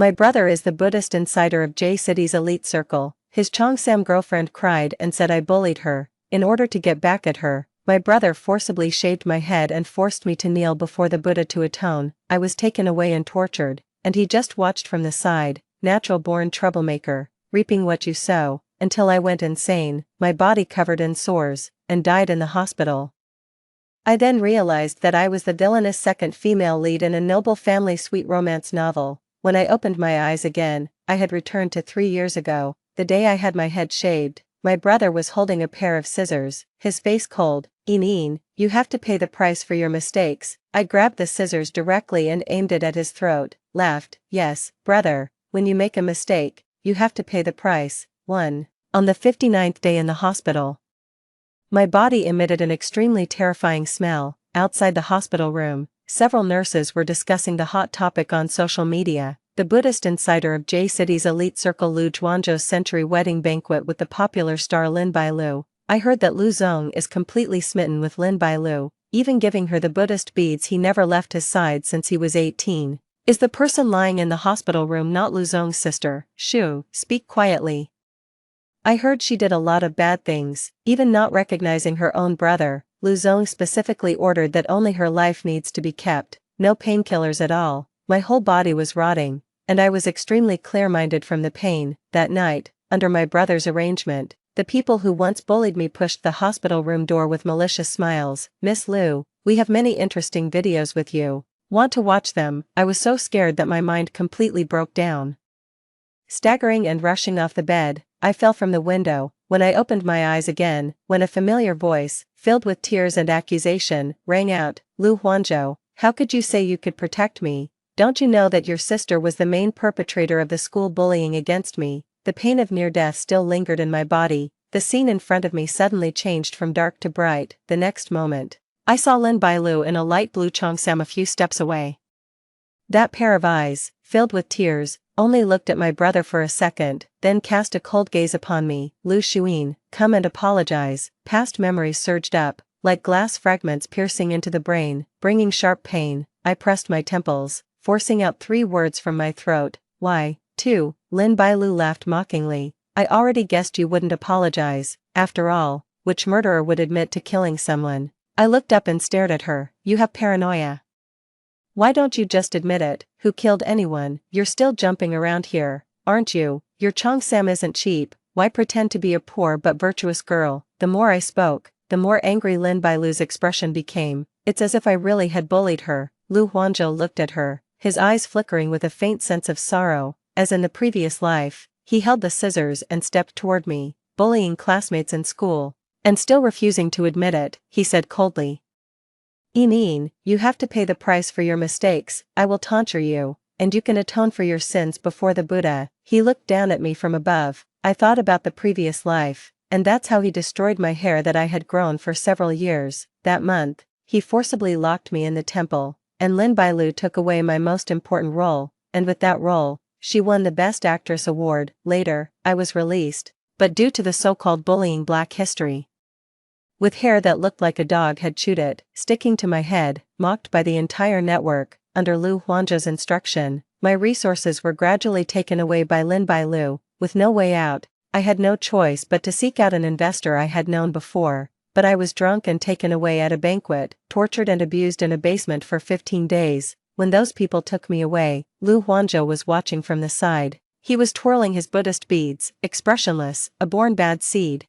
My brother is the Buddhist insider of J City's elite circle. His Cheongsam girlfriend cried and said I bullied her. In order to get back at her, my brother forcibly shaved my head and forced me to kneel before the Buddha to atone. I was taken away and tortured, and he just watched from the side, natural-born troublemaker, reaping what you sow, until I went insane, my body covered in sores, and died in the hospital. I then realized that I was the villainous second female lead in a noble family sweet romance novel. When I opened my eyes again, I had returned to 3 years ago, the day I had my head shaved. My brother was holding a pair of scissors, his face cold. "Ineen, you have to pay the price for your mistakes." I grabbed the scissors directly and aimed it at his throat, laughed. "Yes, brother, when you make a mistake, you have to pay the price." 1. On the 59th day in the hospital, my body emitted an extremely terrifying smell. Outside the hospital room, several nurses were discussing the hot topic on social media. The Buddhist insider of J City's elite circle Lu Zhuanzhou's century wedding banquet with the popular star Lin Bailu. I heard that Lu Zong is completely smitten with Lin Bailu, even giving her the Buddhist beads he never left his side since he was 18. Is the person lying in the hospital room not Lu Zong's sister? Shu, speak quietly. I heard she did a lot of bad things, even not recognizing her own brother. Lu Zong specifically ordered that only her life needs to be kept, no painkillers at all. My whole body was rotting, and I was extremely clear-minded from the pain. That night, under my brother's arrangement, the people who once bullied me pushed the hospital room door with malicious smiles. "Miss Lu, we have many interesting videos with you. Want to watch them?" I was so scared that my mind completely broke down. Staggering and rushing off the bed, I fell from the window. When I opened my eyes again, when a familiar voice, filled with tears and accusation, rang out, "Lu Huanzhou, how could you say you could protect me? Don't you know that your sister was the main perpetrator of the school bullying against me?" The pain of near death still lingered in my body. The scene in front of me suddenly changed from dark to bright. The next moment, I saw Lin Bailu in a light blue cheongsam a few steps away. That pair of eyes, filled with tears, only looked at my brother for a second, then cast a cold gaze upon me. "Lu Xuan, come and apologize." Past memories surged up, like glass fragments piercing into the brain, bringing sharp pain. I pressed my temples, forcing out 3 words from my throat. "Why?" 2. Lin Bailu laughed mockingly. "I already guessed you wouldn't apologize. After all, which murderer would admit to killing someone?" I looked up and stared at her. "You have paranoia. Why don't you just admit it? Who killed anyone? You're still jumping around here, aren't you? Your cheongsam isn't cheap. Why pretend to be a poor but virtuous girl?" The more I spoke, the more angry Lin Bailu's expression became. It's as if I really had bullied her. Lu Huanzhou looked at her, his eyes flickering with a faint sense of sorrow. As in the previous life, he held the scissors and stepped toward me. "Bullying classmates in school, and still refusing to admit it," he said coldly. "Ineen, you have to pay the price for your mistakes. I will torture you, and you can atone for your sins before the Buddha." He looked down at me from above. I thought about the previous life, and that's how he destroyed my hair that I had grown for several years. That month, he forcibly locked me in the temple, and Lin Bailu took away my most important role, and with that role, she won the Best Actress award. Later, I was released, but due to the so-called bullying Black History, with hair that looked like a dog had chewed it, sticking to my head, mocked by the entire network, under Lu Huanzhou's instruction, my resources were gradually taken away by Lin Bailu. With no way out, I had no choice but to seek out an investor I had known before, but I was drunk and taken away at a banquet, tortured and abused in a basement for 15 days. When those people took me away, Lu Huanzhou was watching from the side. He was twirling his Buddhist beads, expressionless, a born bad seed,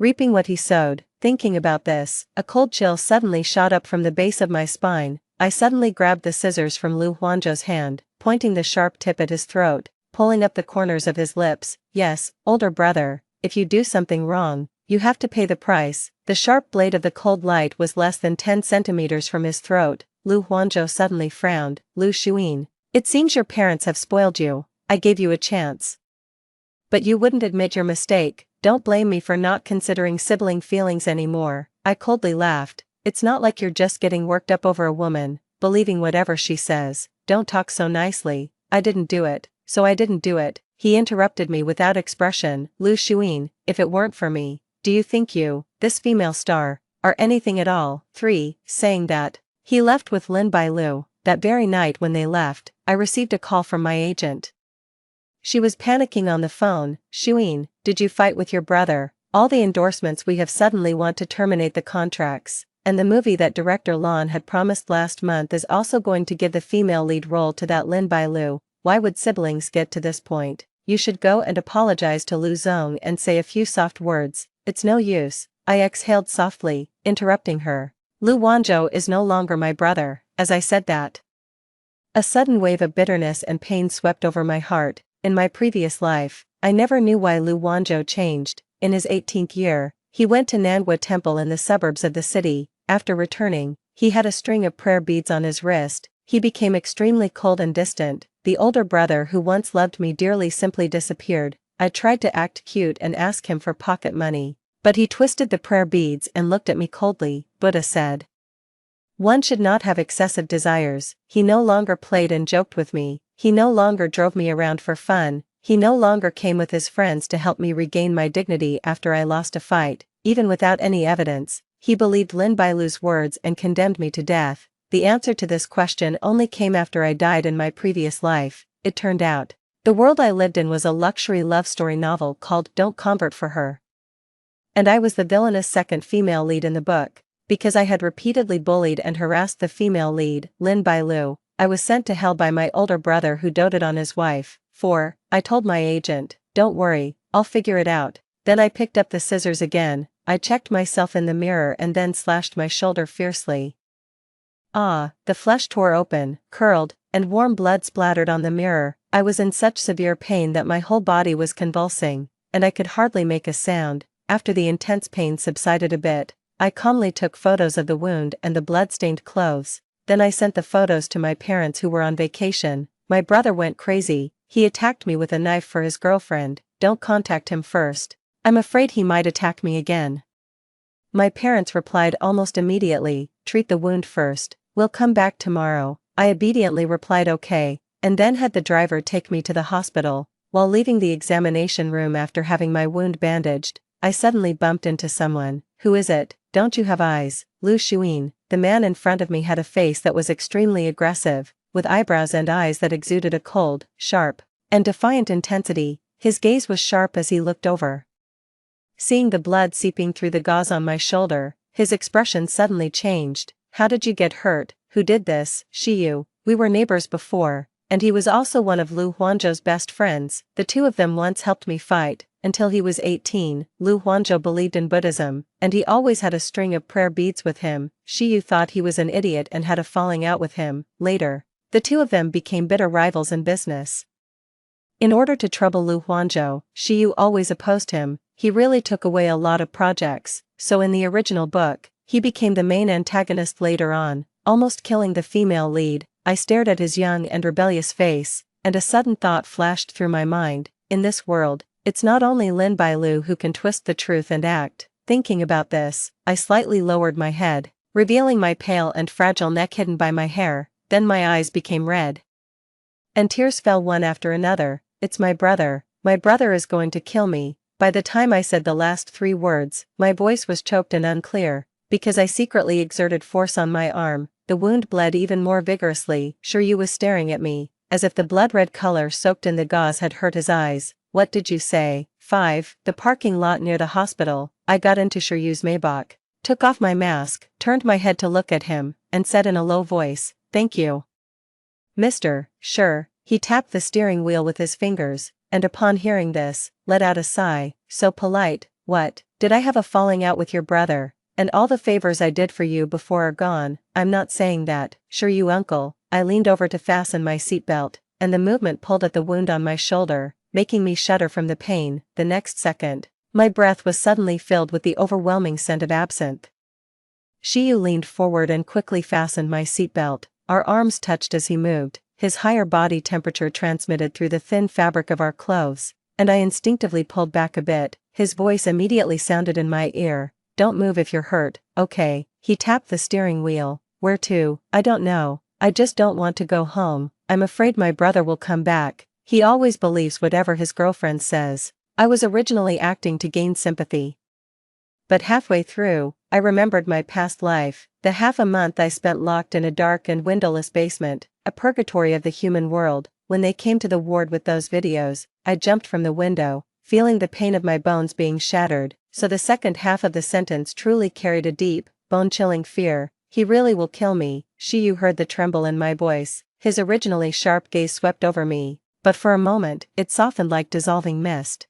reaping what he sowed. Thinking about this, a cold chill suddenly shot up from the base of my spine. I suddenly grabbed the scissors from Lu Huanzhou's hand, pointing the sharp tip at his throat, pulling up the corners of his lips. "Yes, older brother, if you do something wrong, you have to pay the price." The sharp blade of the cold light was less than 10 centimeters from his throat. Lu Huanzhou suddenly frowned. "Lu Xuan, it seems your parents have spoiled you. I gave you a chance, but you wouldn't admit your mistake. Don't blame me for not considering sibling feelings anymore." I coldly laughed. "It's not like you're just getting worked up over a woman, believing whatever she says. Don't talk so nicely. I didn't do it, so I didn't do it." He interrupted me without expression. "Lu Xuan, if it weren't for me, do you think you, this female star, are anything at all?" 3. Saying that, he left with Lin Bailu. That very night when they left, I received a call from my agent. She was panicking on the phone. "Shuin, did you fight with your brother? All the endorsements we have suddenly want to terminate the contracts, and the movie that director Lon had promised last month is also going to give the female lead role to that Lin Bailu. Why would siblings get to this point? You should go and apologize to Lu Zong and say a few soft words." "It's no use," I exhaled softly, interrupting her. "Lu Wanzhou is no longer my brother." As I said that, a sudden wave of bitterness and pain swept over my heart. In my previous life, I never knew why Lu Wanzhou changed. In his 18th year, he went to Nanhua Temple in the suburbs of the city. After returning, he had a string of prayer beads on his wrist. He became extremely cold and distant. The older brother who once loved me dearly simply disappeared. I tried to act cute and ask him for pocket money, but he twisted the prayer beads and looked at me coldly. Buddha said, "One should not have excessive desires." He no longer played and joked with me. He no longer drove me around for fun. He no longer came with his friends to help me regain my dignity after I lost a fight. Even without any evidence, he believed Lin Bailu's words and condemned me to death. The answer to this question only came after I died in my previous life. It turned out, the world I lived in was a luxury love story novel called Don't Convert for Her. And I was the villainous second female lead in the book. Because I had repeatedly bullied and harassed the female lead, Lin Bailu, I was sent to hell by my older brother who doted on his wife. 4. I told my agent, "Don't worry, I'll figure it out." Then I picked up the scissors again. I checked myself in the mirror and then slashed my shoulder fiercely. The flesh tore open, curled, and warm blood splattered on the mirror. I was in such severe pain that my whole body was convulsing, and I could hardly make a sound. After the intense pain subsided a bit, I calmly took photos of the wound and the blood-stained clothes. Then I sent the photos to my parents who were on vacation. My brother went crazy. He attacked me with a knife for his girlfriend. "Don't contact him first. I'm afraid he might attack me again." My parents replied almost immediately, "Treat the wound first. We'll come back tomorrow." I obediently replied okay, and then had the driver take me to the hospital. While leaving the examination room after having my wound bandaged, I suddenly bumped into someone. "Who is it? Don't you have eyes?" "Lu Shuin." The man in front of me had a face that was extremely aggressive, with eyebrows and eyes that exuded a cold, sharp, and defiant intensity. His gaze was sharp as he looked over. Seeing the blood seeping through the gauze on my shoulder, his expression suddenly changed. "How did you get hurt? Who did this?" "Shiyu. We were neighbors before, and he was also one of Lu Huanzhou's best friends. The two of them once helped me fight. Until he was 18, Lu Huanzhou believed in Buddhism, and he always had a string of prayer beads with him. Shiyu thought he was an idiot and had a falling out with him. Later, the two of them became bitter rivals in business. In order to trouble Lu Huanzhou, Shiyu always opposed him. He really took away a lot of projects, so in the original book, he became the main antagonist later on, almost killing the female lead. I stared at his young and rebellious face, and a sudden thought flashed through my mind. In this world, it's not only Lin Bailu who can twist the truth and act. Thinking about this, I slightly lowered my head, revealing my pale and fragile neck hidden by my hair. Then my eyes became red, and tears fell one after another. "It's my brother. My brother is going to kill me." By the time I said the last 3 words, my voice was choked and unclear, because I secretly exerted force on my arm. The wound bled even more vigorously. Shiryu was staring at me, as if the blood-red color soaked in the gauze had hurt his eyes. "What did you say?" 5. The parking lot near the hospital. I got into Shiryu's Maybach, took off my mask, turned my head to look at him, and said in a low voice, "Thank you, Mr. Sure." He tapped the steering wheel with his fingers, and upon hearing this, let out a sigh. "So polite. What, did I have a falling out with your brother? And all the favors I did for you before are gone?" "I'm not saying that, Shiryu uncle." I leaned over to fasten my seatbelt, and the movement pulled at the wound on my shoulder, making me shudder from the pain. The next second, my breath was suddenly filled with the overwhelming scent of absinthe. Shiyu leaned forward and quickly fastened my seatbelt. Our arms touched as he moved. His higher body temperature transmitted through the thin fabric of our clothes, and I instinctively pulled back a bit. His voice immediately sounded in my ear. "Don't move if you're hurt, okay?" He tapped the steering wheel. "Where to?" "I don't know. I just don't want to go home. I'm afraid my brother will come back. He always believes whatever his girlfriend says." I was originally acting to gain sympathy, but halfway through, I remembered my past life, the half a month I spent locked in a dark and windowless basement, a purgatory of the human world. When they came to the ward with those videos, I jumped from the window, feeling the pain of my bones being shattered. So the second half of the sentence truly carried a deep, bone-chilling fear. He really will kill me. Shiyu heard the tremble in my voice. His originally sharp gaze swept over me, but for a moment, it softened like dissolving mist.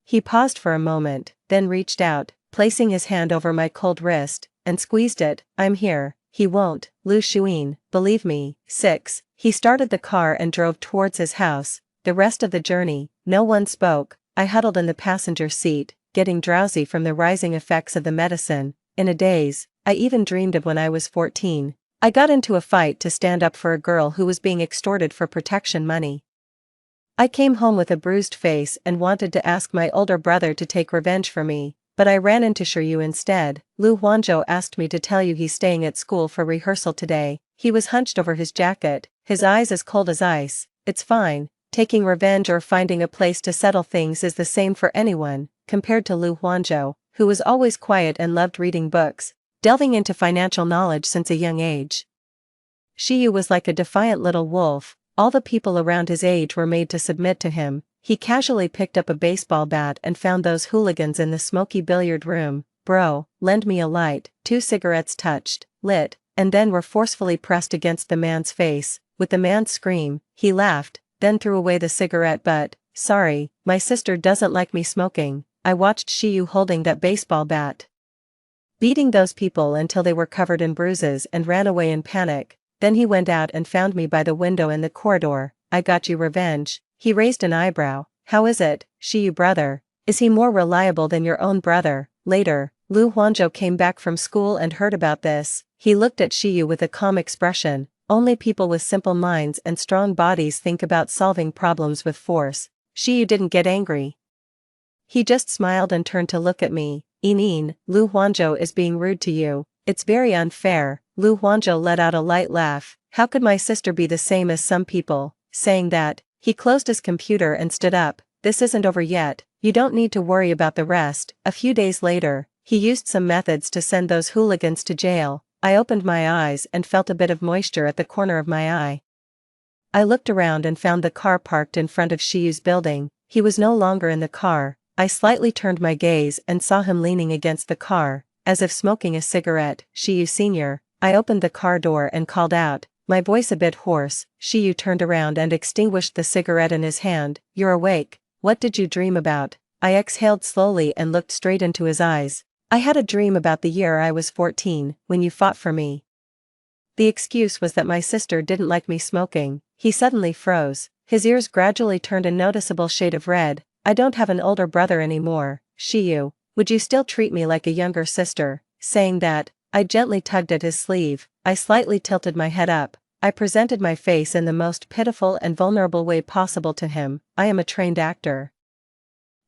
He paused for a moment, then reached out, placing his hand over my cold wrist, and squeezed it. I'm here. He won't, Lu Shuin, believe me. 6. He started the car and drove towards his house. The rest of the journey, no one spoke. I huddled in the passenger seat, getting drowsy from the rising effects of the medicine. In a daze, I even dreamed of when I was 14. I got into a fight to stand up for a girl who was being extorted for protection money. I came home with a bruised face and wanted to ask my older brother to take revenge for me, but I ran into Shiryu instead. Lu Huanzhou asked me to tell you he's staying at school for rehearsal today. He was hunched over his jacket, his eyes as cold as ice. It's fine, taking revenge or finding a place to settle things is the same for anyone, compared to Lu Huanzhou, who was always quiet and loved reading books, delving into financial knowledge since a young age. Shiyu was like a defiant little wolf. All the people around his age were made to submit to him. He casually picked up a baseball bat and found those hooligans in the smoky billiard room. Bro, lend me a light. 2 cigarettes touched, lit, and then were forcefully pressed against the man's face. With the man's scream, he laughed, then threw away the cigarette butt. Sorry, my sister doesn't like me smoking. I watched Shiyu holding that baseball bat, beating those people until they were covered in bruises, and ran away in panic. Then he went out and found me by the window in the corridor. I got you revenge. He raised an eyebrow. How is it, Shiyu brother? Is he more reliable than your own brother? Later, Lu Huanzhou came back from school and heard about this. He looked at Shiyu with a calm expression. Only people with simple minds and strong bodies think about solving problems with force. Shiyu didn't get angry. He just smiled and turned to look at me. Inin, Lu Huanzhou is being rude to you. It's very unfair. Lu Huanzhou let out a light laugh. How could my sister be the same as some people? Saying that, he closed his computer and stood up. This isn't over yet. You don't need to worry about the rest. A few days later, he used some methods to send those hooligans to jail. I opened my eyes and felt a bit of moisture at the corner of my eye. I looked around and found the car parked in front of Shiyu's building. He was no longer in the car. I slightly turned my gaze and saw him leaning against the car, as if smoking a cigarette. Shiyu Sr. I opened the car door and called out, my voice a bit hoarse. Shiyu turned around and extinguished the cigarette in his hand. You're awake. What did you dream about? I exhaled slowly and looked straight into his eyes. I had a dream about the year I was 14, when you fought for me. The excuse was that my sister didn't like me smoking. He suddenly froze. His ears gradually turned a noticeable shade of red. I don't have an older brother anymore. Shiyu, would you still treat me like a younger sister? Saying that, I gently tugged at his sleeve. I slightly tilted my head up. I presented my face in the most pitiful and vulnerable way possible to him. I am a trained actor,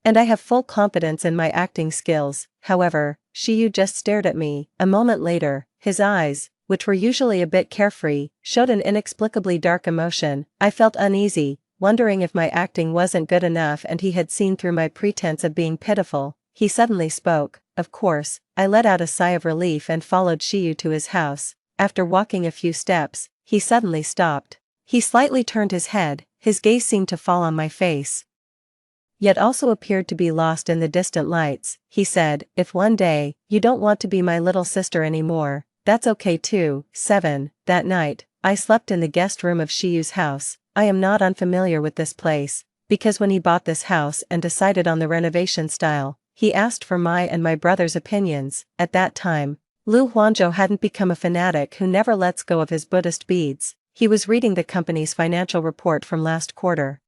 and I have full confidence in my acting skills. However, Shiyu just stared at me. A moment later, his eyes, which were usually a bit carefree, showed an inexplicably dark emotion. I felt uneasy, wondering if my acting wasn't good enough and he had seen through my pretense of being pitiful. He suddenly spoke. Of course. I let out a sigh of relief and followed Shiyu to his house. After walking a few steps, he suddenly stopped. He slightly turned his head. His gaze seemed to fall on my face, yet also appeared to be lost in the distant lights. He said, if one day, you don't want to be my little sister anymore, that's okay too. 7. That night, I slept in the guest room of Shiyu's house. I am not unfamiliar with this place, because when he bought this house and decided on the renovation style, he asked for my and my brother's opinions. At that time, Lu Huanzhou hadn't become a fanatic who never lets go of his Buddhist beads. He was reading the company's financial report from last quarter,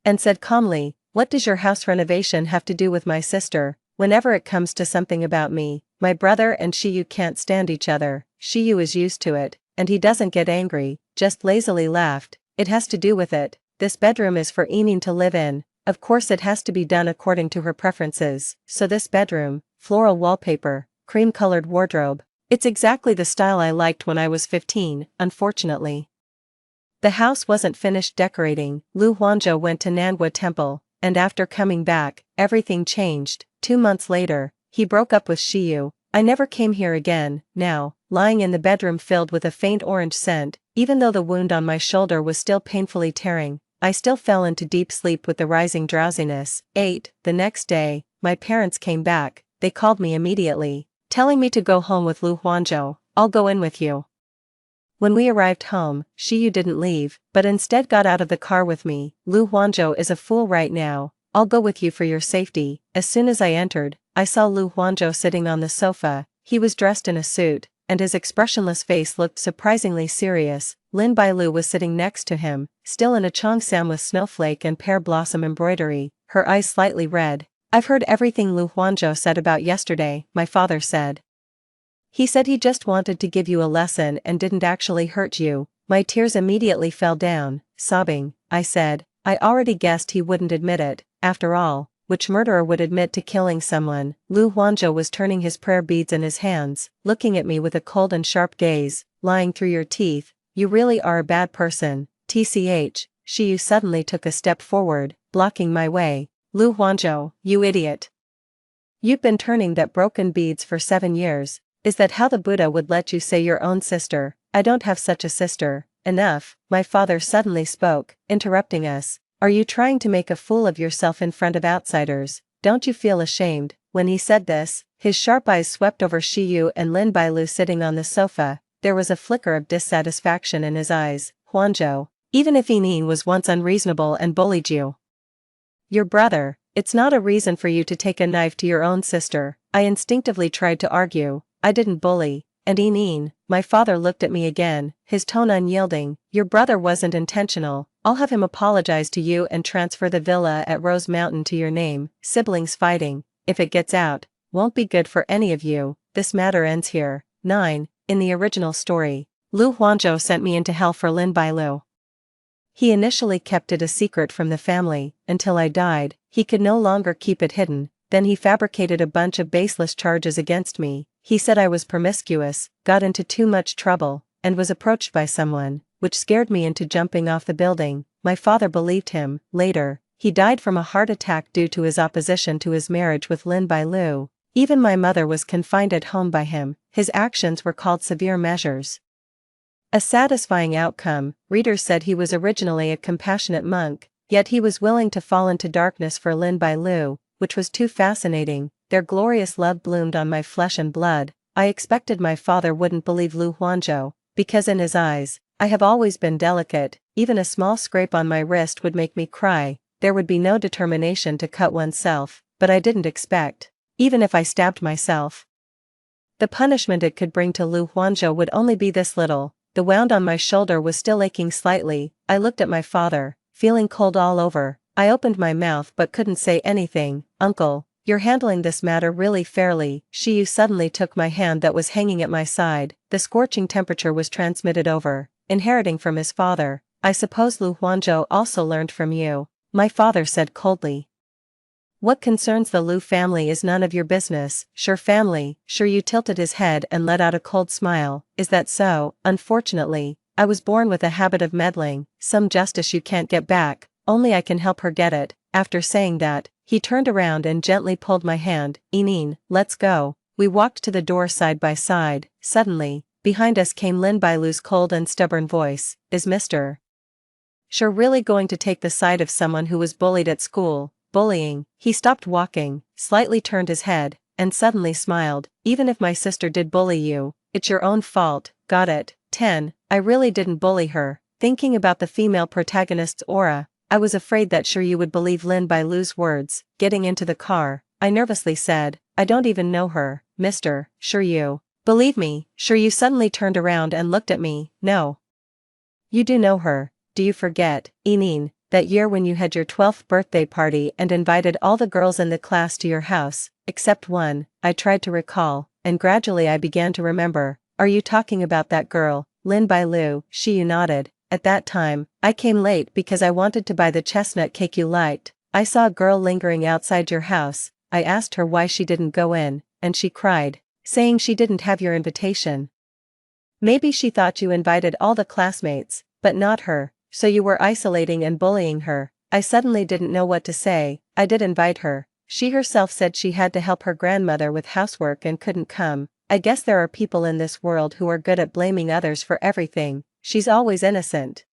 and said calmly, what does your house renovation have to do with my sister? Whenever it comes to something about me, my brother and Shiyu can't stand each other. Shiyu is used to it, and he doesn't get angry, just lazily laughed. It has to do with it. This bedroom is for Enin to live in. Of course it has to be done according to her preferences. So this bedroom, floral wallpaper, cream-colored wardrobe. It's exactly the style I liked when I was 15, unfortunately. The house wasn't finished decorating. Lu Huanzhou went to Nanhua Temple, and after coming back, everything changed. 2 months later, he broke up with Shiyu. I never came here again. Now, lying in the bedroom filled with a faint orange scent, Even though the wound on my shoulder was still painfully tearing, I still fell into deep sleep with the rising drowsiness. 8. The next day, my parents came back. They called me immediately, telling me to go home with Lu Huanzhou. I'll go in with you. When we arrived home, Shiyu didn't leave, but instead got out of the car with me. Lu Huanzhou is a fool right now. I'll go with you for your safety. As soon as I entered, I saw Lu Huanzhou sitting on the sofa. He was dressed in a suit, and his expressionless face looked surprisingly serious. Lin Bailu was sitting next to him, still in a cheongsam with snowflake and pear blossom embroidery, her eyes slightly red. I've heard everything Lu Huanzhou said about yesterday, my father said. He said he just wanted to give you a lesson and didn't actually hurt you. My tears immediately fell down, sobbing. I said, I already guessed he wouldn't admit it. After all, which murderer would admit to killing someone? Lu Huanzhou was turning his prayer beads in his hands, looking at me with a cold and sharp gaze. Lying through your teeth, you really are a bad person. TCH, Shiyu suddenly took a step forward, blocking my way. Lu Huanzhou, you idiot. You've been turning that broken beads for 7 years. Is that how the Buddha would let you say your own sister? I don't have such a sister. Enough, my father suddenly spoke, interrupting us. Are you trying to make a fool of yourself in front of outsiders? Don't you feel ashamed? When he said this, his sharp eyes swept over Shiyu and Lin Bailu sitting on the sofa. There was a flicker of dissatisfaction in his eyes. Huanzhou, even if Yining was once unreasonable and bullied you, your brother, it's not a reason for you to take a knife to your own sister. I instinctively tried to argue. I didn't bully. And Yining, my father looked at me again, his tone unyielding. Your brother wasn't intentional. I'll have him apologize to you and transfer the villa at Rose Mountain to your name. Siblings fighting, if it gets out, won't be good for any of you. This matter ends here. 9. In the original story, Lu Huanzhou sent me into hell for Lin Bailu. He initially kept it a secret from the family, until I died. He could no longer keep it hidden. Then he fabricated a bunch of baseless charges against me. He said I was promiscuous, got into too much trouble, and was approached by someone, which scared me into jumping off the building. My father believed him. Later, he died from a heart attack due to his opposition to his marriage with Lin Bailu. Even my mother was confined at home by him. His actions were called severe measures. A satisfying outcome. Readers said he was originally a compassionate monk, yet he was willing to fall into darkness for Lin Bailu, which was too fascinating. Their glorious love bloomed on my flesh and blood. I expected my father wouldn't believe Lu Huanzhou, because in his eyes, I have always been delicate. Even a small scrape on my wrist would make me cry. There would be no determination to cut oneself, but I didn't expect, even if I stabbed myself, the punishment it could bring to Lu Huanzhou would only be this little. The wound on my shoulder was still aching slightly. I looked at my father, feeling cold all over. I opened my mouth but couldn't say anything. Uncle, you're handling this matter really fairly. Shiyu suddenly took my hand that was hanging at my side. The scorching temperature was transmitted over, inheriting from his father. I suppose Lu Huanzhou also learned from you, my father said coldly. What concerns the Lu family is none of your business. Sure family, sure. You tilted his head and let out a cold smile. Is that so? Unfortunately, I was born with a habit of meddling, some justice you can't get back, only I can help her get it. After saying that, he turned around and gently pulled my hand. Yining, let's go. We walked to the door side by side. Suddenly, behind us came Lin Bailu's cold and stubborn voice. Is Mr. Sure really going to take the side of someone who was bullied at school? Bullying. He stopped walking, slightly turned his head, and suddenly smiled. Even if my sister did bully you, it's your own fault. Got it? 10. I really didn't bully her. Thinking about the female protagonist's aura, I was afraid that sure you would believe Lin Bailu's words. Getting into the car, I nervously said, I don't even know her, Mr. Sure you. Believe me, sure. You suddenly turned around and looked at me. No. You do know her. Do you forget, Yining, that year when you had your 12th birthday party and invited all the girls in the class to your house, except one? I tried to recall, and gradually I began to remember. Are you talking about that girl, Lin Bailu? Shiyu nodded. At that time, I came late because I wanted to buy the chestnut cake you liked. I saw a girl lingering outside your house. I asked her why she didn't go in, and she cried, saying she didn't have your invitation. Maybe she thought you invited all the classmates, but not her. So you were isolating and bullying her. I suddenly didn't know what to say. I did invite her. She herself said she had to help her grandmother with housework and couldn't come. I guess there are people in this world who are good at blaming others for everything. she's always innocent,"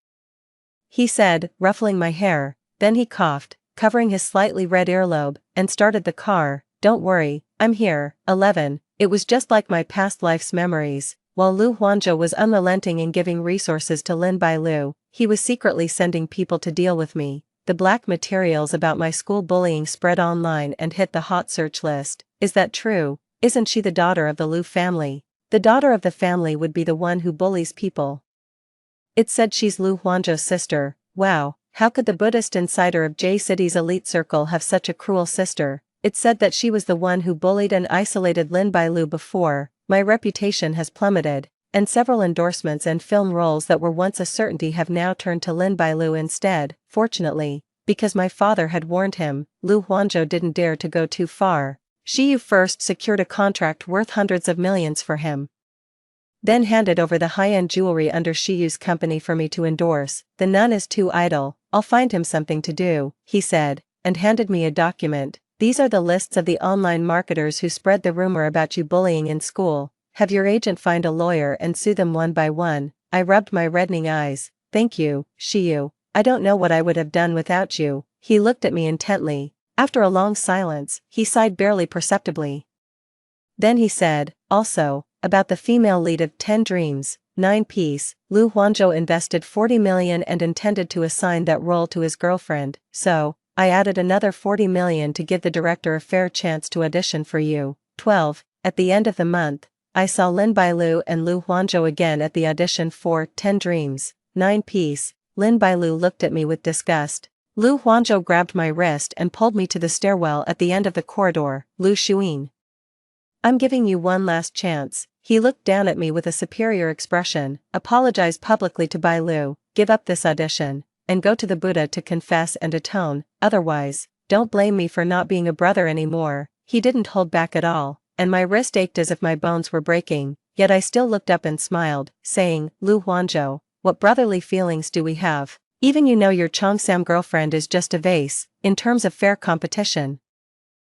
he said, ruffling my hair. Then he coughed, covering his slightly red earlobe, and started the car. "Don't worry, I'm here." 11. It was just like my past life's memories. While Lu Huanzhou was unrelenting in giving resources to Lin Bailu, he was secretly sending people to deal with me. The black materials about my school bullying spread online and hit the hot search list. Is that true? Isn't she the daughter of the Lu family? The daughter of the family would be the one who bullies people. It said she's Lu Huanzhou's sister. Wow, how could the Buddhist insider of J City's elite circle have such a cruel sister? It said that she was the one who bullied and isolated Lin Bailu before. My reputation has plummeted, and several endorsements and film roles that were once a certainty have now turned to Lin Bailu instead. Fortunately, because my father had warned him, Lu Huanzhou didn't dare to go too far. Shi Yu first secured a contract worth hundreds of millions for him, then handed over the high-end jewelry under Shi Yu's company for me to endorse. "The nun is too idle, I'll find him something to do," he said, and handed me a document. "These are the lists of the online marketers who spread the rumor about you bullying in school. Have your agent find a lawyer and sue them one by one." I rubbed my reddening eyes. "Thank you, Shi Yu. I don't know what I would have done without you." He looked at me intently. After a long silence, he sighed barely perceptibly. Then he said, "Also, about the female lead of 10 Dreams, 9 Piece, Lu Huanzhou invested 40 million and intended to assign that role to his girlfriend, so I added another 40 million to give the director a fair chance to audition for you." 12. At the end of the month, I saw Lin Bailu and Lu Huanzhou again at the audition for 10 Dreams, 9 Piece. Lin Bailu looked at me with disgust. Lu Huanzhou grabbed my wrist and pulled me to the stairwell at the end of the corridor. "Lu Xuyin, I'm giving you one last chance." He looked down at me with a superior expression. "Apologize publicly to Bailu, give up this audition, and go to the Buddha to confess and atone. Otherwise, don't blame me for not being a brother anymore." He didn't hold back at all, and my wrist ached as if my bones were breaking, yet I still looked up and smiled, saying, "Lu Huanzhou, what brotherly feelings do we have? Even you know your Chongsam girlfriend is just a vase, in terms of fair competition.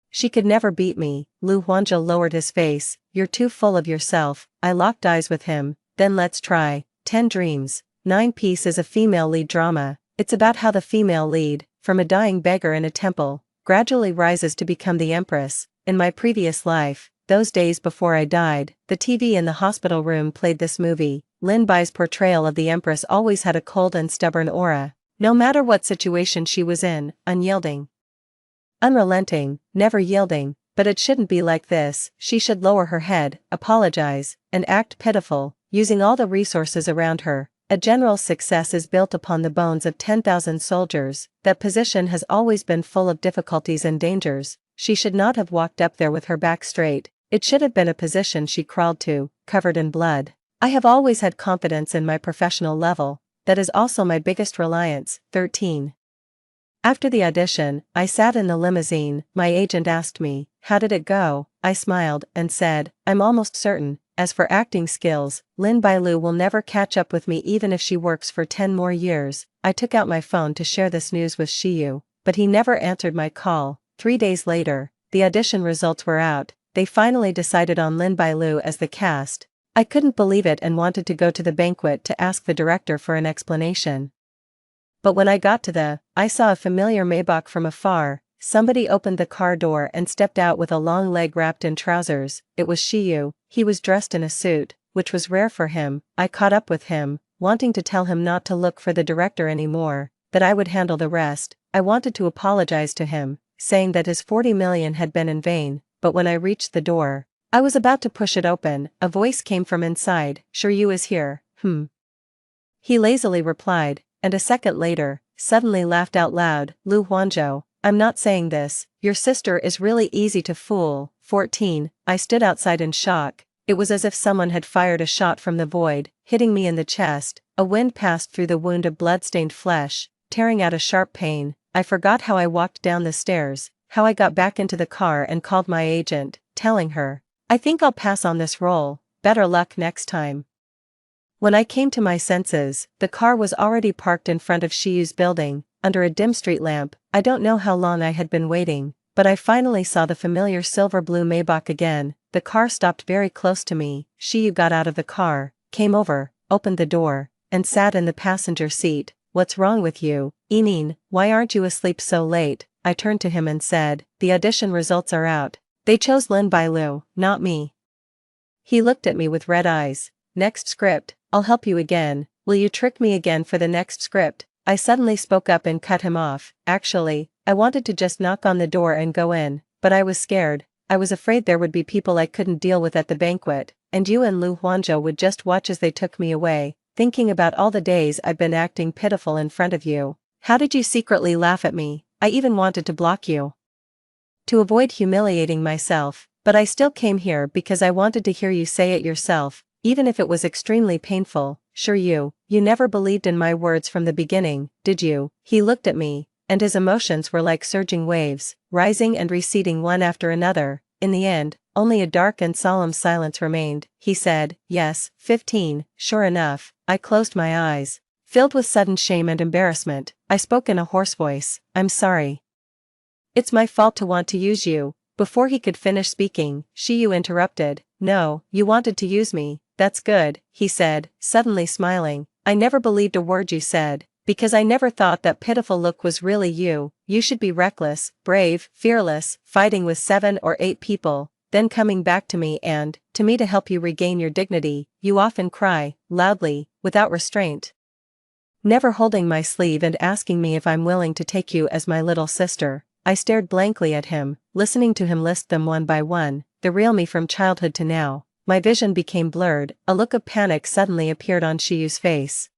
She could never beat me." Lu Huanzhou lowered his face. "You're too full of yourself." I locked eyes with him. "Then let's try. 10 Dreams, 9 Piece is a female lead drama. It's about how the female lead, from a dying beggar in a temple, gradually rises to become the empress. In my previous life, those days before I died, the TV in the hospital room played this movie. Lin Bai's portrayal of the empress always had a cold and stubborn aura. No matter what situation she was in, unyielding, unrelenting, never yielding. But it shouldn't be like this. She should lower her head, apologize, and act pitiful, using all the resources around her. A general's success is built upon the bones of 10,000 soldiers. That position has always been full of difficulties and dangers. She should not have walked up there with her back straight. It should have been a position she crawled to, covered in blood. I have always had confidence in my professional level. That is also my biggest reliance." 13. After the audition, I sat in the limousine. My agent asked me, "How did it go?" I smiled and said, "I'm almost certain. As for acting skills, Lin Bailu will never catch up with me even if she works for 10 more years." I took out my phone to share this news with Shi Yu, but he never answered my call. 3 days later, the audition results were out. They finally decided on Lin Bailu as the cast. I couldn't believe it and wanted to go to the banquet to ask the director for an explanation. But when I got to I saw a familiar Maybach from afar. Somebody opened the car door and stepped out with a long leg wrapped in trousers. It was Shi Yu. He was dressed in a suit, which was rare for him. I caught up with him, wanting to tell him not to look for the director anymore, that I would handle the rest. I wanted to apologize to him, saying that his 40 million had been in vain, but when I reached the door, I was about to push it open. A voice came from inside. "Sure Yu is here." He lazily replied, and a second later, suddenly laughed out loud. "Lu Huanzhou, I'm not saying this. Your sister is really easy to fool." 14. I stood outside in shock. It was as if someone had fired a shot from the void, hitting me in the chest. A wind passed through the wound of blood-stained flesh, tearing out a sharp pain. I forgot how I walked down the stairs, how I got back into the car and called my agent, telling her, "I think I'll pass on this role. Better luck next time." When I came to my senses, the car was already parked in front of Shi Yu's building, under a dim street lamp. I don't know how long I had been waiting, but I finally saw the familiar silver-blue Maybach again. The car stopped very close to me. Shi Yu got out of the car, came over, opened the door, and sat in the passenger seat. What's wrong with you, Eneen? Why aren't you asleep so late? I turned to him and said, the audition results are out. They chose Lin Bailu, not me. He looked at me with red eyes. Next script, I'll help you again. Will you trick me again for the next script? I suddenly spoke up and cut him off. Actually, I wanted to just knock on the door and go in, but I was scared. I was afraid there would be people I couldn't deal with at the banquet, and you and Lu Huanzhou would just watch as they took me away, thinking about all the days I've been acting pitiful in front of you. How did you secretly laugh at me? I even wanted to block you to avoid humiliating myself, but I still came here because I wanted to hear you say it yourself, even if it was extremely painful. Sure, you never believed in my words from the beginning, did you? He looked at me, and his emotions were like surging waves, rising and receding one after another. In the end, only a dark and solemn silence remained. He said, yes, 15, sure enough. I closed my eyes. Filled with sudden shame and embarrassment, I spoke in a hoarse voice, I'm sorry. It's my fault to want to use you. Before he could finish speaking, Shiyu interrupted. No, you wanted to use me, that's good, he said, suddenly smiling. I never believed a word you said, because I never thought that pitiful look was really you. You should be reckless, brave, fearless, fighting with 7 or 8 people, then coming back to me to help you regain your dignity. You often cry, loudly, without restraint. Never holding my sleeve and asking me if I'm willing to take you as my little sister. I stared blankly at him, listening to him list them one by one, the real me from childhood to now. My vision became blurred, a look of panic suddenly appeared on Shiyu's face.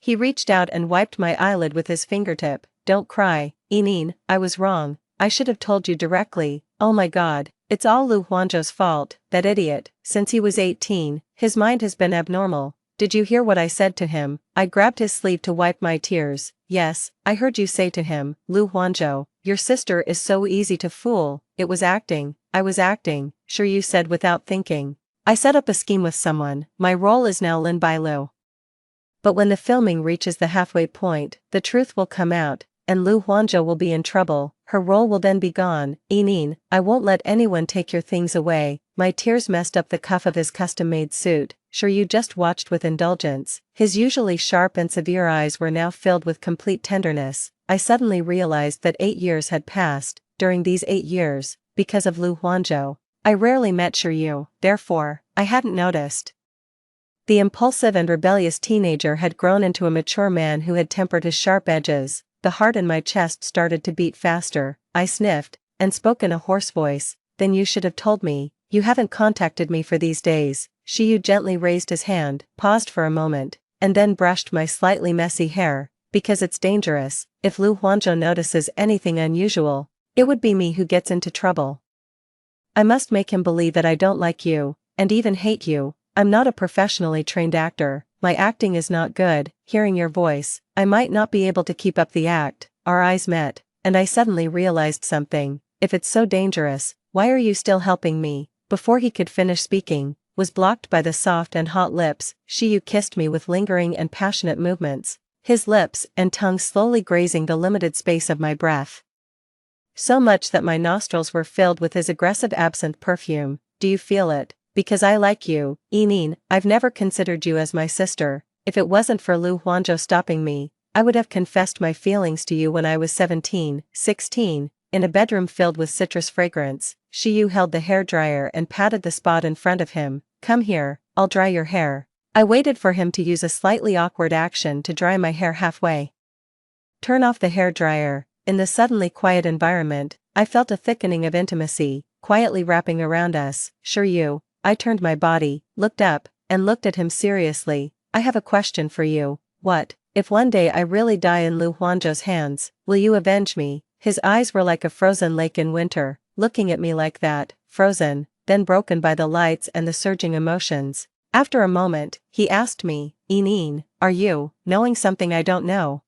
He reached out and wiped my eyelid with his fingertip. Don't cry, Eneen, I was wrong, I should have told you directly. Oh my god, it's all Lu Huanzhou's fault, that idiot. Since he was 18, his mind has been abnormal. Did you hear what I said to him? I grabbed his sleeve to wipe my tears. Yes, I heard you say to him, Lu Huanzhou, your sister is so easy to fool. It was acting, I was acting, sure, you said without thinking. I set up a scheme with someone. My role is now Lin Bailu. But when the filming reaches the halfway point, the truth will come out, and Lu Huanzhou will be in trouble. Her role will then be gone. Eneen, I won't let anyone take your things away. My tears messed up the cuff of his custom-made suit. Sure, you just watched with indulgence. His usually sharp and severe eyes were now filled with complete tenderness. I suddenly realized that 8 years had passed. During these 8 years, because of Lu Huanzhou, I rarely met Shiryu, therefore, I hadn't noticed. The impulsive and rebellious teenager had grown into a mature man who had tempered his sharp edges. The heart in my chest started to beat faster. I sniffed, and spoke in a hoarse voice. Then you should have told me. You haven't contacted me for these days. Shiyu gently raised his hand, paused for a moment, and then brushed my slightly messy hair. Because it's dangerous. If Lu Huanzhou notices anything unusual, it would be me who gets into trouble. I must make him believe that I don't like you, and even hate you. I'm not a professionally trained actor. My acting is not good. Hearing your voice, I might not be able to keep up the act. Our eyes met, and I suddenly realized something. If it's so dangerous, why are you still helping me? Before he could finish speaking, was blocked by the soft and hot lips. Shiyu kissed me with lingering and passionate movements, his lips and tongue slowly grazing the limited space of my breath. So much that my nostrils were filled with his aggressive absinthe perfume. Do you feel it? Because I like you, Eneen. I've never considered you as my sister. If it wasn't for Lu Huanzhou stopping me, I would have confessed my feelings to you when I was 17, 16, in a bedroom filled with citrus fragrance. Shiyu held the hairdryer and patted the spot in front of him. Come here, I'll dry your hair. I waited for him to use a slightly awkward action to dry my hair halfway. Turn off the hairdryer. In the suddenly quiet environment, I felt a thickening of intimacy, quietly wrapping around us. Sure, you. I turned my body, looked up, and looked at him seriously. I have a question for you. What, if one day I really die in Lu Huanzhou's hands, will you avenge me? His eyes were like a frozen lake in winter, looking at me like that, frozen, then broken by the lights and the surging emotions. After a moment, he asked me, Eneen, are you knowing something I don't know?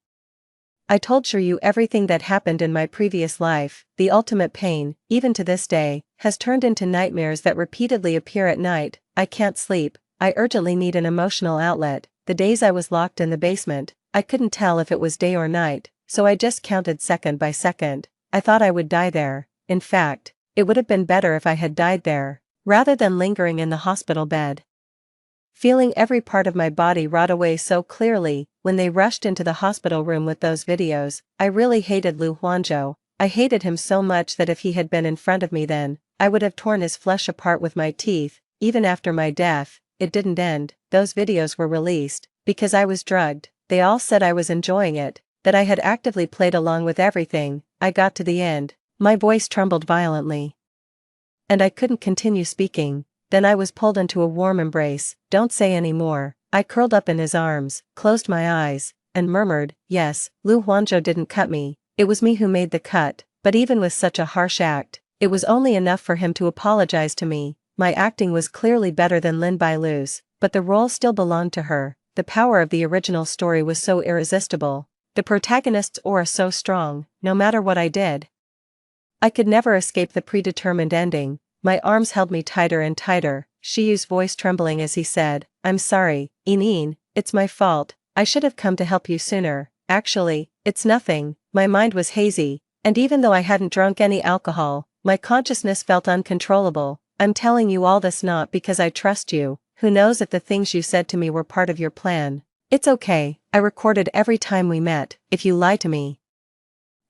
I told Shiryu everything that happened in my previous life. The ultimate pain, even to this day, has turned into nightmares that repeatedly appear at night. I can't sleep. I urgently need an emotional outlet. The days I was locked in the basement, I couldn't tell if it was day or night, so I just counted second by second. I thought I would die there. In fact, it would have been better if I had died there, rather than lingering in the hospital bed. feeling every part of my body rot away so clearly. When they rushed into the hospital room with those videos, I really hated Lu Huanzhou. I hated him so much that if he had been in front of me then, I would have torn his flesh apart with my teeth. Even after my death, it didn't end. Those videos were released, because I was drugged. They all said I was enjoying it, that I had actively played along with everything. I got to the end. My voice trembled violently, and I couldn't continue speaking. Then I was pulled into a warm embrace. Don't say any more. I curled up in his arms, closed my eyes, and murmured, yes, Lu Huanzhou didn't cut me. It was me who made the cut, but even with such a harsh act, it was only enough for him to apologize to me. My acting was clearly better than Lin Bailu's, but the role still belonged to her. The power of the original story was so irresistible. The protagonist's aura so strong. No matter what I did, I could never escape the predetermined ending. My arms held me tighter and tighter, Shiyu's voice trembling as he said, I'm sorry, Inin, it's my fault. I should have come to help you sooner. Actually, it's nothing. My mind was hazy, and even though I hadn't drunk any alcohol, my consciousness felt uncontrollable. I'm telling you all this not because I trust you. Who knows if the things you said to me were part of your plan. It's okay, I recorded every time we met. If you lie to me,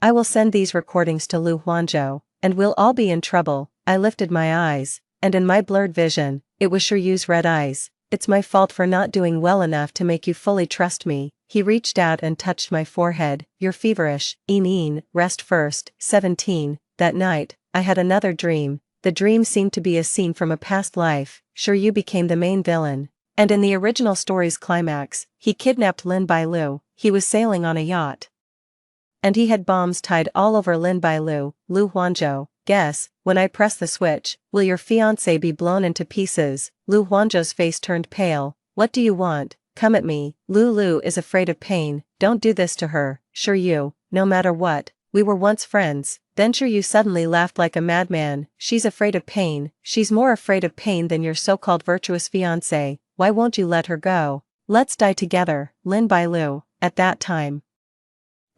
I will send these recordings to Lu Huanzhou, and we'll all be in trouble. I lifted my eyes, and in my blurred vision, it was Shiryu's red eyes. It's my fault for not doing well enough to make you fully trust me. He reached out and touched my forehead. You're feverish, Inin, rest first. 17. That night, I had another dream. The dream seemed to be a scene from a past life. Shiryu became the main villain, and in the original story's climax, he kidnapped Lin Bailu. He was sailing on a yacht, and he had bombs tied all over Lin Bailu. Lu Huanzhou, guess, when I press the switch, will your fiancé be blown into pieces? Lu Huanzhou's face turned pale. What do you want? Come at me. Lu is afraid of pain. Don't do this to her. Shiryu, no matter what, we were once friends. Then Shiryu suddenly laughed like a madman. She's afraid of pain. She's more afraid of pain than your so-called virtuous fiancé. Why won't you let her go? Let's die together. Lin Bailu. At that time,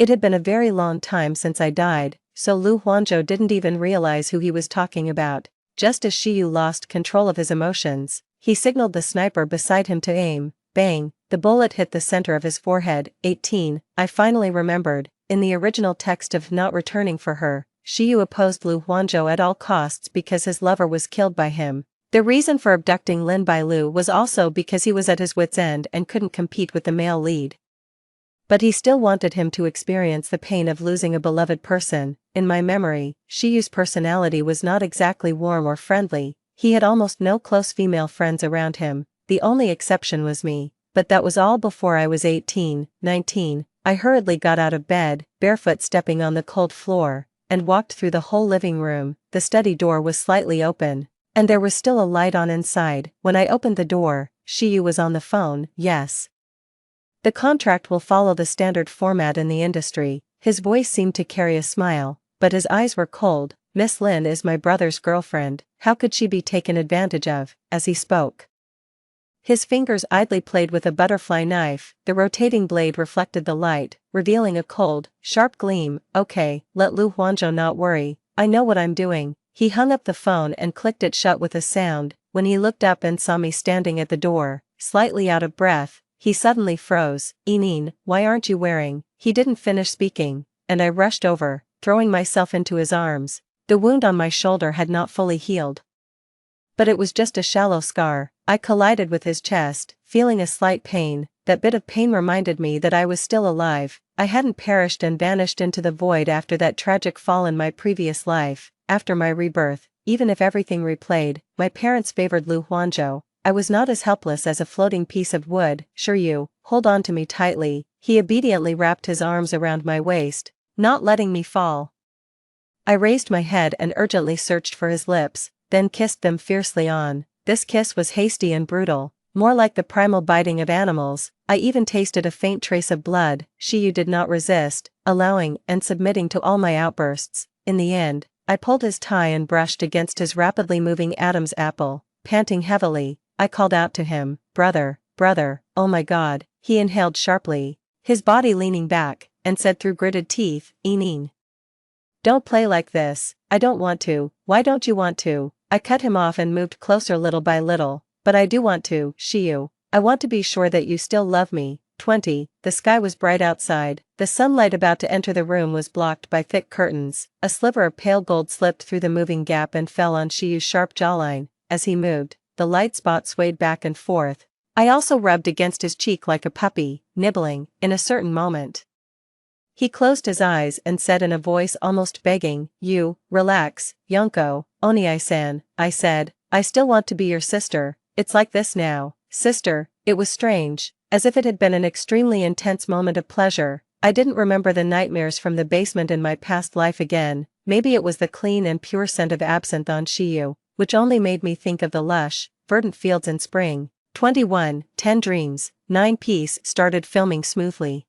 it had been a very long time since I died, so Lu Huanzhou didn't even realize who he was talking about. Just as Shiryu lost control of his emotions, he signaled the sniper beside him to aim. Bang! The bullet hit the center of his forehead. 18. I finally remembered. In the original text of Not Returning for Her, Shiryu opposed Lu Huanzhou at all costs because his lover was killed by him. The reason for abducting Lin Bailu was also because he was at his wit's end and couldn't compete with the male lead. But he still wanted him to experience the pain of losing a beloved person. In my memory, Shiyu's personality was not exactly warm or friendly. He had almost no close female friends around him. The only exception was me. But that was all before I was 18, 19. I hurriedly got out of bed, barefoot stepping on the cold floor, and walked through the whole living room. The study door was slightly open, and there was still a light on inside. When I opened the door, Shiyu was on the phone. Yes. The contract will follow the standard format in the industry. His voice seemed to carry a smile, but his eyes were cold. Miss Lin is my brother's girlfriend. How could she be taken advantage of? As he spoke, his fingers idly played with a butterfly knife. The rotating blade reflected the light, revealing a cold, sharp gleam. Okay, let Lu Huanzhou not worry. I know what I'm doing. He hung up the phone and clicked it shut with a sound. When he looked up and saw me standing at the door, slightly out of breath, he suddenly froze. Inin, why aren't you wearing? He didn't finish speaking, and I rushed over, throwing myself into his arms. The wound on my shoulder had not fully healed, but it was just a shallow scar. I collided with his chest, feeling a slight pain. That bit of pain reminded me that I was still alive. I hadn't perished and vanished into the void after that tragic fall in my previous life. After my rebirth, even if everything replayed, my parents favored Lu Huanzhou. I was not as helpless as a floating piece of wood. Shiryu, hold on to me tightly. He obediently wrapped his arms around my waist, not letting me fall. I raised my head and urgently searched for his lips, then kissed them fiercely on. This kiss was hasty and brutal, more like the primal biting of animals. I even tasted a faint trace of blood. Shiyu did not resist, allowing and submitting to all my outbursts. In the end, I pulled his tie and brushed against his rapidly moving Adam's apple. Panting heavily, I called out to him, brother, oh my God. He inhaled sharply, his body leaning back, and said through gritted teeth, Inin, don't play like this. I don't want to. Why don't you want to? I cut him off and moved closer little by little. But I do want to, Shiyu. I want to be sure that you still love me. 20. The sky was bright outside. The sunlight about to enter the room was blocked by thick curtains. A sliver of pale gold slipped through the moving gap and fell on Shiyu's sharp jawline. As he moved, the light spot swayed back and forth. I also rubbed against his cheek like a puppy, nibbling. In a certain moment, he closed his eyes and said in a voice almost begging, "You, relax, Yonko, Oni-san," I said. "I still want to be your sister. It's like this now." Sister, it was strange, as if it had been an extremely intense moment of pleasure. I didn't remember the nightmares from the basement in my past life again. Maybe it was the clean and pure scent of absinthe on Shiyu, which only made me think of the lush, verdant fields in spring. 21. 10 Dreams, 9 Piece started filming smoothly.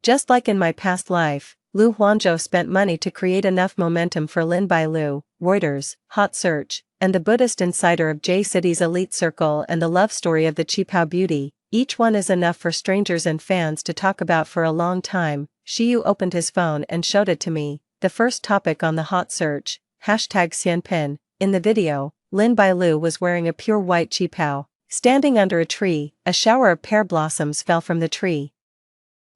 Just like in my past life, Lu Huanzhou spent money to create enough momentum for Lin Bailu, Reuters, Hot Search, and the Buddhist insider of J-City's elite circle and the love story of the Qipao beauty. Each one is enough for strangers and fans to talk about for a long time. Shiyu opened his phone and showed it to me. The first topic on the Hot Search, #Xianpin. In the video, Lin Bailu was wearing a pure white qipao. Standing under a tree, a shower of pear blossoms fell from the tree.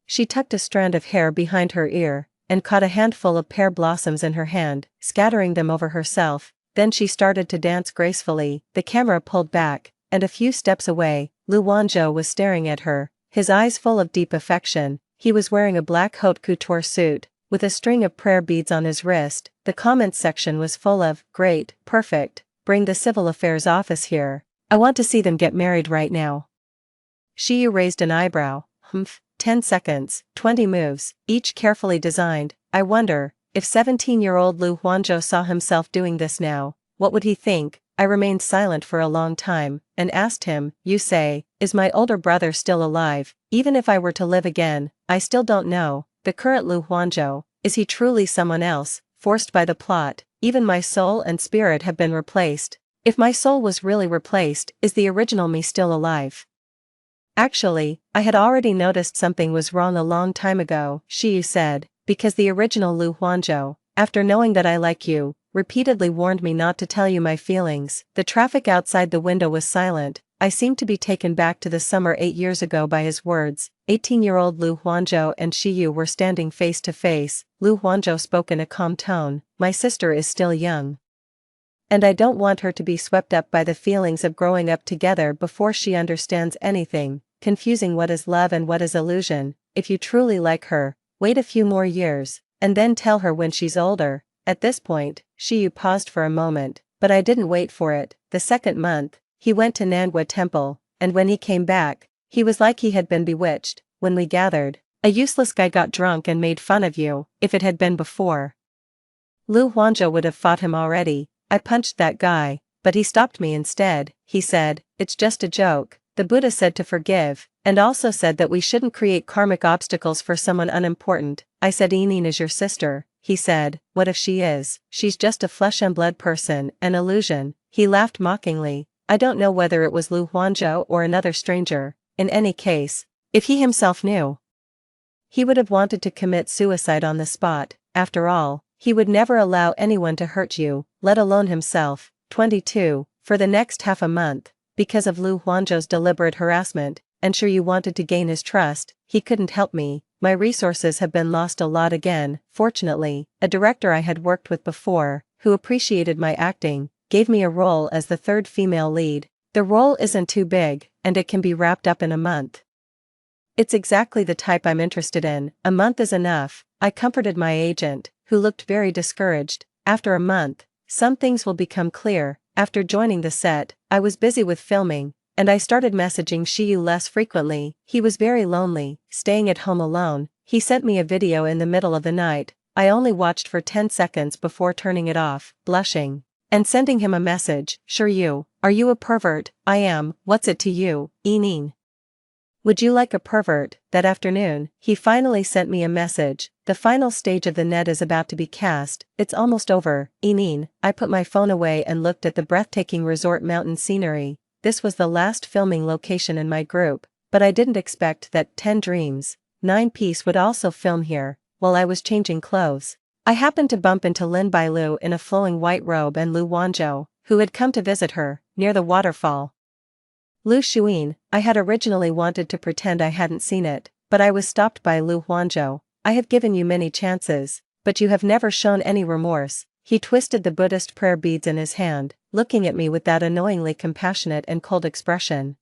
She tucked a strand of hair behind her ear, and caught a handful of pear blossoms in her hand, scattering them over herself. Then she started to dance gracefully. The camera pulled back, and a few steps away, Lu Huanzhou was staring at her, his eyes full of deep affection. He was wearing a black haute couture suit, with a string of prayer beads on his wrist. The comments section was full of, "Great, perfect, bring the civil affairs office here. I want to see them get married right now." Shiyu raised an eyebrow. 10 seconds, 20 moves, each carefully designed. I wonder, if 17-year-old Lu Huanzhou saw himself doing this now, what would he think? I remained silent for a long time, and asked him, "You say, is my older brother still alive? Even if I were to live again, I still don't know, the current Lu Huanzhou, is he truly someone else, forced by the plot? Even my soul and spirit have been replaced. If my soul was really replaced, is the original me still alive?" Actually, I had already noticed something was wrong a long time ago, Shiyu said, because the original Lu Huanzhou, after knowing that I like you, repeatedly warned me not to tell you my feelings. The traffic outside the window was silent. I seemed to be taken back to the summer 8 years ago by his words. 18-year-old Lu Huanzhou and Shiyu were standing face to face. Lu Huanzhou spoke in a calm tone. "My sister is still young, and I don't want her to be swept up by the feelings of growing up together before she understands anything, confusing what is love and what is illusion. If you truly like her, wait a few more years, and then tell her when she's older." At this point, Shiyu paused for a moment, but I didn't wait for it. The second month, he went to Nangua Temple, and when he came back, he was like he had been bewitched. When we gathered, a useless guy got drunk and made fun of you. If it had been before, Lu Huanzhou would have fought him already. I punched that guy, but he stopped me instead. He said, "It's just a joke." The Buddha said to forgive, and also said that we shouldn't create karmic obstacles for someone unimportant. I said, "Enin is your sister." He said, "What if she is? She's just a flesh and blood person, an illusion." He laughed mockingly. I don't know whether it was Lu Huanzhou or another stranger. In any case, if he himself knew, he would have wanted to commit suicide on the spot. After all, he would never allow anyone to hurt you, let alone himself. 22. For the next half a month, because of Lu Huanzhou's deliberate harassment, and sure you wanted to gain his trust, he couldn't help me. My resources have been lost a lot again. Fortunately, a director I had worked with before, who appreciated my acting, gave me a role as the third female lead. The role isn't too big, and it can be wrapped up in a month. It's exactly the type I'm interested in. A month is enough. I comforted my agent, who looked very discouraged. After a month, some things will become clear. After joining the set, I was busy with filming, and I started messaging Shiyu less frequently. He was very lonely, staying at home alone. He sent me a video in the middle of the night. I only watched for 10 seconds before turning it off, blushing, and sending him a message. "Sure you, are you a pervert?" "I am. What's it to you, Enin? Would you like a pervert?" That afternoon, he finally sent me a message. "The final stage of the net is about to be cast. It's almost over, Enin." I put my phone away and looked at the breathtaking resort mountain scenery. This was the last filming location in my group, but I didn't expect that 10 Dreams, 9 Piece would also film here. While I was changing clothes, I happened to bump into Lin Bailu in a flowing white robe and Lu Huanzhou, who had come to visit her, near the waterfall. Lu Xuan, I had originally wanted to pretend I hadn't seen it, but I was stopped by Lu Huanzhou. I have given you many chances, but you have never shown any remorse. He twisted the Buddhist prayer beads in his hand, looking at me with that annoyingly compassionate and cold expression.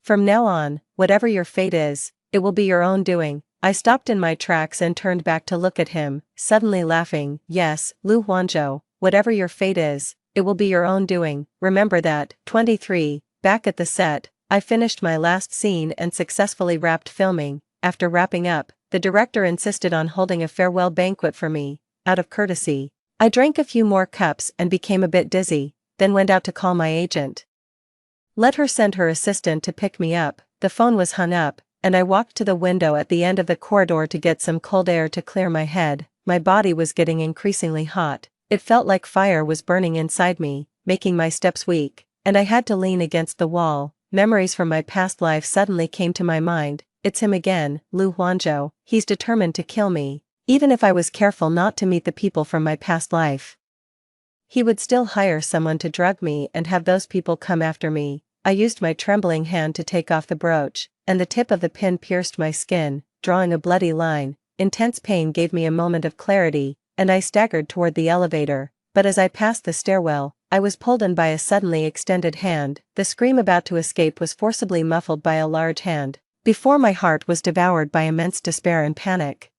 From now on, whatever your fate is, it will be your own doing. I stopped in my tracks and turned back to look at him, suddenly laughing. Yes, Lu Huanzhou, whatever your fate is, it will be your own doing. Remember that. 23. Back at the set, I finished my last scene and successfully wrapped filming. After wrapping up, the director insisted on holding a farewell banquet for me, out of courtesy. I drank a few more cups and became a bit dizzy, then went out to call my agent. Let her send her assistant to pick me up. The phone was hung up, and I walked to the window at the end of the corridor to get some cold air to clear my head. My body was getting increasingly hot. It felt like fire was burning inside me, making my steps weak, and I had to lean against the wall. Memories from my past life suddenly came to my mind. It's him again, Lu Huanzhou. He's determined to kill me, even if I was careful not to meet the people from my past life. He would still hire someone to drug me and have those people come after me. I used my trembling hand to take off the brooch, and the tip of the pin pierced my skin, drawing a bloody line. Intense pain gave me a moment of clarity, and I staggered toward the elevator, but as I passed the stairwell, I was pulled in by a suddenly extended hand. The scream about to escape was forcibly muffled by a large hand. Before my heart was devoured by immense despair and panic.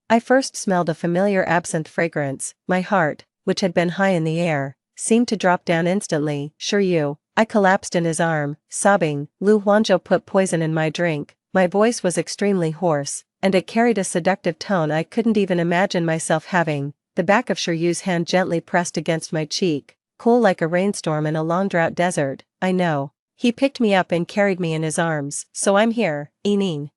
I first smelled a familiar absinthe fragrance. My heart, which had been high in the air, seemed to drop down instantly. Sure you. I collapsed in his arm, sobbing. Lu Huanzhou put poison in my drink. My voice was extremely hoarse, and it carried a seductive tone I couldn't even imagine myself having. The back of Shiyu's hand gently pressed against my cheek, cool like a rainstorm in a long drought desert. I know. He picked me up and carried me in his arms. So I'm here, Yining.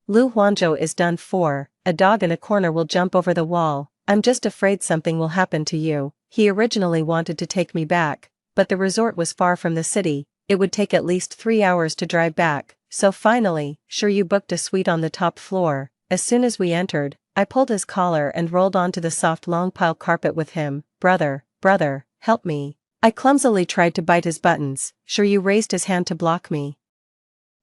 Lu Huanzhou is done for. A dog in a corner will jump over the wall. I'm just afraid something will happen to you. He originally wanted to take me back, but the resort was far from the city. It would take at least 3 hours to drive back, so finally, Shiyu booked a suite on the top floor. As soon as we entered, I pulled his collar and rolled onto the soft long pile carpet with him. Brother, help me. I clumsily tried to bite his buttons. Shiryu raised his hand to block me,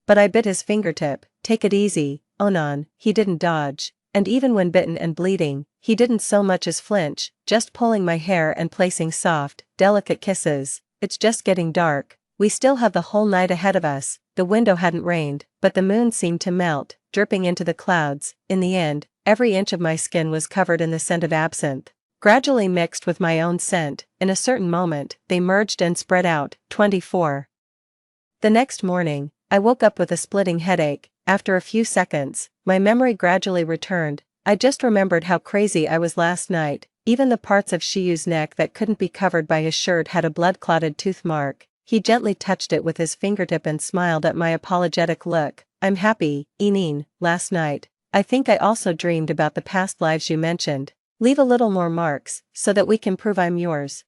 but I bit his fingertip. Take it easy, Onan. He didn't dodge, and even when bitten and bleeding, he didn't so much as flinch, just pulling my hair and placing soft, delicate kisses. It's just getting dark. We still have the whole night ahead of us. The window hadn't rained, but the moon seemed to melt, dripping into the clouds. In the end, every inch of my skin was covered in the scent of absinthe, gradually mixed with my own scent. In a certain moment, they merged and spread out. 24. The next morning, I woke up with a splitting headache. After a few seconds, my memory gradually returned. I just remembered how crazy I was last night. Even the parts of Shiyu's neck that couldn't be covered by his shirt had a blood-clotted tooth mark. He gently touched it with his fingertip and smiled at my apologetic look. I'm happy, Yining. Last night, I think I also dreamed about the past lives you mentioned. Leave a little more marks, so that we can prove I'm yours.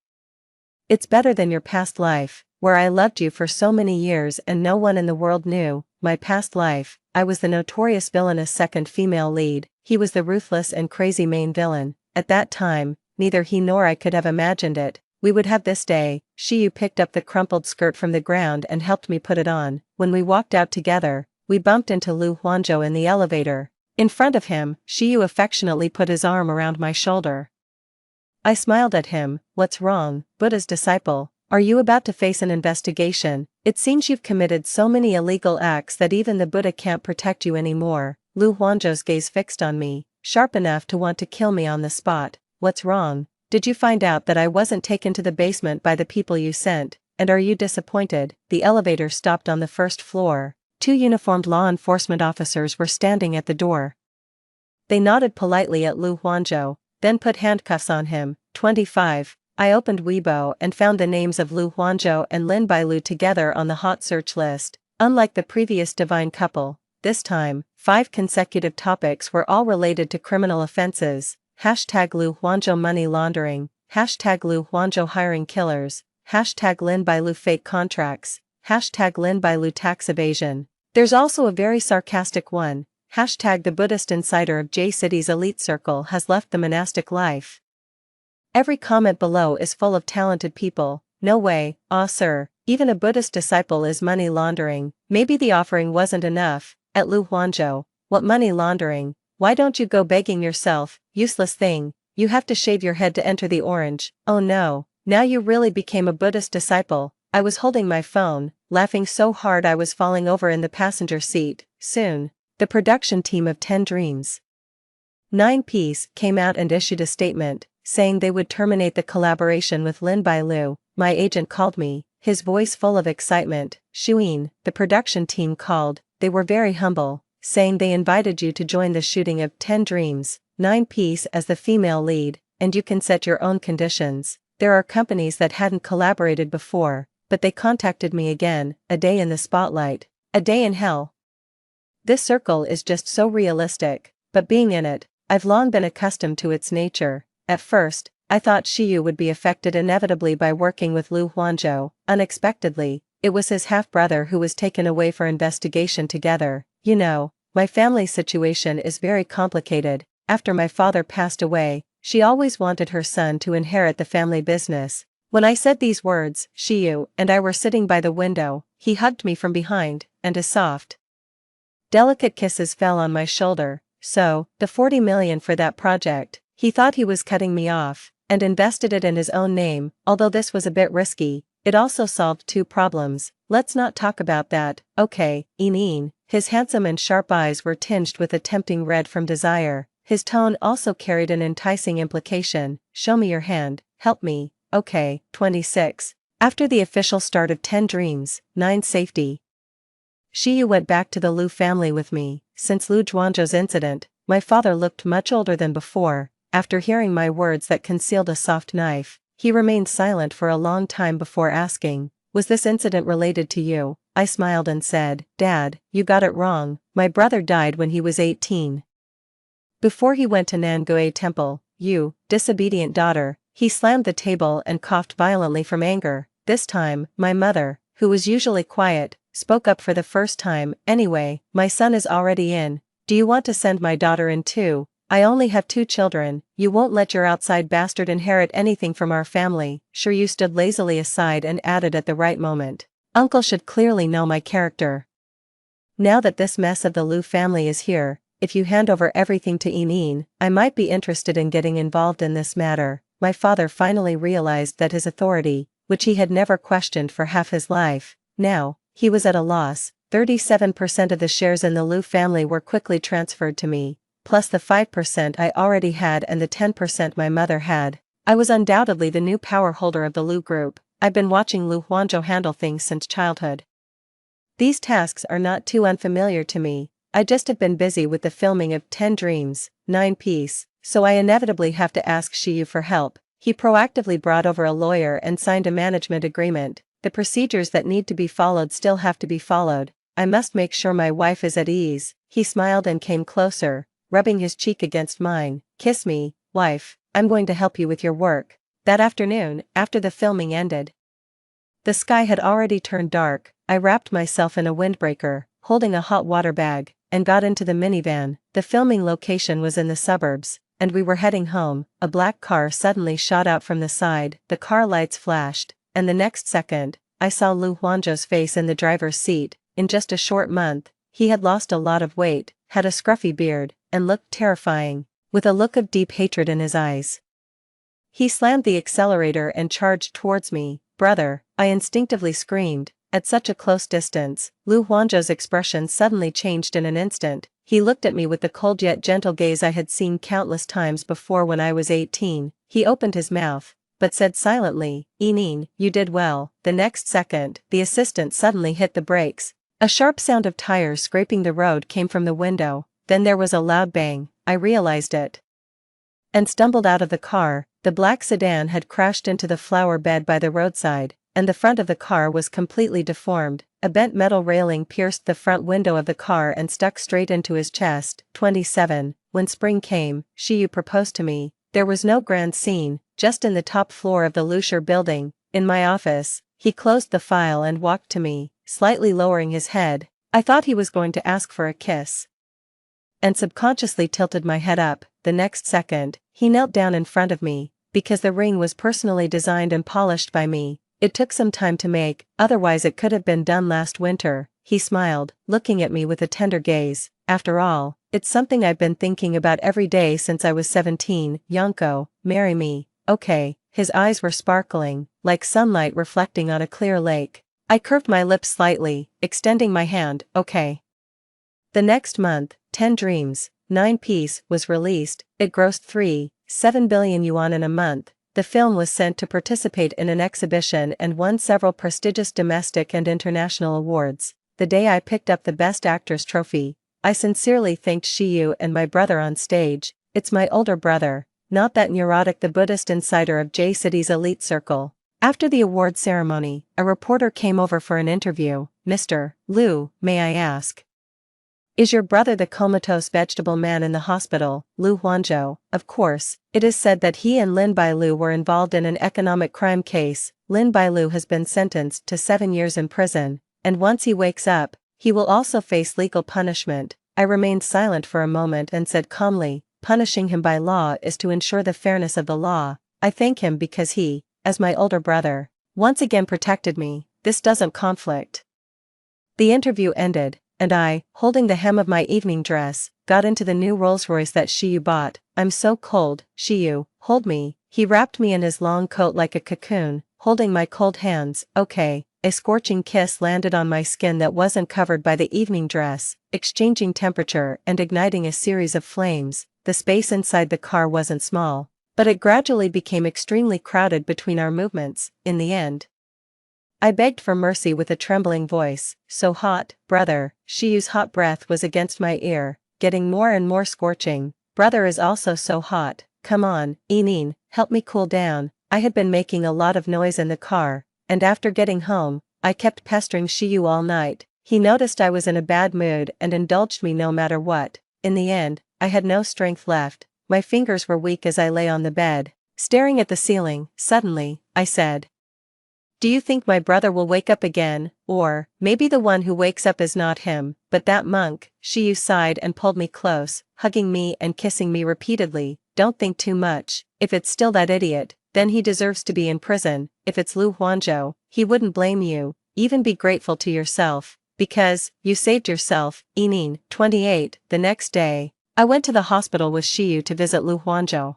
It's better than your past life, where I loved you for so many years and no one in the world knew. My past life, I was the notorious villainous second female lead. He was the ruthless and crazy main villain. At that time, neither he nor I could have imagined it. We would have this day. Shiyu picked up the crumpled skirt from the ground and helped me put it on. When we walked out together, we bumped into Lu Huanzhou in the elevator. In front of him, Shiyu affectionately put his arm around my shoulder. I smiled at him. What's wrong, Buddha's disciple? Are you about to face an investigation? It seems you've committed so many illegal acts that even the Buddha can't protect you anymore. Lu Huanzhou's gaze fixed on me, sharp enough to want to kill me on the spot. What's wrong? Did you find out that I wasn't taken to the basement by the people you sent, and are you disappointed? The elevator stopped on the first floor. 2 uniformed law enforcement officers were standing at the door. They nodded politely at Lu Huanzhou, then put handcuffs on him. 25. I opened Weibo and found the names of Lu Huanzhou and Lin Bailu together on the hot search list. Unlike the previous divine couple, this time, 5 consecutive topics were all related to criminal offenses. Hashtag Lu Huanzhou money laundering, hashtag Lu Huanzhou hiring killers, hashtag Lin Bailu fake contracts, hashtag Lin Bailu tax evasion. There's also a very sarcastic one, hashtag the Buddhist insider of J City's elite circle has left the monastic life. Every comment below is full of talented people. No way, sir, Even a Buddhist disciple is money laundering. Maybe the offering wasn't enough. At Lu Huanzhou, what money laundering? Why don't you go begging yourself, useless thing, you have to shave your head to enter the orange. Oh no, now you really became a Buddhist disciple. I was holding my phone, laughing so hard I was falling over in the passenger seat. Soon, the production team of 10 Dreams 9 Piece came out and issued a statement, saying they would terminate the collaboration with Lin Bailu. My agent called me, his voice full of excitement. Shuin, the production team called, they were very humble, saying they invited you to join the shooting of 10 Dreams 9 Piece as the female lead, and you can set your own conditions. There are companies that hadn't collaborated before, but they contacted me again. A day in the spotlight, a day in hell. This circle is just so realistic, but being in it, I've long been accustomed to its nature. At first, I thought Shiyu would be affected inevitably by working with Lu Huanzhou. Unexpectedly, it was his half-brother who was taken away for investigation together. You know, my family situation is very complicated. After my father passed away, she always wanted her son to inherit the family business. When I said these words, Shiyu and I were sitting by the window. He hugged me from behind, and his soft, delicate kisses fell on my shoulder. So, the 40 million for that project, he thought he was cutting me off, and invested it in his own name. Although this was a bit risky, it also solved 2 problems. Let's not talk about that, okay, Inin. His handsome and sharp eyes were tinged with a tempting red from desire. His tone also carried an enticing implication. Show me your hand, help me, okay. 26. After the official start of 10 Dreams 9 Safety, Shiyu went back to the Lu family with me. Since Lu Zhuanzhou's incident, my father looked much older than before. After hearing my words that concealed a soft knife, he remained silent for a long time before asking, "Was this incident related to you?" I smiled and said, "Dad, you got it wrong. My brother died when he was 18. Before he went to Nangue Temple. You disobedient daughter." He slammed the table and coughed violently from anger. This time, my mother, who was usually quiet, spoke up for the first time. "Anyway, my son is already in. Do you want to send my daughter in too? I only have 2 children. You won't let your outside bastard inherit anything from our family." Shiryu stood lazily aside and added at the right moment, "Uncle should clearly know my character. Now that this mess of the Lu family is here, if you hand over everything to Inin, I might be interested in getting involved in this matter." My father finally realized that his authority, which he had never questioned for half his life, now, he was at a loss. 37% of the shares in the Lu family were quickly transferred to me, plus the 5% I already had and the 10% my mother had. I was undoubtedly the new power holder of the Lu group. I've been watching Lu Huanzhou handle things since childhood. These tasks are not too unfamiliar to me. I just have been busy with the filming of 10 Dreams 9 Piece, so I inevitably have to ask Shiyu for help. He proactively brought over a lawyer and signed a management agreement. The procedures that need to be followed still have to be followed. I must make sure my wife is at ease. He smiled and came closer, rubbing his cheek against mine. "Kiss me, wife, I'm going to help you with your work." That afternoon, after the filming ended, the sky had already turned dark. I wrapped myself in a windbreaker, holding a hot water bag, and got into the minivan. The filming location was in the suburbs, and we were heading home. A black car suddenly shot out from the side. The car lights flashed, and the next second, I saw Lu Huanzhou's face in the driver's seat. In just a short month, he had lost a lot of weight, had a scruffy beard, and looked terrifying, with a look of deep hatred in his eyes. He slammed the accelerator and charged towards me. "Brother," I instinctively screamed. At such a close distance, Lu Huanzhou's expression suddenly changed in an instant. He looked at me with the cold yet gentle gaze I had seen countless times before when I was 18. He opened his mouth, but said silently, "Inin, you did well." The next second, the assistant suddenly hit the brakes. A sharp sound of tires scraping the road came from the window. Then there was a loud bang. I realized it, and stumbled out of the car. The black sedan had crashed into the flower bed by the roadside, and the front of the car was completely deformed. A bent metal railing pierced the front window of the car and stuck straight into his chest. 27. When spring came, Shiyu proposed to me. There was no grand scene, just in the top floor of the Lusher building, in my office. He closed the file and walked to me, slightly lowering his head. I thought he was going to ask for a kiss, and subconsciously tilted my head up. The next second, he knelt down in front of me, because the ring was personally designed and polished by me. It took some time to make, otherwise it could have been done last winter. He smiled, looking at me with a tender gaze. After all, it's something I've been thinking about every day since I was 17. Yonko, marry me, okay. His eyes were sparkling, like sunlight reflecting on a clear lake. I curved my lips slightly, extending my hand, okay. The next month, 10 Dreams, 9 Piece was released. It grossed 3.7 billion yuan in a month. The film was sent to participate in an exhibition and won several prestigious domestic and international awards. The day I picked up the Best Actress trophy, I sincerely thanked Shiyu and my brother on stage. It's my older brother, not that neurotic, the Buddhist insider of J City's elite circle. After the award ceremony, a reporter came over for an interview. Mr. Liu, may I ask? Is your brother the comatose vegetable man in the hospital? Liu Huanzhou. Of course, it is said that he and Lin Bailu were involved in an economic crime case. Lin Bailu has been sentenced to 7 years in prison, and once he wakes up, he will also face legal punishment. I remained silent for a moment and said calmly, punishing him by law is to ensure the fairness of the law. I thank him because he, as my older brother, once again protected me. This doesn't conflict. The interview ended, and I, holding the hem of my evening dress, got into the new Rolls-Royce that Shiyu bought. I'm so cold, Shiyu, hold me. He wrapped me in his long coat like a cocoon, holding my cold hands. Okay. A scorching kiss landed on my skin that wasn't covered by the evening dress, exchanging temperature and igniting a series of flames. The space inside the car wasn't small, but it gradually became extremely crowded between our movements. In the end, I begged for mercy with a trembling voice. So hot, brother. Shiyu's hot breath was against my ear, getting more and more scorching. Brother is also so hot. Come on, Inin, help me cool down. I had been making a lot of noise in the car, and after getting home, I kept pestering Shiyu all night. He noticed I was in a bad mood and indulged me no matter what. In the end, I had no strength left. My fingers were weak as I lay on the bed, staring at the ceiling. Suddenly, I said, do you think my brother will wake up again? Or, maybe the one who wakes up is not him, but that monk. Shiyu sighed and pulled me close, hugging me and kissing me repeatedly. Don't think too much. If it's still that idiot, then he deserves to be in prison. If it's Liu Huanzhou, he wouldn't blame you. Even be grateful to yourself, because you saved yourself. Inin, 28. The next day, I went to the hospital with Shiyu to visit Liu Huanzhou.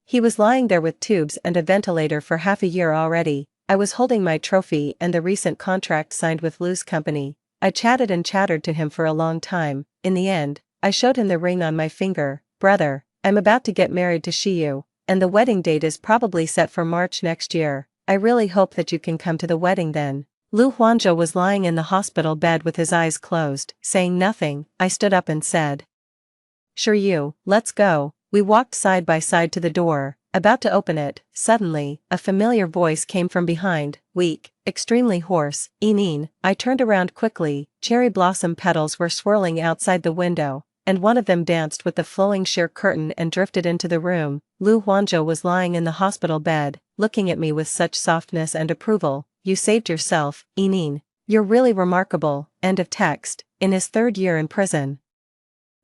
He was lying there with tubes and a ventilator for half a year already. I was holding my trophy and the recent contract signed with Liu's company. I chatted and chattered to him for a long time. In the end, I showed him the ring on my finger. Brother, I'm about to get married to Shiyu, and the wedding date is probably set for March next year. I really hope that you can come to the wedding then. Liu Huanzhou was lying in the hospital bed with his eyes closed, saying nothing. I stood up and said, sure you, let's go. We walked side by side to the door, about to open it. Suddenly, a familiar voice came from behind, weak, extremely hoarse. Inin. I turned around quickly. Cherry blossom petals were swirling outside the window, and one of them danced with the flowing sheer curtain and drifted into the room. Liu Huanzhou was lying in the hospital bed, looking at me with such softness and approval. You saved yourself, Inin. You're really remarkable. End of text. In his 3rd year in prison,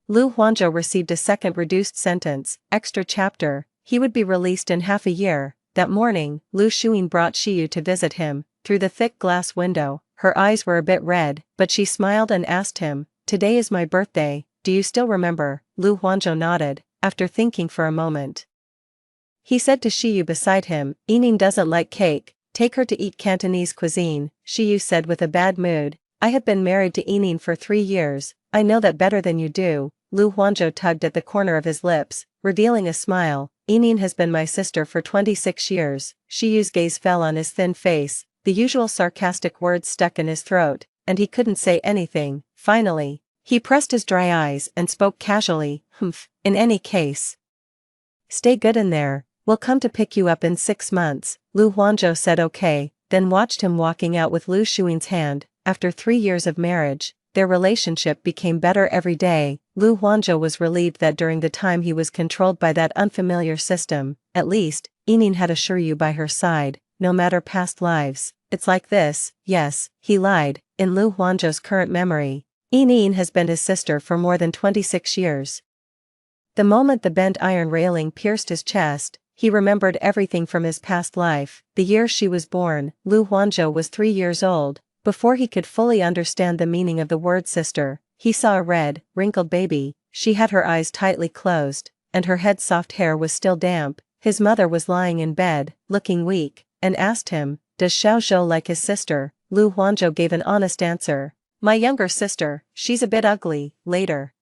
Liu Huanzhou received a second reduced sentence. Extra chapter. He would be released in half a year. That morning, Liu Shuyin brought Shiyu to visit him. Through the thick glass window, her eyes were a bit red, but she smiled and asked him, today is my birthday, do you still remember? Liu Huanzhou nodded, after thinking for a moment. He said to Shiyu beside him, Inin doesn't like cake, take her to eat Cantonese cuisine. Shiyu said with a bad mood, I have been married to Inin for 3 years, I know that better than you do. Liu Huanzhou tugged at the corner of his lips, revealing a smile. Inin has been my sister for 26 years. Shiyu's gaze fell on his thin face, the usual sarcastic words stuck in his throat, and he couldn't say anything. Finally, he pressed his dry eyes and spoke casually, in any case, stay good in there, we'll come to pick you up in 6 months. Liu Huanzhou said okay, then watched him walking out with Liu Shuyin's hand. After 3 years of marriage, their relationship became better every day. Liu Huanzhou was relieved that during the time he was controlled by that unfamiliar system, at least, Inin had a Shiryu by her side, no matter past lives. It's like this, yes, he lied. In Liu Huanzhou's current memory, Inin has been his sister for more than 26 years. The moment the bent iron railing pierced his chest, He remembered everything from his past life, the year she was born. Lu Huanzhou was 3 years old. Before he could fully understand the meaning of the word sister, he saw a red, wrinkled baby. She had her eyes tightly closed, and her head's soft hair was still damp. His mother was lying in bed, looking weak, and asked him, "Does Xiao Zhou like his sister?" Lu Huanzhou gave an honest answer. "My younger sister, she's a bit ugly." Later,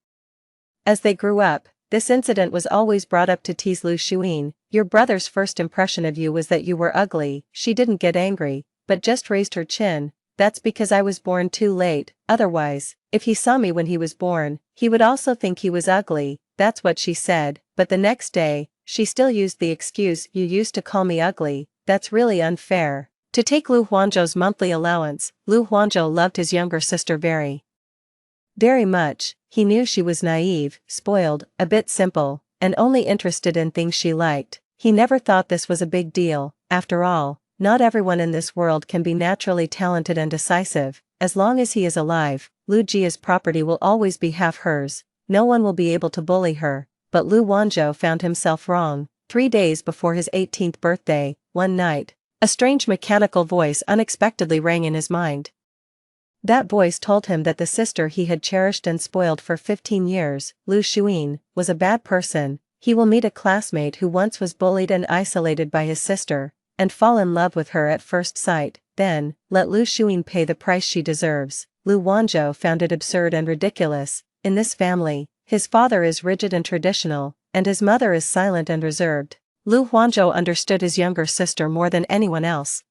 as they grew up, this incident was always brought up to tease Lu Xuyin. "Your brother's first impression of you was that you were ugly." She didn't get angry, but just raised her chin. "That's because I was born too late. Otherwise, if he saw me when he was born, he would also think he was ugly." That's what she said, but the next day, she still used the excuse, "You used to call me ugly." That's really unfair. To take Lu Huanzhou's monthly allowance, Lu Huanzhou loved his younger sister very much. He knew she was naive, spoiled, a bit simple, and only interested in things she liked. He never thought this was a big deal. After all, not everyone in this world can be naturally talented and decisive. As long as he is alive, Lu Jia's property will always be half hers. No one will be able to bully her. But Lu Huanzhou found himself wrong. 3 days before his 18th birthday, one night, a strange mechanical voice unexpectedly rang in his mind. That voice told him that the sister he had cherished and spoiled for 15 years, Lu Xuyin, was a bad person. He will meet a classmate who once was bullied and isolated by his sister, and fall in love with her at first sight. Then, let Lu Xuyin pay the price she deserves. Lu Huanzhou found it absurd and ridiculous. In this family, his father is rigid and traditional, and his mother is silent and reserved. Lu Huanzhou understood his younger sister more than anyone else.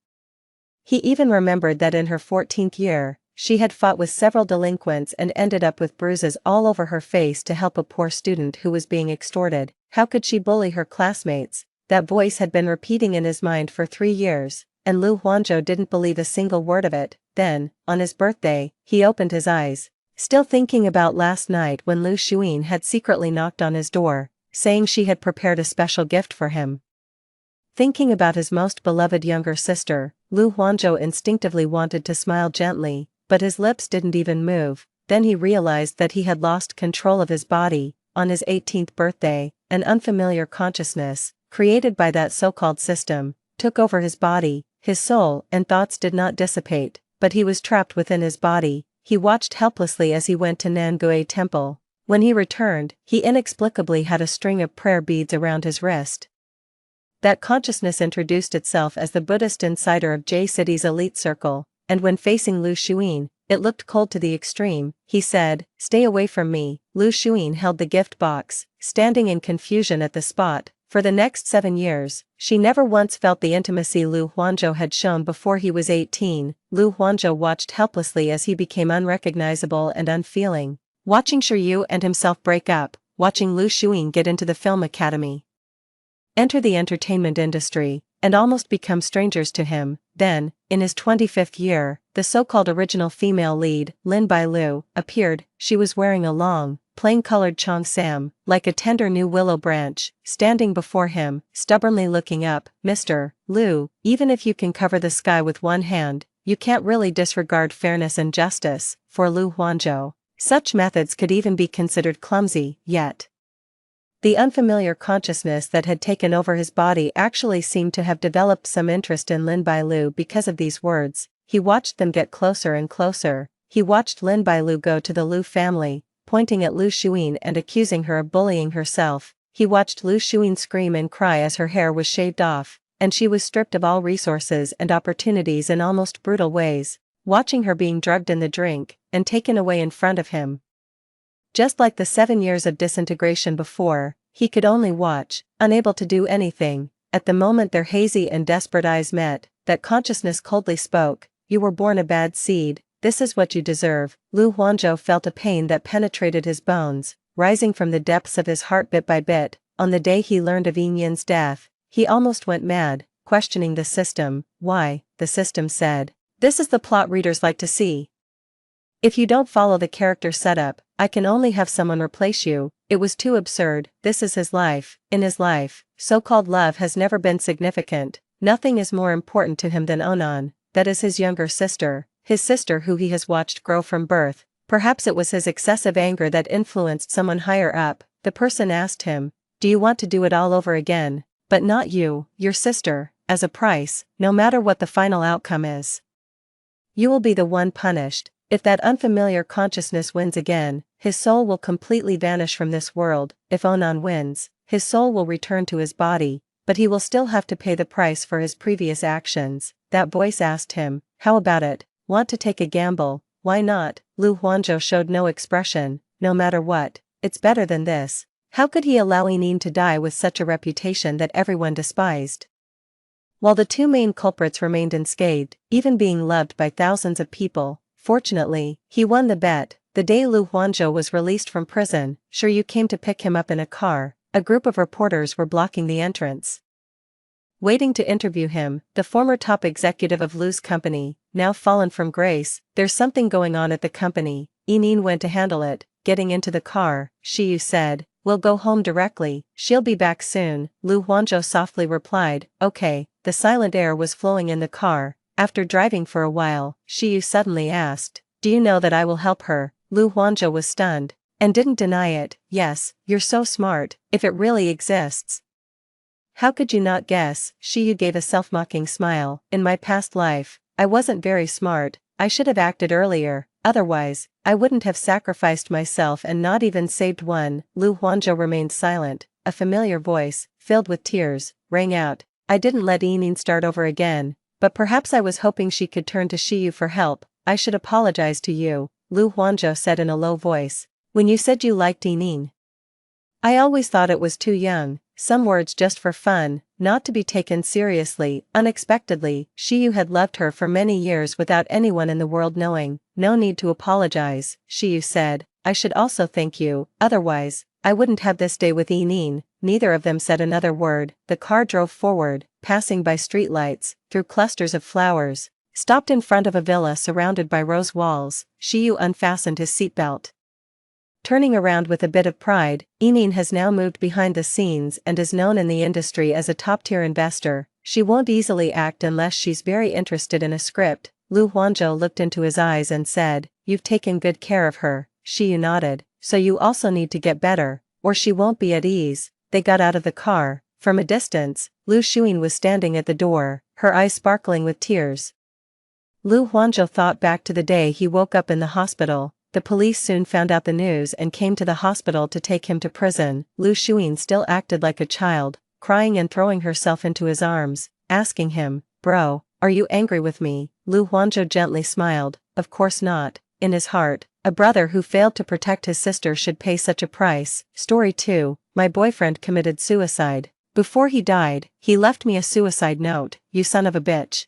He even remembered that in her 14th year, she had fought with several delinquents and ended up with bruises all over her face to help a poor student who was being extorted. How could she bully her classmates? That voice had been repeating in his mind for 3 years, and Lu Huanzhou didn't believe a single word of it. Then, on his birthday, he opened his eyes, still thinking about last night when Lu Xuyin had secretly knocked on his door, saying she had prepared a special gift for him. Thinking about his most beloved younger sister, Lu Huanzhou instinctively wanted to smile gently, but his lips didn't even move. Then he realized that he had lost control of his body. On his 18th birthday, an unfamiliar consciousness, created by that so-called system, took over his body. His soul and thoughts did not dissipate, but he was trapped within his body. He watched helplessly as he went to Nangui Temple. When he returned, he inexplicably had a string of prayer beads around his wrist. That consciousness introduced itself as the Buddhist insider of J City's elite circle, and when facing Lu Xuyin, it looked cold to the extreme. He said, "Stay away from me." Lu Xuyin held the gift box, standing in confusion at the spot. For the next 7 years, she never once felt the intimacy Lu Huanzhou had shown before he was 18. Lu Huanzhou watched helplessly as he became unrecognizable and unfeeling, watching Shiryu and himself break up, watching Lu Xuyin get into the film academy, enter the entertainment industry, and almost become strangers to him. Then, in his 25th year, the so-called original female lead, Lin Bailu, appeared. She was wearing a long, plain-colored cheongsam, like a tender new willow branch, standing before him, stubbornly looking up. "Mr. Lu, even if you can cover the sky with one hand, you can't really disregard fairness and justice." For Lu Huanzhou, such methods could even be considered clumsy. Yet the unfamiliar consciousness that had taken over his body actually seemed to have developed some interest in Lin Bailu because of these words. He watched them get closer and closer. He watched Lin Bailu go to the Lu family, pointing at Lu Xuyin and accusing her of bullying herself. He watched Lu Xuyin scream and cry as her hair was shaved off, and she was stripped of all resources and opportunities in almost brutal ways, watching her being drugged in the drink, and taken away in front of him. Just like the 7 years of disintegration before, he could only watch, unable to do anything. At the moment their hazy and desperate eyes met, that consciousness coldly spoke, "You were born a bad seed. This is what you deserve." Lu Huanzhou felt a pain that penetrated his bones, rising from the depths of his heart bit by bit. On the day he learned of Yin Yin's death, he almost went mad, questioning the system. Why? The system said, "This is the plot readers like to see. If you don't follow the character setup, I can only have someone replace you." It was too absurd. This is his life. In his life, so-called love has never been significant. Nothing is more important to him than Onan, that is his younger sister, his sister who he has watched grow from birth. Perhaps it was his excessive anger that influenced someone higher up. The person asked him, "Do you want to do it all over again?" But not you, your sister, as a price, no matter what the final outcome is. You will be the one punished. If that unfamiliar consciousness wins again, his soul will completely vanish from this world. If Onan wins, his soul will return to his body, but he will still have to pay the price for his previous actions. That voice asked him, how about it? Want to take a gamble? Why not? Lu Huanzhou showed no expression. No matter what, it's better than this. How could he allow Yining to die with such a reputation that everyone despised? While the two main culprits remained unscathed, even being loved by thousands of people, fortunately, he won the bet. The day Lu Huanzhou was released from prison, sure you came to pick him up in a car, a group of reporters were blocking the entrance. Waiting to interview him, the former top executive of Lu's company, now fallen from grace. There's something going on at the company. Yining went to handle it. Getting into the car, Shiyu said, we'll go home directly, she'll be back soon. Lu Huanzhou softly replied, okay. The silent air was flowing in the car. After driving for a while, Shiyu suddenly asked, do you know that I will help her? Lu Huanzhou was stunned, and didn't deny it. Yes, you're so smart, if it really exists. How could you not guess? Shiyu gave a self-mocking smile. In my past life, I wasn't very smart. I should have acted earlier, otherwise, I wouldn't have sacrificed myself and not even saved one. Lu Huanzhou remained silent. A familiar voice, filled with tears, rang out. I didn't let Yining start over again, but perhaps I was hoping she could turn to Shiyu for help. I should apologize to you, Lu Huanzhou said in a low voice. When you said you liked Yining, I always thought it was too young, some words just for fun, not to be taken seriously. Unexpectedly, Shiyu had loved her for many years without anyone in the world knowing. No need to apologize, Shiyu said. I should also thank you, otherwise, I wouldn't have this day with Yining. Neither of them said another word. The car drove forward, passing by streetlights, through clusters of flowers, stopped in front of a villa surrounded by rose walls. Shiyu unfastened his seatbelt. Turning around with a bit of pride, Yining has now moved behind the scenes and is known in the industry as a top-tier investor. She won't easily act unless she's very interested in a script. Lu Huanzhou looked into his eyes and said, you've taken good care of her. Shiyu nodded. So you also need to get better, or she won't be at ease. They got out of the car. From a distance, Lu Xuyin was standing at the door, her eyes sparkling with tears. Lu Huanzhou thought back to the day he woke up in the hospital. The police soon found out the news and came to the hospital to take him to prison. Lu Xuyin still acted like a child, crying and throwing herself into his arms, asking him, bro, are you angry with me? Lu Huanzhou gently smiled. Of course not. In his heart, a brother who failed to protect his sister should pay such a price. Story 2, my boyfriend committed suicide. Before he died, he left me a suicide note. You son of a bitch.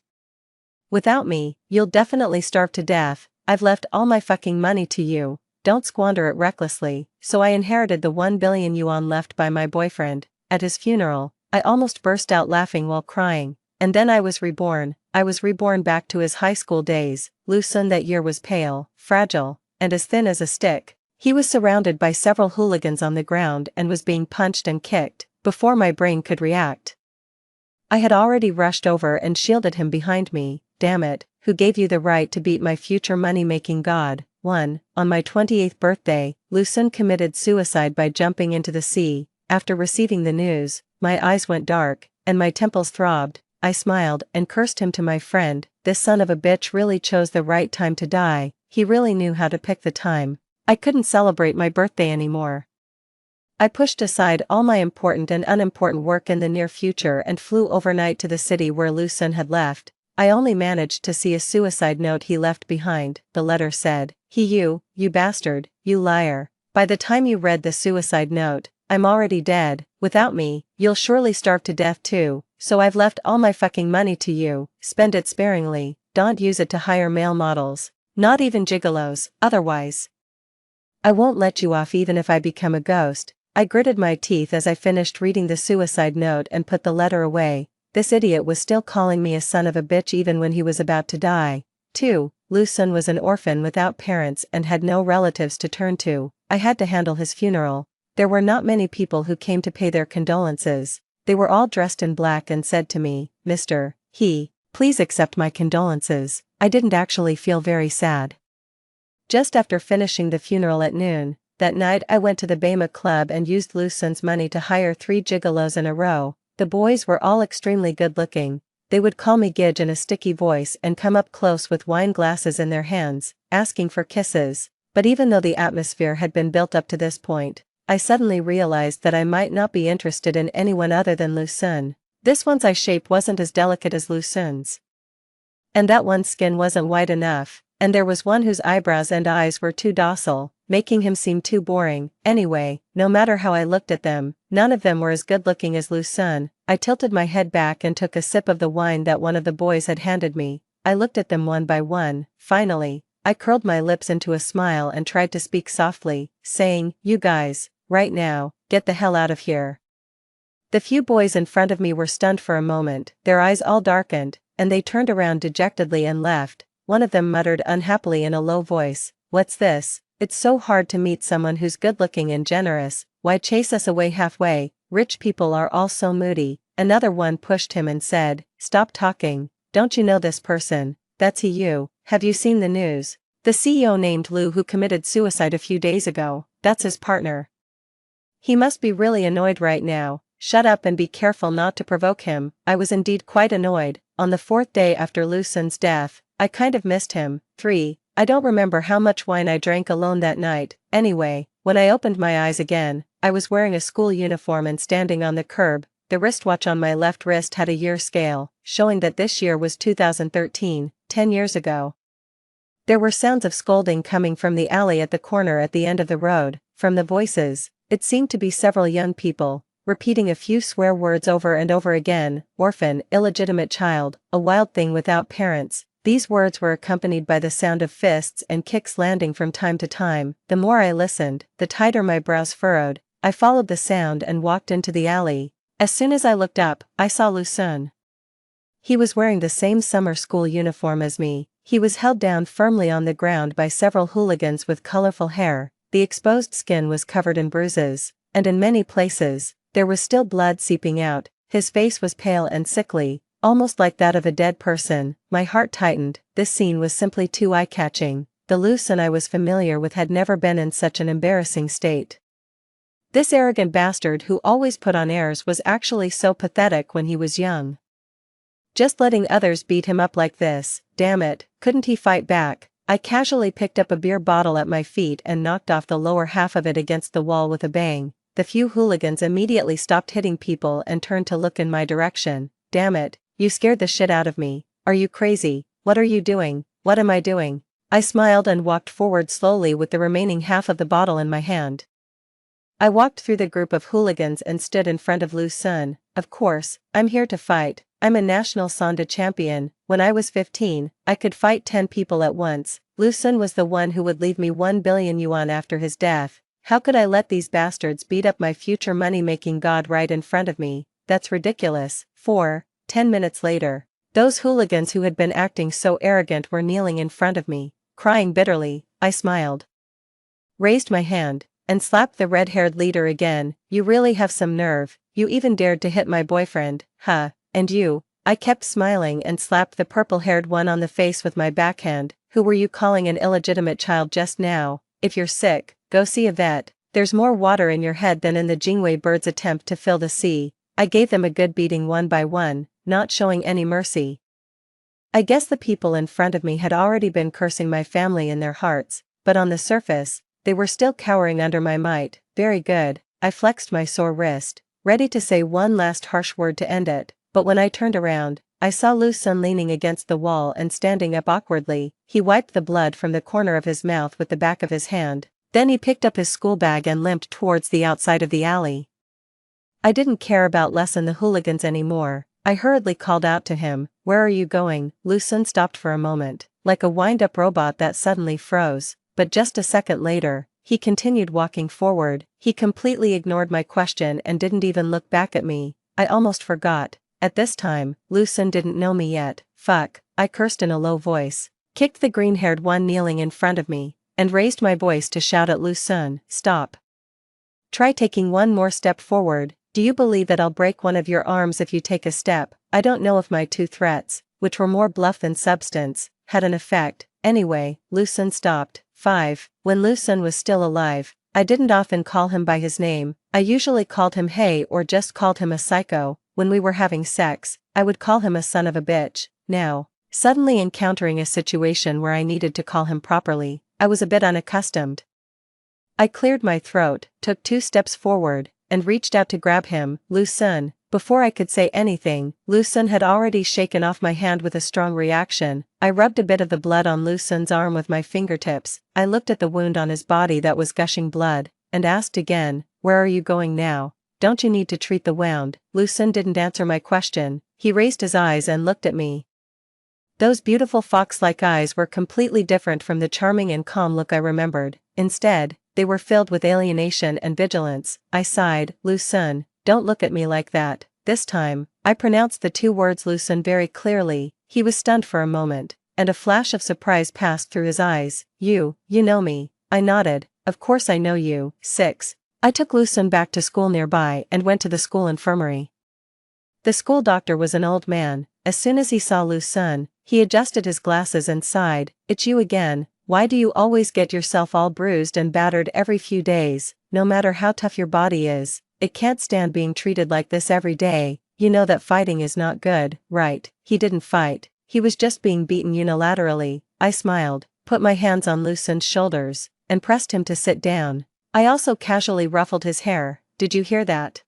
Without me, you'll definitely starve to death. I've left all my fucking money to you. Don't squander it recklessly. So I inherited the 1 billion yuan left by my boyfriend. At his funeral, I almost burst out laughing while crying. And then I was reborn. I was reborn back to his high school days. Lu Sun that year was pale, fragile, and as thin as a stick. He was surrounded by several hooligans on the ground and was being punched and kicked, before my brain could react. I had already rushed over and shielded him behind me. Damn it, who gave you the right to beat my future money-making god? 1. On my 28th birthday, Lu Sun committed suicide by jumping into the sea. After receiving the news, my eyes went dark, and my temples throbbed. I smiled and cursed him to my friend. This son of a bitch really chose the right time to die. He really knew how to pick the time. I couldn't celebrate my birthday anymore. I pushed aside all my important and unimportant work in the near future and flew overnight to the city where Lu Sun had left. I only managed to see a suicide note he left behind. The letter said, you bastard, you liar. By the time you read the suicide note, I'm already dead. Without me, you'll surely starve to death too. So I've left all my fucking money to you. Spend it sparingly. Don't use it to hire male models. Not even gigolos, otherwise I won't let you off even if I become a ghost. I gritted my teeth as I finished reading the suicide note and put the letter away. This idiot was still calling me a son of a bitch even when he was about to die. 2. Lu Sun was an orphan without parents and had no relatives to turn to. I had to handle his funeral. There were not many people who came to pay their condolences. They were all dressed in black and said to me, Mr. Please accept my condolences. I didn't actually feel very sad. Just after finishing the funeral at noon, that night I went to the Bema Club and used Lu Sun's money to hire 3 gigolos in a row. The boys were all extremely good-looking. They would call me Gidge in a sticky voice and come up close with wine glasses in their hands, asking for kisses. But even though the atmosphere had been built up to this point, I suddenly realized that I might not be interested in anyone other than Lu Sun. This one's eye shape wasn't as delicate as Lu Sun's. And that one's skin wasn't white enough, and there was one whose eyebrows and eyes were too docile, making him seem too boring. Anyway, no matter how I looked at them, none of them were as good-looking as Lu Sun. I tilted my head back and took a sip of the wine that one of the boys had handed me. I looked at them one by one. Finally, I curled my lips into a smile and tried to speak softly, saying, "You guys, right now, get the hell out of here." The few boys in front of me were stunned for a moment, their eyes all darkened, and they turned around dejectedly and left. One of them muttered unhappily in a low voice, "What's this? It's so hard to meet someone who's good-looking and generous. Why chase us away halfway? Rich people are all so moody." Another one pushed him and said, "Stop talking. Don't you know this person? That's you. Have you seen the news? The CEO named Lu who committed suicide a few days ago, that's his partner. He must be really annoyed right now. Shut up and be careful not to provoke him." I was indeed quite annoyed. On the 4th day after Lu Sun's death, I kind of missed him. 3. I don't remember how much wine I drank alone that night. Anyway, when I opened my eyes again, I was wearing a school uniform and standing on the curb. The wristwatch on my left wrist had a year scale, showing that this year was 2013, 10 years ago. There were sounds of scolding coming from the alley at the corner at the end of the road. From the voices, it seemed to be several young people, repeating a few swear words over and over again: orphan, illegitimate child, a wild thing without parents. These words were accompanied by the sound of fists and kicks landing from time to time. The more I listened, the tighter my brows furrowed. I followed the sound and walked into the alley. As soon as I looked up, I saw Lu Sun. He was wearing the same summer school uniform as me. He was held down firmly on the ground by several hooligans with colorful hair. The exposed skin was covered in bruises, and in many places, there was still blood seeping out. His face was pale and sickly, almost like that of a dead person. My heart tightened. This scene was simply too eye-catching. The Lu Sun I was familiar with had never been in such an embarrassing state. This arrogant bastard who always put on airs was actually so pathetic when he was young. Just letting others beat him up like this, damn it, couldn't he fight back? I casually picked up a beer bottle at my feet and knocked off the lower half of it against the wall with a bang. The few hooligans immediately stopped hitting people and turned to look in my direction. "Damn it, you scared the shit out of me. Are you crazy? What are you doing? What am I doing?" I smiled and walked forward slowly with the remaining half of the bottle in my hand. I walked through the group of hooligans and stood in front of Lu Sun. "Of course, I'm here to fight. I'm a national Sanda champion. When I was 15, I could fight 10 people at once. Lu Sun was the one who would leave me 1 billion yuan after his death. How could I let these bastards beat up my future money-making god right in front of me? That's ridiculous." 10 minutes later, those hooligans who had been acting so arrogant were kneeling in front of me, crying bitterly. I smiled, raised my hand, and slapped the red-haired leader again. "You really have some nerve. You even dared to hit my boyfriend, huh? And you?" I kept smiling and slapped the purple-haired one on the face with my backhand. "Who were you calling an illegitimate child just now? If you're sick, go see a vet. There's more water in your head than in the Jingwei bird's attempt to fill the sea." I gave them a good beating one by one, not showing any mercy. I guess the people in front of me had already been cursing my family in their hearts, but on the surface, they were still cowering under my might. "Very good." I flexed my sore wrist, ready to say one last harsh word to end it, but when I turned around, I saw Lu Sun leaning against the wall and standing up awkwardly. He wiped the blood from the corner of his mouth with the back of his hand. Then he picked up his school bag and limped towards the outside of the alley. I didn't care about Les and the hooligans anymore. I hurriedly called out to him, "Where are you going?" Lu Sun stopped for a moment, like a wind-up robot that suddenly froze, but just a second later, he continued walking forward. He completely ignored my question and didn't even look back at me. I almost forgot. At this time, Lu Sun didn't know me yet. "Fuck," I cursed in a low voice, kicked the green-haired one kneeling in front of me, and raised my voice to shout at Lu Sun, "Stop. Try taking one more step forward. Do you believe that I'll break one of your arms if you take a step?" I don't know if my two threats, which were more bluff than substance, had an effect. Anyway, Lu Sun stopped. 5. When Lu Sun was still alive, I didn't often call him by his name. I usually called him hey or just called him a psycho. when we were having sex, I would call him a son of a bitch. Now, suddenly encountering a situation where I needed to call him properly, I was a bit unaccustomed. I cleared my throat, took 2 steps forward, and reached out to grab him. Lu Sun. Before I could say anything, Lu Sun had already shaken off my hand with a strong reaction. I rubbed a bit of the blood on Lu Sun's arm with my fingertips. I looked at the wound on his body that was gushing blood, and asked again, "Where are you going now? Don't you need to treat the wound?" Lu Sun didn't answer my question. He raised his eyes and looked at me. Those beautiful fox-like eyes were completely different from the charming and calm look I remembered. Instead, they were filled with alienation and vigilance. I sighed. "Lu Sun, don't look at me like that." This time, I pronounced the 2 words Lu Sun very clearly. He was stunned for a moment, and a flash of surprise passed through his eyes. You know me." I nodded. "Of course I know you." 6. I took Lu Sun back to school nearby and went to the school infirmary. The school doctor was an old man. As soon as he saw Lu Sun, he adjusted his glasses and sighed. "It's you again. Why do you always get yourself all bruised and battered every few days? No matter how tough your body is, it can't stand being treated like this every day. You know that fighting is not good, right?" He didn't fight. He was just being beaten unilaterally. I smiled, put my hands on Lu Sun's shoulders, and pressed him to sit down. I also casually ruffled his hair. "Did you hear that?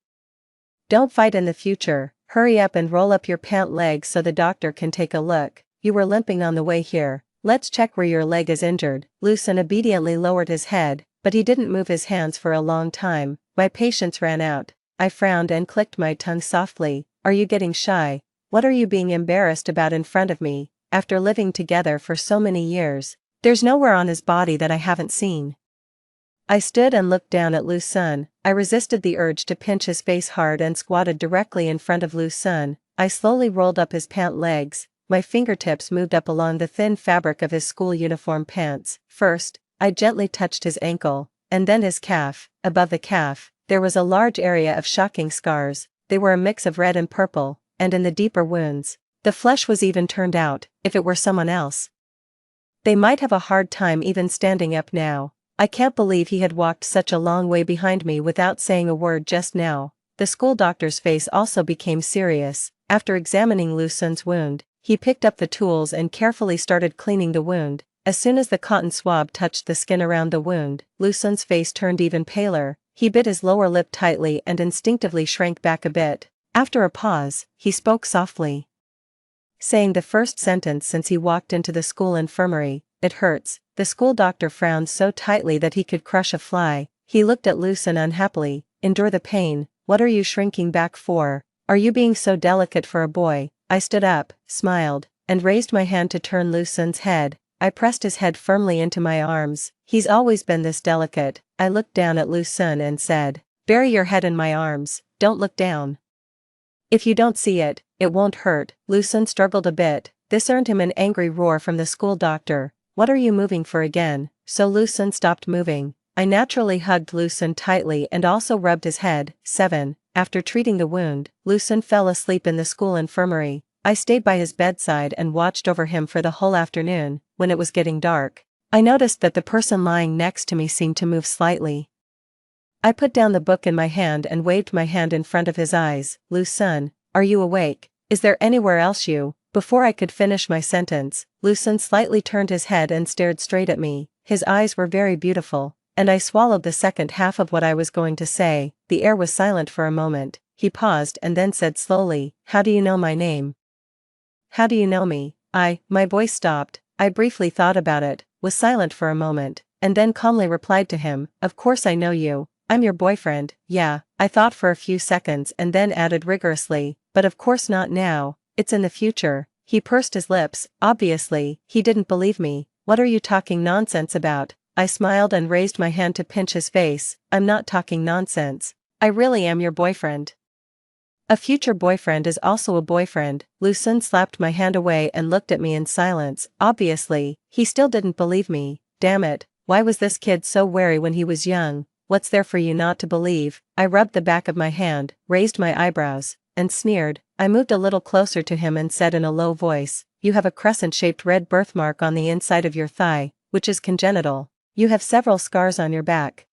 Don't fight in the future. Hurry up and roll up your pant legs so the doctor can take a look. You were limping on the way here. Let's check where your leg is injured." Lu Sun obediently lowered his head, but he didn't move his hands for a long time. My patience ran out. I frowned and clicked my tongue softly. "Are you getting shy? What are you being embarrassed about in front of me? After living together for so many years, there's nowhere on his body that I haven't seen." I stood and looked down at Lu Sun. I resisted the urge to pinch his face hard and squatted directly in front of Lu Sun. I slowly rolled up his pant legs. My fingertips moved up along the thin fabric of his school uniform pants. First, I gently touched his ankle, and then his calf. Above the calf, there was a large area of shocking scars. They were a mix of red and purple, and in the deeper wounds, the flesh was even turned out. If it were someone else, they might have a hard time even standing up now. I can't believe he had walked such a long way behind me without saying a word just now. The school doctor's face also became serious. After examining Lu Sun's wound, he picked up the tools and carefully started cleaning the wound. As soon as the cotton swab touched the skin around the wound, Lu Sun's face turned even paler. He bit his lower lip tightly and instinctively shrank back a bit. After a pause, he spoke softly, saying the first sentence since he walked into the school infirmary. "It hurts." The school doctor frowned so tightly that he could crush a fly. He looked at Lu Sun unhappily. "Endure the pain. What are you shrinking back for? Are you being so delicate for a boy?" I stood up, smiled, and raised my hand to turn Lu Sun's head. I pressed his head firmly into my arms. "He's always been this delicate." I looked down at Lu Sun and said, "Bury your head in my arms. Don't look down. If you don't see it, it won't hurt." Lu Sun struggled a bit. This earned him an angry roar from the school doctor. "What are you moving for again?" So Lu Sun stopped moving. I naturally hugged Lu Sun tightly and also rubbed his head. 7. After treating the wound, Lu Sun fell asleep in the school infirmary. I stayed by his bedside and watched over him for the whole afternoon. When it was getting dark, I noticed that the person lying next to me seemed to move slightly. I put down the book in my hand and waved my hand in front of his eyes. "Lu Sun, are you awake? Is there anywhere else you?" Before I could finish my sentence, Lu Sun slightly turned his head and stared straight at me. His eyes were very beautiful, and I swallowed the second half of what I was going to say. The air was silent for a moment. He paused and then said slowly, "How do you know my name? How do you know me?" My voice stopped. I briefly thought about it, was silent for a moment, and then calmly replied to him, "Of course I know you. I'm your boyfriend." "Yeah." I thought for a few seconds and then added rigorously, "But of course not now. It's in the future." He pursed his lips. Obviously, he didn't believe me. "What are you talking nonsense about?" I smiled and raised my hand to pinch his face. "I'm not talking nonsense. I really am your boyfriend." "A future boyfriend is also a boyfriend." Lu Sun slapped my hand away and looked at me in silence. Obviously, he still didn't believe me. Damn it, why was this kid so wary when he was young? What's there for you not to believe? I rubbed the back of my hand, raised my eyebrows, and sneered. I moved a little closer to him and said in a low voice, "You have a crescent-shaped red birthmark on the inside of your thigh, which is congenital. You have several scars on your back.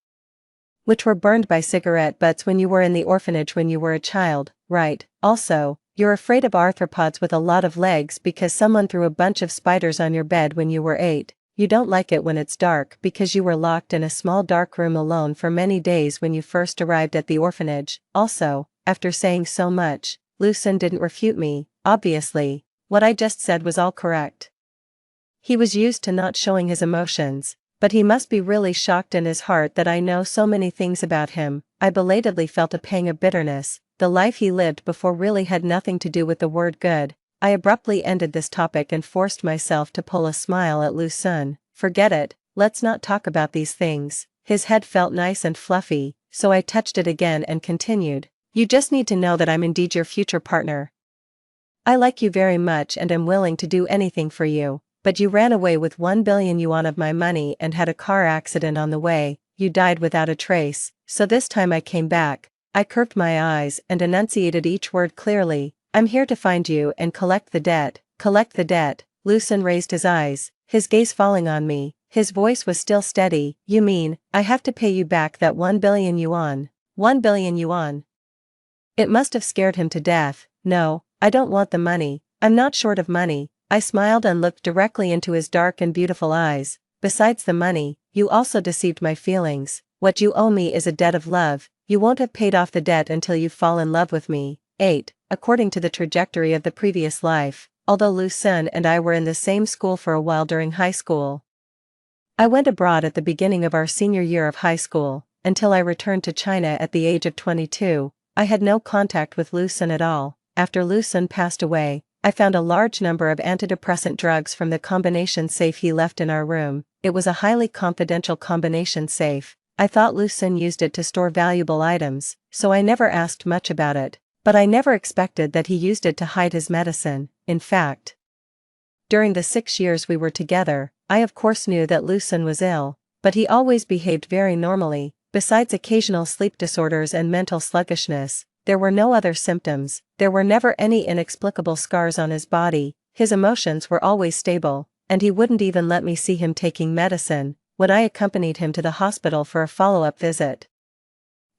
Which were burned by cigarette butts when you were in the orphanage when you were a child, right? Also, you're afraid of arthropods with a lot of legs because someone threw a bunch of spiders on your bed when you were 8. You don't like it when it's dark because you were locked in a small dark room alone for many days when you first arrived at the orphanage. Also, after saying so much, Lucen didn't refute me. Obviously, what I just said was all correct. He was used to not showing his emotions, but he must be really shocked in his heart that I know so many things about him. I belatedly felt a pang of bitterness. The life he lived before really had nothing to do with the word good. I abruptly ended this topic and forced myself to pull a smile at Lucen. Forget it, let's not talk about these things. His head felt nice and fluffy, so I touched it again and continued. You just need to know that I'm indeed your future partner. I like you very much and am willing to do anything for you, but you ran away with 1 billion yuan of my money and had a car accident on the way. You died without a trace, so this time I came back. I curved my eyes and enunciated each word clearly. I'm here to find you and collect the debt. Collect the debt. Lucen raised his eyes, his gaze falling on me. His voice was still steady. You mean, I have to pay you back that 1 billion yuan? 1 billion yuan. It must have scared him to death. No, I don't want the money. I'm not short of money. I smiled and looked directly into his dark and beautiful eyes. Besides the money, you also deceived my feelings. What you owe me is a debt of love. You won't have paid off the debt until you fall in love with me. 8. According to the trajectory of the previous life, although Lucen and I were in the same school for a while during high school. I went abroad at the beginning of our senior year of high school. Until I returned to China at the age of 22, I had no contact with Lucen at all. After Lucen passed away, I found a large number of antidepressant drugs from the combination safe he left in our room. It was a highly confidential combination safe. I thought Lucen used it to store valuable items, so I never asked much about it. But I never expected that he used it to hide his medicine. In fact, during the 6 years we were together, I of course knew that Lucen was ill, but he always behaved very normally. Besides occasional sleep disorders and mental sluggishness, there were no other symptoms. There were never any inexplicable scars on his body. His emotions were always stable, and he wouldn't even let me see him taking medicine when I accompanied him to the hospital for a follow-up visit.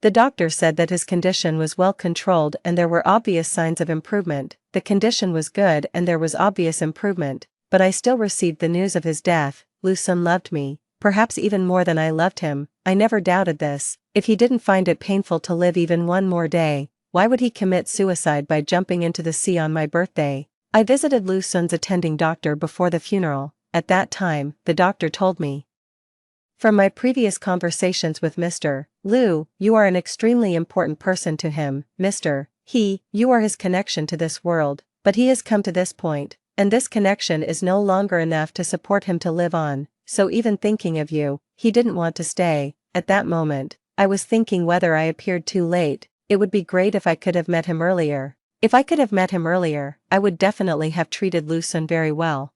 The doctor said that his condition was well controlled and there were obvious signs of improvement. The condition was good and there was obvious improvement, but I still received the news of his death. Lucen loved me, perhaps even more than I loved him. I never doubted this. If he didn't find it painful to live even one more day, why would he commit suicide by jumping into the sea on my birthday? I visited Lucen's attending doctor before the funeral. At that time, the doctor told me, from my previous conversations with Mr. Liu, you are an extremely important person to him, you are his connection to this world, but he has come to this point, and this connection is no longer enough to support him to live on, so even thinking of you, he didn't want to stay. At that moment, I was thinking whether I appeared too late. It would be great if I could have met him earlier. If I could have met him earlier, I would definitely have treated Lucen very well.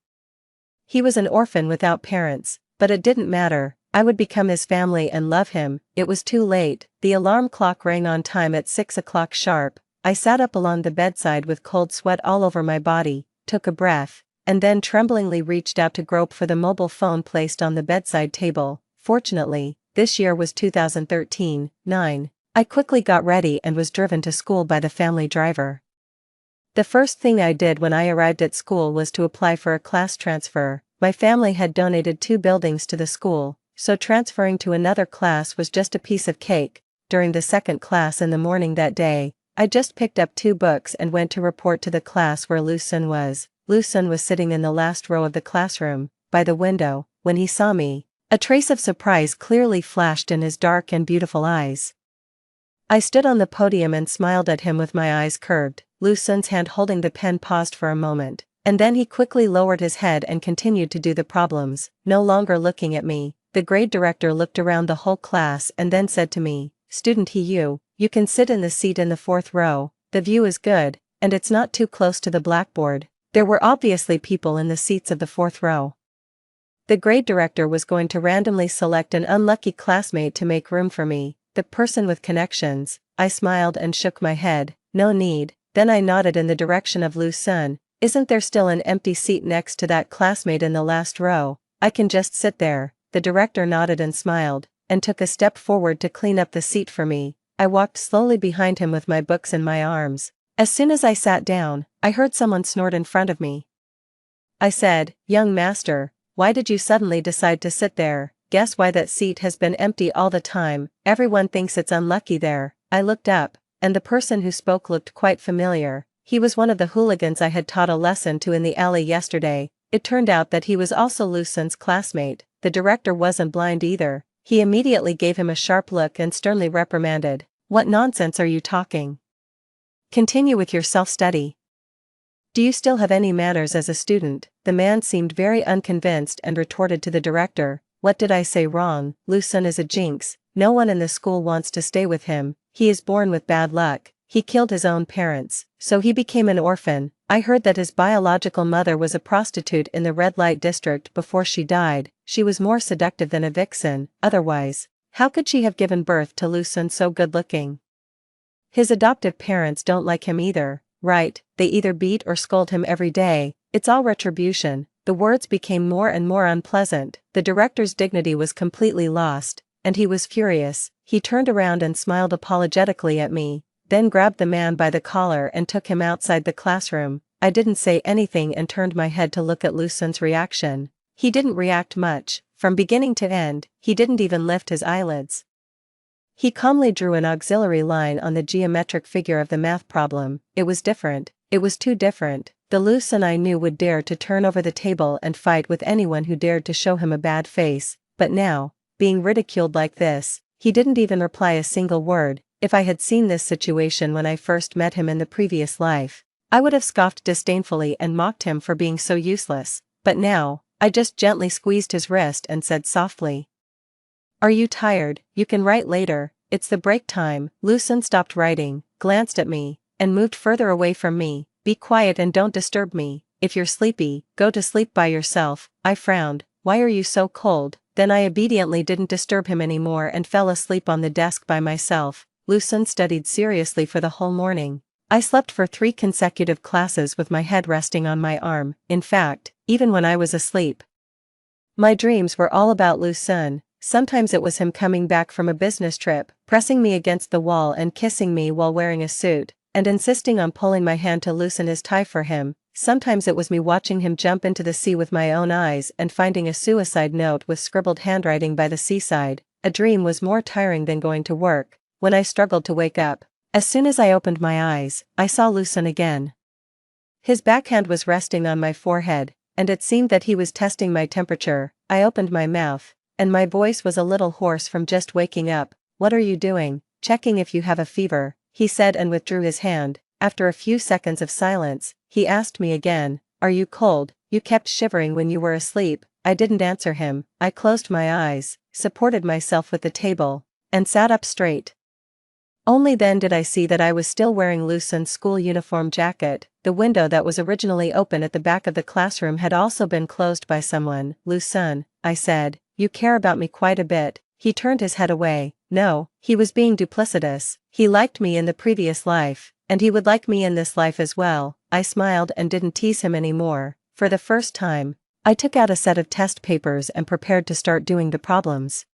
He was an orphan without parents, but it didn't matter. I would become his family and love him. It was too late. The alarm clock rang on time at 6 o'clock sharp. I sat up along the bedside with cold sweat all over my body, took a breath, and then tremblingly reached out to grope for the mobile phone placed on the bedside table. Fortunately, this year was 2013. 9. I quickly got ready and was driven to school by the family driver. The first thing I did when I arrived at school was to apply for a class transfer. My family had donated 2 buildings to the school, so transferring to another class was just a piece of cake. During the second class in the morning that day, I just picked up 2 books and went to report to the class where Lucen was. Lucen was sitting in the last row of the classroom, by the window. When he saw me, a trace of surprise clearly flashed in his dark and beautiful eyes. I stood on the podium and smiled at him with my eyes curved. Lucen's hand holding the pen paused for a moment, and then he quickly lowered his head and continued to do the problems, no longer looking at me. The grade director looked around the whole class and then said to me, "Student you can sit in the seat in the 4th row, the view is good, and it's not too close to the blackboard." There were obviously people in the seats of the 4th row. The grade director was going to randomly select an unlucky classmate to make room for me, the person with connections. I smiled and shook my head, no need. Then I nodded in the direction of Lucen. "Isn't there still an empty seat next to that classmate in the last row? I can just sit there." The director nodded and smiled, and took a step forward to clean up the seat for me. I walked slowly behind him with my books in my arms. As soon as I sat down, I heard someone snort in front of me. I said, "Young master, why did you suddenly decide to sit there? Guess why that seat has been empty all the time. Everyone thinks it's unlucky there." I looked up, and the person who spoke looked quite familiar. He was one of the hooligans I had taught a lesson to in the alley yesterday. It turned out that he was also Lucian's classmate. The director wasn't blind either. He immediately gave him a sharp look and sternly reprimanded. "What nonsense are you talking? Continue with your self-study. Do you still have any manners as a student?" The man seemed very unconvinced and retorted to the director, "What did I say wrong? Lucian is a jinx. No one in the school wants to stay with him. He is born with bad luck. He killed his own parents, so he became an orphan. I heard that his biological mother was a prostitute in the red light district before she died. She was more seductive than a vixen, otherwise. How could she have given birth to Lucian so good-looking? His adoptive parents don't like him either, right? They either beat or scold him every day. It's all retribution." The words became more and more unpleasant. The director's dignity was completely lost, and he was furious. He turned around and smiled apologetically at me, then grabbed the man by the collar and took him outside the classroom. I didn't say anything and turned my head to look at Lucian's reaction. He didn't react much. From beginning to end, he didn't even lift his eyelids. He calmly drew an auxiliary line on the geometric figure of the math problem. It was different. It was too different. The Lucian I knew would dare to turn over the table and fight with anyone who dared to show him a bad face, but now, being ridiculed like this, he didn't even reply a single word. If I had seen this situation when I first met him in the previous life, I would have scoffed disdainfully and mocked him for being so useless, but now, I just gently squeezed his wrist and said softly, "Are you tired? You can write later, it's the break time." Lucian stopped writing, glanced at me, and moved further away from me. "Be quiet and don't disturb me. If you're sleepy, go to sleep by yourself." I frowned. "Why are you so cold?" Then I obediently didn't disturb him anymore and fell asleep on the desk by myself. Lucian studied seriously for the whole morning. I slept for 3 consecutive classes with my head resting on my arm. In fact, even when I was asleep, my dreams were all about Lucian. Sometimes it was him coming back from a business trip, pressing me against the wall and kissing me while wearing a suit, and insisting on pulling my hand to loosen his tie for him. Sometimes it was me watching him jump into the sea with my own eyes and finding a suicide note with scribbled handwriting by the seaside. A dream was more tiring than going to work. When I struggled to wake up, as soon as I opened my eyes, I saw Lucian again. His backhand was resting on my forehead, and it seemed that he was testing my temperature. I opened my mouth, and my voice was a little hoarse from just waking up. "What are you doing?" "Checking if you have a fever," he said and withdrew his hand. After a few seconds of silence, he asked me again, "Are you cold? You kept shivering when you were asleep." I didn't answer him. I closed my eyes, supported myself with the table, and sat up straight. Only then did I see that I was still wearing Lucian's school uniform jacket. The window that was originally open at the back of the classroom had also been closed by someone. "Lucian," I said, "you care about me quite a bit." He turned his head away. No, he was being duplicitous. He liked me in the previous life, and he would like me in this life as well. I smiled and didn't tease him anymore. For the first time, I took out a set of test papers and prepared to start doing the problems.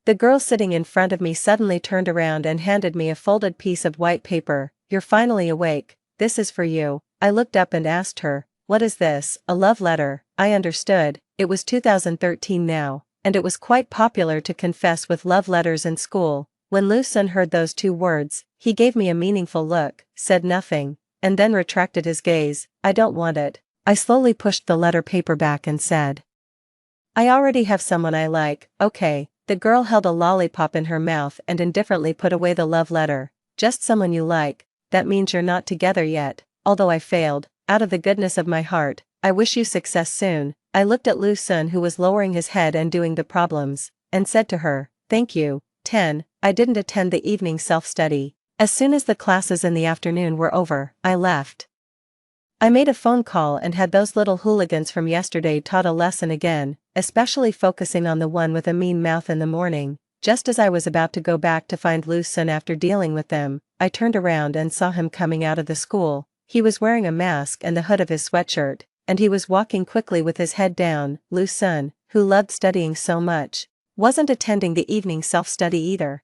The girl sitting in front of me suddenly turned around and handed me a folded piece of white paper. "You're finally awake. This is for you." I looked up and asked her, "What is this?" "A love letter." I understood. It was 2013 now, and it was quite popular to confess with love letters in school. When Lucian heard those 2 words, he gave me a meaningful look, said nothing, and then retracted his gaze. "I don't want it." I slowly pushed the letter paper back and said, "I already have someone I like." "Okay." The girl held a lollipop in her mouth and indifferently put away the love letter. "Just someone you like. That means you're not together yet." Although I failed, out of the goodness of my heart, "I wish you success soon." I looked at Lucian, who was lowering his head and doing the problems, and said to her, "Thank you." 10. I didn't attend the evening self-study. As soon as the classes in the afternoon were over, I left. I made a phone call and had those little hooligans from yesterday taught a lesson again, especially focusing on the one with a mean mouth in the morning. Just as I was about to go back to find Lucian after dealing with them, I turned around and saw him coming out of the school. He was wearing a mask and the hood of his sweatshirt, and he was walking quickly with his head down. Lucian, who loved studying so much, wasn't attending the evening self-study either.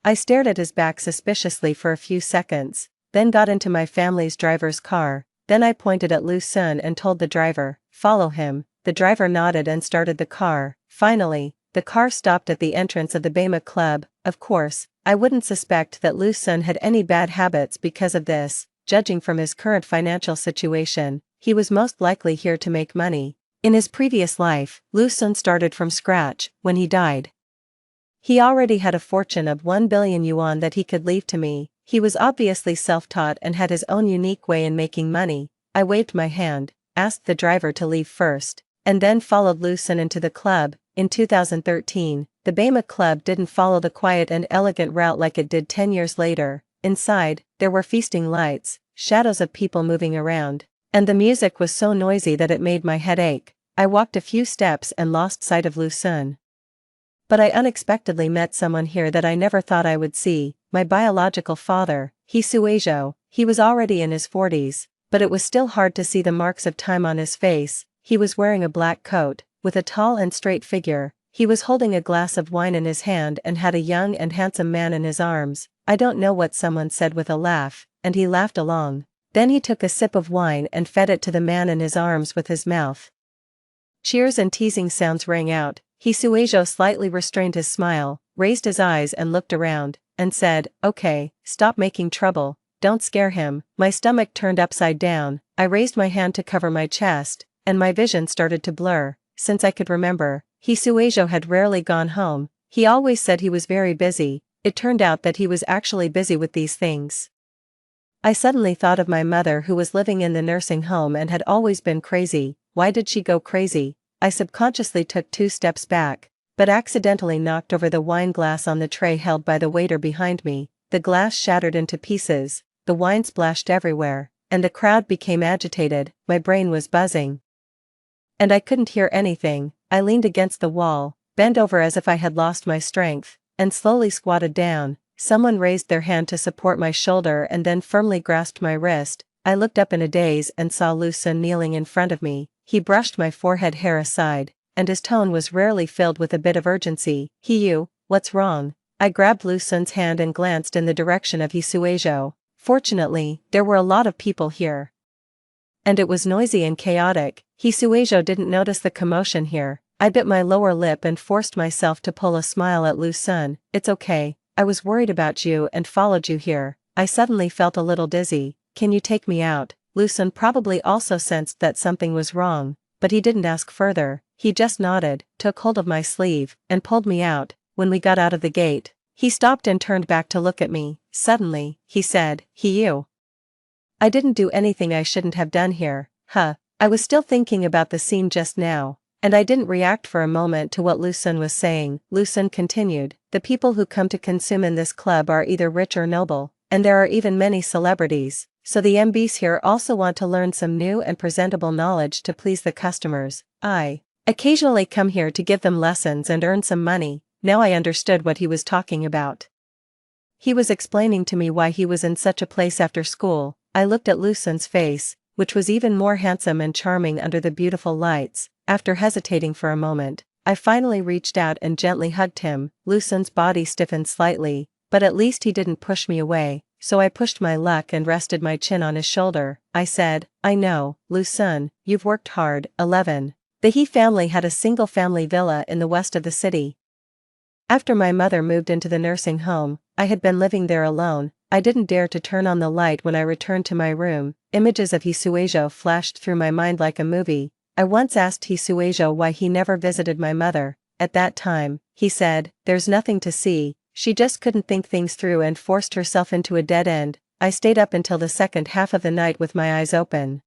I stared at his back suspiciously for a few seconds, then got into my family's driver's car. Then I pointed at Lu Sun and told the driver, "Follow him." The driver nodded and started the car. Finally, the car stopped at the entrance of the Bema Club. Of course, I wouldn't suspect that Lu Sun had any bad habits because of this. Judging from his current financial situation, he was most likely here to make money. In his previous life, Lu Sun started from scratch. When he died, he already had a fortune of 1 billion yuan that he could leave to me. He was obviously self-taught and had his own unique way in making money. I waved my hand, asked the driver to leave first, and then followed Lu Sun into the club. In 2013, the Bema Club didn't follow the quiet and elegant route like it did 10 years later. Inside, there were feasting lights, shadows of people moving around, and the music was so noisy that it made my head ache. I walked a few steps and lost sight of Lu Sun. But I unexpectedly met someone here that I never thought I would see, my biological father, He Suizhou. He was already in his 40s, but it was still hard to see the marks of time on his face. He was wearing a black coat, with a tall and straight figure. He was holding a glass of wine in his hand and had a young and handsome man in his arms. "I don't know what," someone said with a laugh, and he laughed along. Then he took a sip of wine and fed it to the man in his arms with his mouth. Cheers and teasing sounds rang out. He Suizhou slightly restrained his smile, raised his eyes and looked around, and said, "Okay, stop making trouble, don't scare him." My stomach turned upside down. I raised my hand to cover my chest, and my vision started to blur. Since I could remember, He Suizhou had rarely gone home. He always said he was very busy. It turned out that he was actually busy with these things. I suddenly thought of my mother, who was living in the nursing home and had always been crazy. Why did she go crazy? I subconsciously took 2 steps back, but accidentally knocked over the wine glass on the tray held by the waiter behind me. The glass shattered into pieces, the wine splashed everywhere, and the crowd became agitated. My brain was buzzing, and I couldn't hear anything. I leaned against the wall, bent over as if I had lost my strength, and slowly squatted down. Someone raised their hand to support my shoulder and then firmly grasped my wrist. I looked up in a daze and saw Lu Sun kneeling in front of me. He brushed my forehead hair aside, and his tone was rarely filled with a bit of urgency. "You, what's wrong?" I grabbed Lu Sun's hand and glanced in the direction of He Suizhou. Fortunately, there were a lot of people here, and it was noisy and chaotic. He Suizhou didn't notice the commotion here. I bit my lower lip and forced myself to pull a smile at Lu Sun. "It's okay, I was worried about you and followed you here." I suddenly felt a little dizzy. "Can you take me out?" Lu Sun probably also sensed that something was wrong, but he didn't ask further. He just nodded, took hold of my sleeve, and pulled me out. When we got out of the gate, he stopped and turned back to look at me. Suddenly, he said, "You. I didn't do anything I shouldn't have done here, huh?" I was still thinking about the scene just now, and I didn't react for a moment to what Lu Sun was saying. Lu Sun continued, "The people who come to consume in this club are either rich or noble, and there are even many celebrities. So the MBs here also want to learn some new and presentable knowledge to please the customers. I occasionally come here to give them lessons and earn some money." Now I understood what he was talking about. He was explaining to me why he was in such a place after school. I looked at Lu Sun's face, which was even more handsome and charming under the beautiful lights. After hesitating for a moment, I finally reached out and gently hugged him. Lu Sun's body stiffened slightly, but at least he didn't push me away. So I pushed my luck and rested my chin on his shoulder. I said, "I know, Lu Sun, you've worked hard." 11. The He family had a single-family villa in the west of the city. After my mother moved into the nursing home, I had been living there alone. I didn't dare to turn on the light when I returned to my room. Images of He Suizhou flashed through my mind like a movie. I once asked He Suizhou why he never visited my mother. At that time, he said, "There's nothing to see. She just couldn't think things through and forced herself into a dead end." I stayed up until the second half of the night with my eyes open.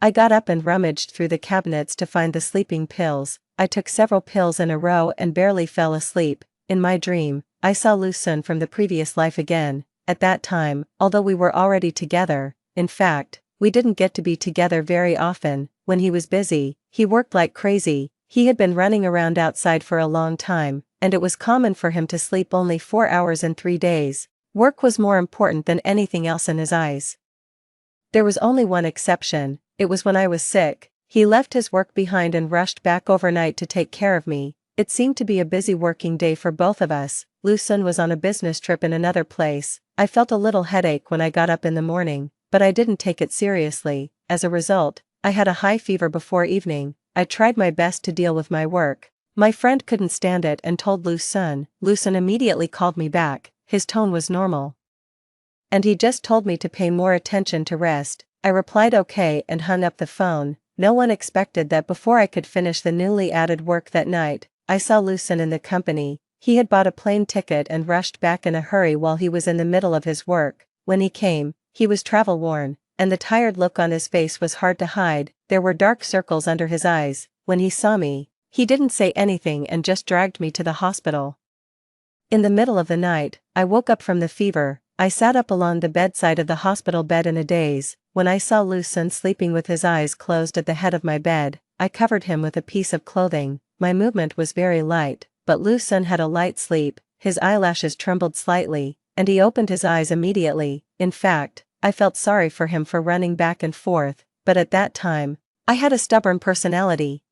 I got up and rummaged through the cabinets to find the sleeping pills. I took several pills in a row and barely fell asleep. In my dream, I saw Lu Sun from the previous life again. At that time, although we were already together, in fact, we didn't get to be together very often. When he was busy, he worked like crazy. He had been running around outside for a long time, and it was common for him to sleep only 4 hours in 3 days. Work was more important than anything else in his eyes. There was only one exception. It was when I was sick. He left his work behind and rushed back overnight to take care of me. It seemed to be a busy working day for both of us. Lucen was on a business trip in another place. I felt a little headache when I got up in the morning, but I didn't take it seriously. As a result, I had a high fever before evening. I tried my best to deal with my work. My friend couldn't stand it and told Lucen. Lucen immediately called me back. His tone was normal. And he just told me to pay more attention to rest. I replied okay and hung up the phone. No one expected that before I could finish the newly added work that night, I saw Lucen in the company. He had bought a plane ticket and rushed back in a hurry while he was in the middle of his work. When he came, he was travel-worn, and the tired look on his face was hard to hide. There were dark circles under his eyes. When he saw me, he didn't say anything and just dragged me to the hospital. In the middle of the night, I woke up from the fever. I sat up along the bedside of the hospital bed in a daze. When I saw Lucen sleeping with his eyes closed at the head of my bed, I covered him with a piece of clothing. My movement was very light, but Lucen had a light sleep. His eyelashes trembled slightly, and he opened his eyes immediately. In fact, I felt sorry for him for running back and forth, but at that time, I had a stubborn personality.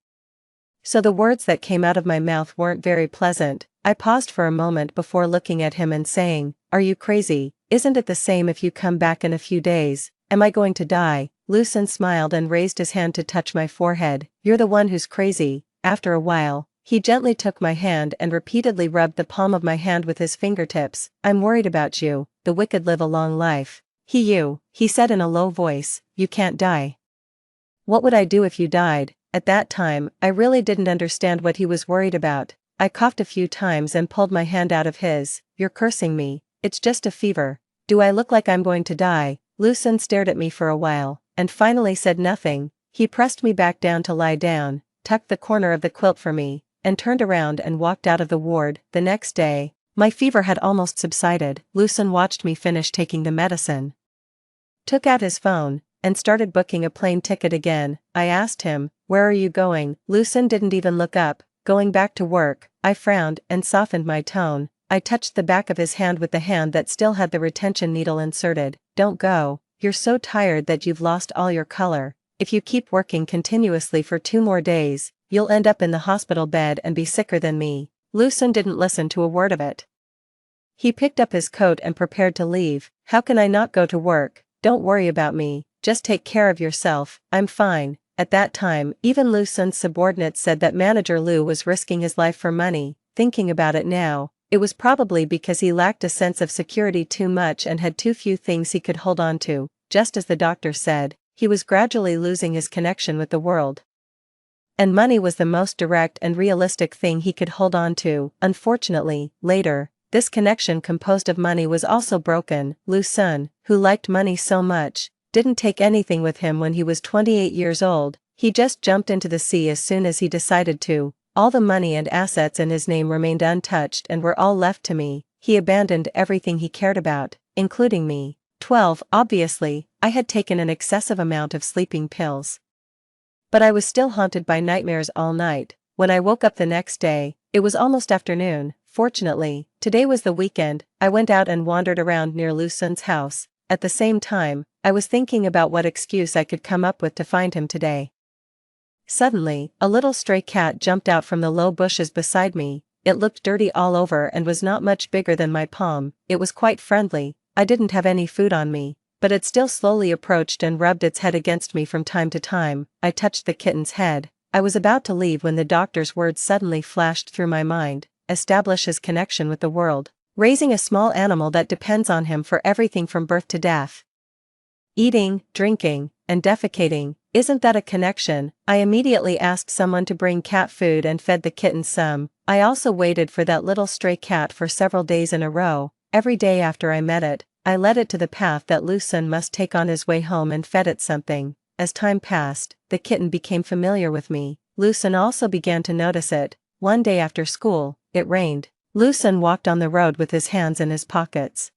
So the words that came out of my mouth weren't very pleasant. I paused for a moment before looking at him and saying, "Are you crazy? Isn't it the same if you come back in a few days? Am I going to die?" Lucen smiled and raised his hand to touch my forehead. "You're the one who's crazy." After a while, he gently took my hand and repeatedly rubbed the palm of my hand with his fingertips. "I'm worried about you. The wicked live a long life." He said in a low voice, "You can't die." What would I do if you died? At that time, I really didn't understand what he was worried about. I coughed a few times and pulled my hand out of his. "You're cursing me. It's just a fever. Do I look like I'm going to die?" Lucen stared at me for a while, and finally said nothing. He pressed me back down to lie down, tucked the corner of the quilt for me, and turned around and walked out of the ward. The next day, my fever had almost subsided. Lucen watched me finish taking the medicine, took out his phone, and started booking a plane ticket again. I asked him, "Where are you going?" Lucen didn't even look up. "Going back to work." I frowned and softened my tone. I touched the back of his hand with the hand that still had the retention needle inserted. "Don't go. You're so tired that you've lost all your color. If you keep working continuously for 2 more days, you'll end up in the hospital bed and be sicker than me." Lucen didn't listen to a word of it. He picked up his coat and prepared to leave. "How can I not go to work? Don't worry about me. Just take care of yourself. I'm fine." At that time, even Lucen's subordinates said that Manager Lou was risking his life for money. Thinking about it now, it was probably because he lacked a sense of security too much and had too few things he could hold on to. Just as the doctor said, he was gradually losing his connection with the world. And money was the most direct and realistic thing he could hold on to. Unfortunately, later, this connection composed of money was also broken. Lucen, who liked money so much, didn't take anything with him when he was 28 years old. He just jumped into the sea as soon as he decided to. All the money and assets in his name remained untouched and were all left to me. He abandoned everything he cared about, including me. 12. Obviously, I had taken an excessive amount of sleeping pills. But I was still haunted by nightmares all night. When I woke up the next day, it was almost afternoon. Fortunately, today was the weekend. I went out and wandered around near Lucen's house. At the same time, I was thinking about what excuse I could come up with to find him today. Suddenly, a little stray cat jumped out from the low bushes beside me. It looked dirty all over and was not much bigger than my palm. It was quite friendly. I didn't have any food on me, but it still slowly approached and rubbed its head against me from time to time. I touched the kitten's head. I was about to leave when the doctor's words suddenly flashed through my mind. Establish his connection with the world. Raising a small animal that depends on him for everything from birth to death. Eating, drinking, and defecating. Isn't that a connection? I immediately asked someone to bring cat food and fed the kitten some. I also waited for that little stray cat for several days in a row. Every day after I met it, I led it to the path that Lucen must take on his way home and fed it something. As time passed, the kitten became familiar with me. Lucen also began to notice it. One day after school, it rained. Lucen walked on the road with his hands in his pockets.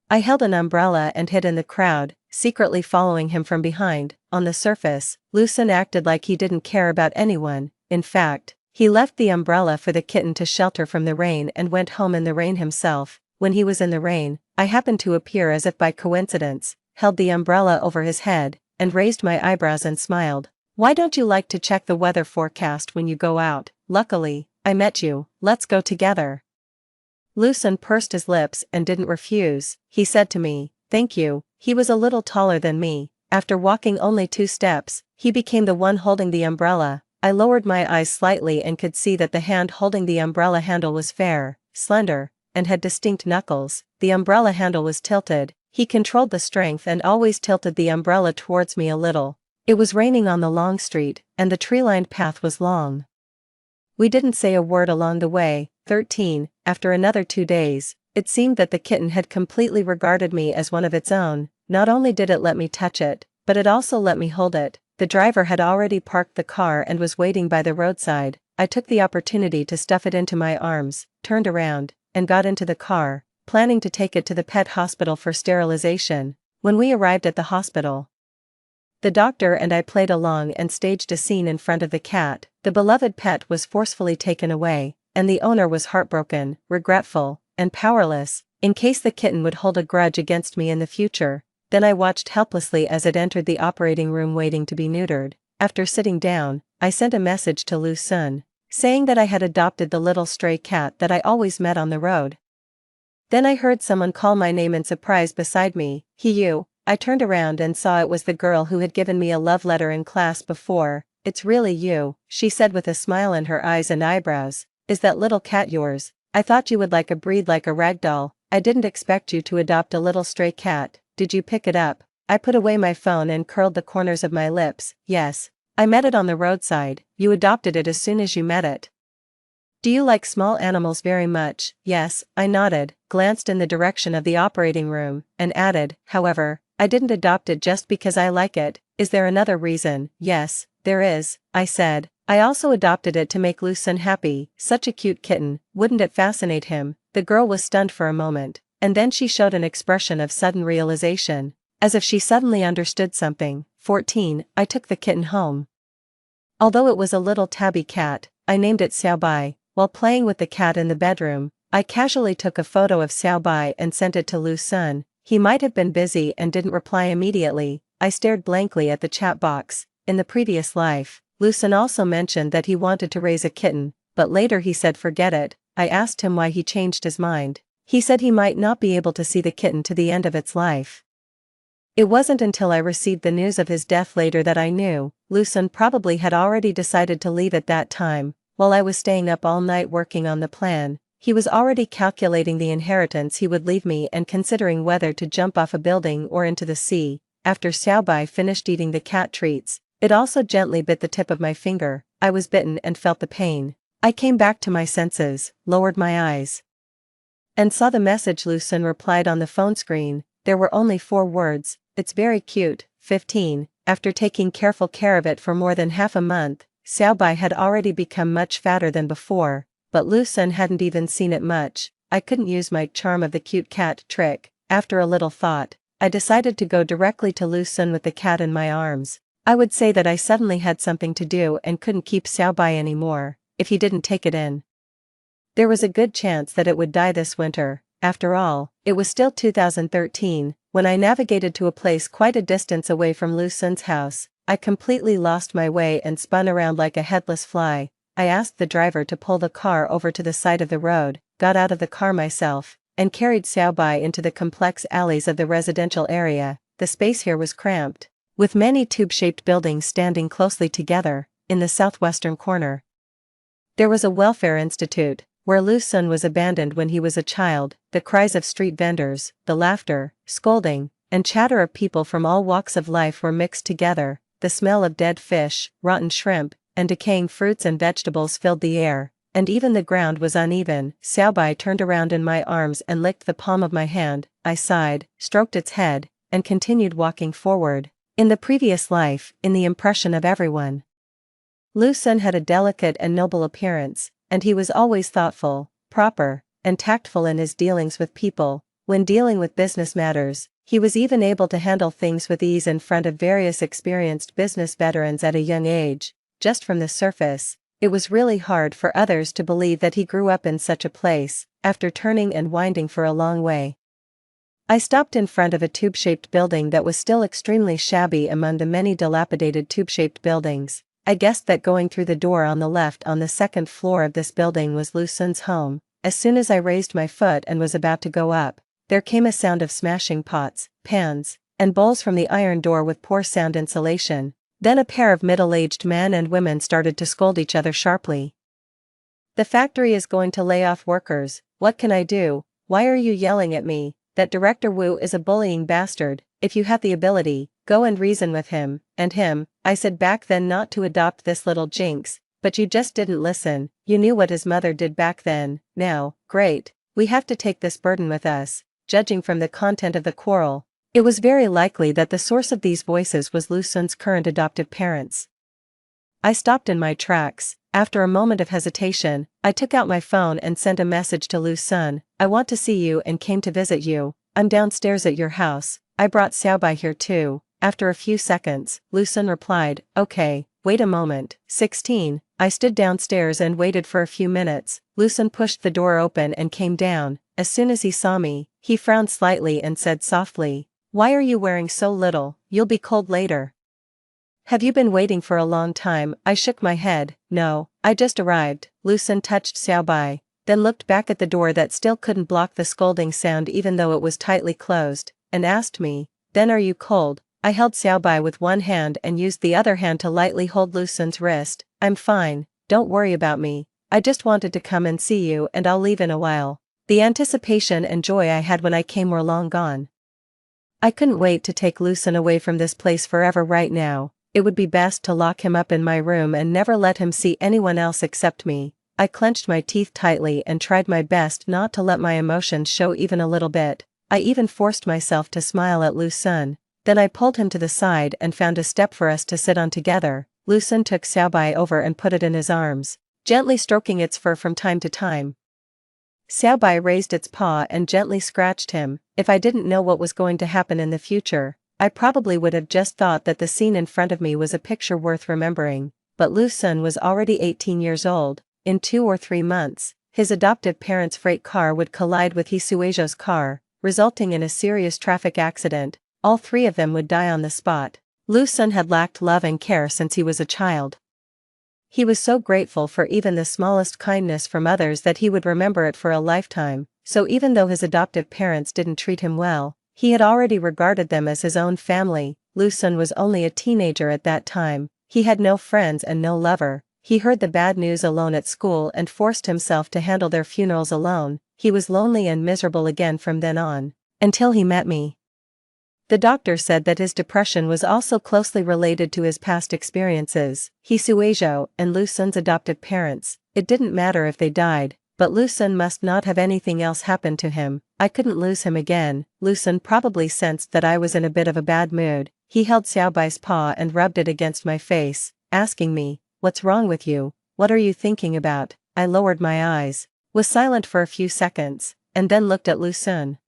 I held an umbrella and hid in the crowd, secretly following him from behind. On the surface, Lucen acted like he didn't care about anyone. In fact, he left the umbrella for the kitten to shelter from the rain and went home in the rain himself. When he was in the rain, I happened to appear as if by coincidence, held the umbrella over his head, and raised my eyebrows and smiled. "Why don't you like to check the weather forecast when you go out?" Luckily, I met you, let's go together. Lucien pursed his lips and didn't refuse. He said to me, thank you. He was a little taller than me. After walking only 2 steps, he became the one holding the umbrella. I lowered my eyes slightly and could see that the hand holding the umbrella handle was fair, slender, and had distinct knuckles. The umbrella handle was tilted. He controlled the strength and always tilted the umbrella towards me a little. It was raining on the long street, and the tree-lined path was long. We didn't say a word along the way. 13. After another 2 days, it seemed that the kitten had completely regarded me as one of its own. Not only did it let me touch it, but it also let me hold it. The driver had already parked the car and was waiting by the roadside. I took the opportunity to stuff it into my arms, turned around, and got into the car, planning to take it to the pet hospital for sterilization. When we arrived at the hospital, the doctor and I played along and staged a scene in front of the cat. The beloved pet was forcefully taken away, and the owner was heartbroken, regretful, and powerless, in case the kitten would hold a grudge against me in the future. Then I watched helplessly as it entered the operating room waiting to be neutered. After sitting down, I sent a message to Lucien, saying that I had adopted the little stray cat that I always met on the road. Then I heard someone call my name in surprise beside me. You. I turned around and saw it was the girl who had given me a love letter in class before. It's really you, she said with a smile in her eyes and eyebrows. Is that little cat yours? I thought you would like a breed like a ragdoll. I didn't expect you to adopt a little stray cat. Did you pick it up? I put away my phone and curled the corners of my lips. Yes. I met it on the roadside. You adopted it as soon as you met it. Do you like small animals very much? Yes, I nodded, glanced in the direction of the operating room, and added, however, I didn't adopt it just because I like it. Is there another reason? Yes, there is, I said. I also adopted it to make Lucien happy. Such a cute kitten, wouldn't it fascinate him? The girl was stunned for a moment, and then she showed an expression of sudden realization, as if she suddenly understood something. 14. I took the kitten home. Although it was a little tabby cat, I named it Xiaobai. While playing with the cat in the bedroom, I casually took a photo of Xiaobai and sent it to Lucien. He might have been busy and didn't reply immediately. I stared blankly at the chat box. In the previous life, Lucien also mentioned that he wanted to raise a kitten, but later he said forget it. I asked him why he changed his mind. He said he might not be able to see the kitten to the end of its life. It wasn't until I received the news of his death later that I knew. Lucien probably had already decided to leave at that time. While I was staying up all night working on the plan, he was already calculating the inheritance he would leave me and considering whether to jump off a building or into the sea. After Xiaobai finished eating the cat treats, it also gently bit the tip of my finger. I was bitten and felt the pain. I came back to my senses, lowered my eyes, and saw the message Lucien replied on the phone screen. There were only 4 words, it's very cute. 15. After taking careful care of it for more than half a month, Xiaobai had already become much fatter than before, but Lucien hadn't even seen it much. I couldn't use my charm of the cute cat trick. After a little thought, I decided to go directly to Lucien with the cat in my arms. I would say that I suddenly had something to do and couldn't keep Xiaobai anymore, if he didn't take it in. There was a good chance that it would die this winter. After all, it was still 2013, when I navigated to a place quite a distance away from Lucien's house. I completely lost my way and spun around like a headless fly. I asked the driver to pull the car over to the side of the road, got out of the car myself, and carried Xiaobai into the complex alleys of the residential area. The space here was cramped, with many tube-shaped buildings standing closely together. In the southwestern corner, there was a welfare institute, where Lucien was abandoned when he was a child. The cries of street vendors, the laughter, scolding, and chatter of people from all walks of life were mixed together. The smell of dead fish, rotten shrimp, and decaying fruits and vegetables filled the air, and even the ground was uneven. Xiaobai turned around in my arms and licked the palm of my hand. I sighed, stroked its head, and continued walking forward. In the previous life, in the impression of everyone, Lucien had a delicate and noble appearance, and he was always thoughtful, proper, and tactful in his dealings with people. When dealing with business matters, he was even able to handle things with ease in front of various experienced business veterans at a young age. Just from the surface, it was really hard for others to believe that he grew up in such a place. After turning and winding for a long way, I stopped in front of a tube-shaped building that was still extremely shabby among the many dilapidated tube-shaped buildings. I guessed that going through the door on the left on the second floor of this building was Lu Sun's home. As soon as I raised my foot and was about to go up, there came a sound of smashing pots, pans, and bowls from the iron door with poor sound insulation. Then a pair of middle-aged men and women started to scold each other sharply. "The factory is going to lay off workers. What can I do? Why are you yelling at me? That Director Wu is a bullying bastard. If you have the ability, go and reason with him, and him. I said back then not to adopt this little jinx, but you just didn't listen. You knew what his mother did back then. Now, great. We have to take this burden with us." Judging from the content of the quarrel, it was very likely that the source of these voices was Lu Sun's current adoptive parents. I stopped in my tracks. After a moment of hesitation, I took out my phone and sent a message to Lu Sun. "I want to see you and came to visit you. I'm downstairs at your house. I brought Xiaobai here too." After a few seconds, Lu Sun replied, "Okay, wait a moment." 16. I stood downstairs and waited for a few minutes. Lu Sun pushed the door open and came down. As soon as he saw me, he frowned slightly and said softly, "Why are you wearing so little? You'll be cold later." "Have you been waiting for a long time?" I shook my head. "No, I just arrived." Lu Sun touched Xiaobai, then looked back at the door that still couldn't block the scolding sound even though it was tightly closed, and asked me, "Then are you cold?" I held Xiaobai with one hand and used the other hand to lightly hold Lu Sun's wrist. "I'm fine, don't worry about me. I just wanted to come and see you and I'll leave in a while." The anticipation and joy I had when I came were long gone. I couldn't wait to take Lu Sun away from this place forever right now. It would be best to lock him up in my room and never let him see anyone else except me. I clenched my teeth tightly and tried my best not to let my emotions show even a little bit. I even forced myself to smile at Lu Sun. Then I pulled him to the side and found a step for us to sit on together. Lu Sun took Xiaobai over and put it in his arms, gently stroking its fur from time to time. Xiaobai raised its paw and gently scratched him. If I didn't know what was going to happen in the future, I probably would have just thought that the scene in front of me was a picture worth remembering. But Lu Sun was already 18 years old. In 2 or 3 months, his adoptive parents' freight car would collide with Hisuejo's car, resulting in a serious traffic accident. All 3 of them would die on the spot. Lu Sun had lacked love and care since he was a child. He was so grateful for even the smallest kindness from others that he would remember it for a lifetime. So even though his adoptive parents didn't treat him well, he had already regarded them as his own family. Lu Sun was only a teenager at that time. He had no friends and no lover. He heard the bad news alone at school and forced himself to handle their funerals alone. He was lonely and miserable again from then on, until he met me. The doctor said that his depression was also closely related to his past experiences. Hisuejo and Lu Sun's adoptive parents, it didn't matter if they died, but Lu Sun must not have anything else happen to him. I couldn't lose him again. Lu Sun probably sensed that I was in a bit of a bad mood. He held Xiaobai's paw and rubbed it against my face, asking me, "What's wrong with you? What are you thinking about?" I lowered my eyes, was silent for a few seconds, and then looked at Lu Sun.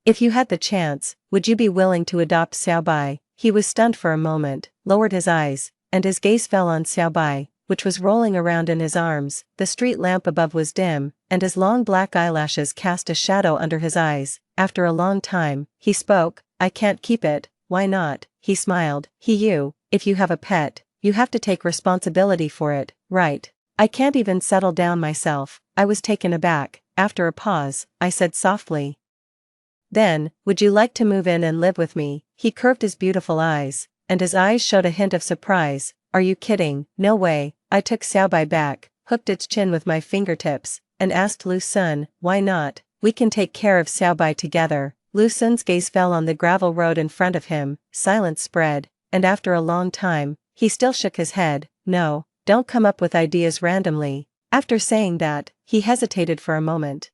"If you had the chance, would you be willing to adopt Xiaobai?" He was stunned for a moment, lowered his eyes, and his gaze fell on Xiaobai, which was rolling around in his arms. The street lamp above was dim, and his long black eyelashes cast a shadow under his eyes. After a long time, he spoke, "I can't keep it." "Why not?" He smiled. If you have a pet, you have to take responsibility for it, right? I can't even settle down myself." I was taken aback. After a pause, I said softly, "Then, would you like to move in and live with me?" He curved his beautiful eyes, and his eyes showed a hint of surprise. "Are you kidding?" "No way." I took Xiaobai back, hooked its chin with my fingertips, and asked Lu Sun, "Why not? We can take care of Xiaobai together." Lu Sun's gaze fell on the gravel road in front of him. Silence spread, and after a long time, he still shook his head. "No, don't come up with ideas randomly." After saying that, he hesitated for a moment,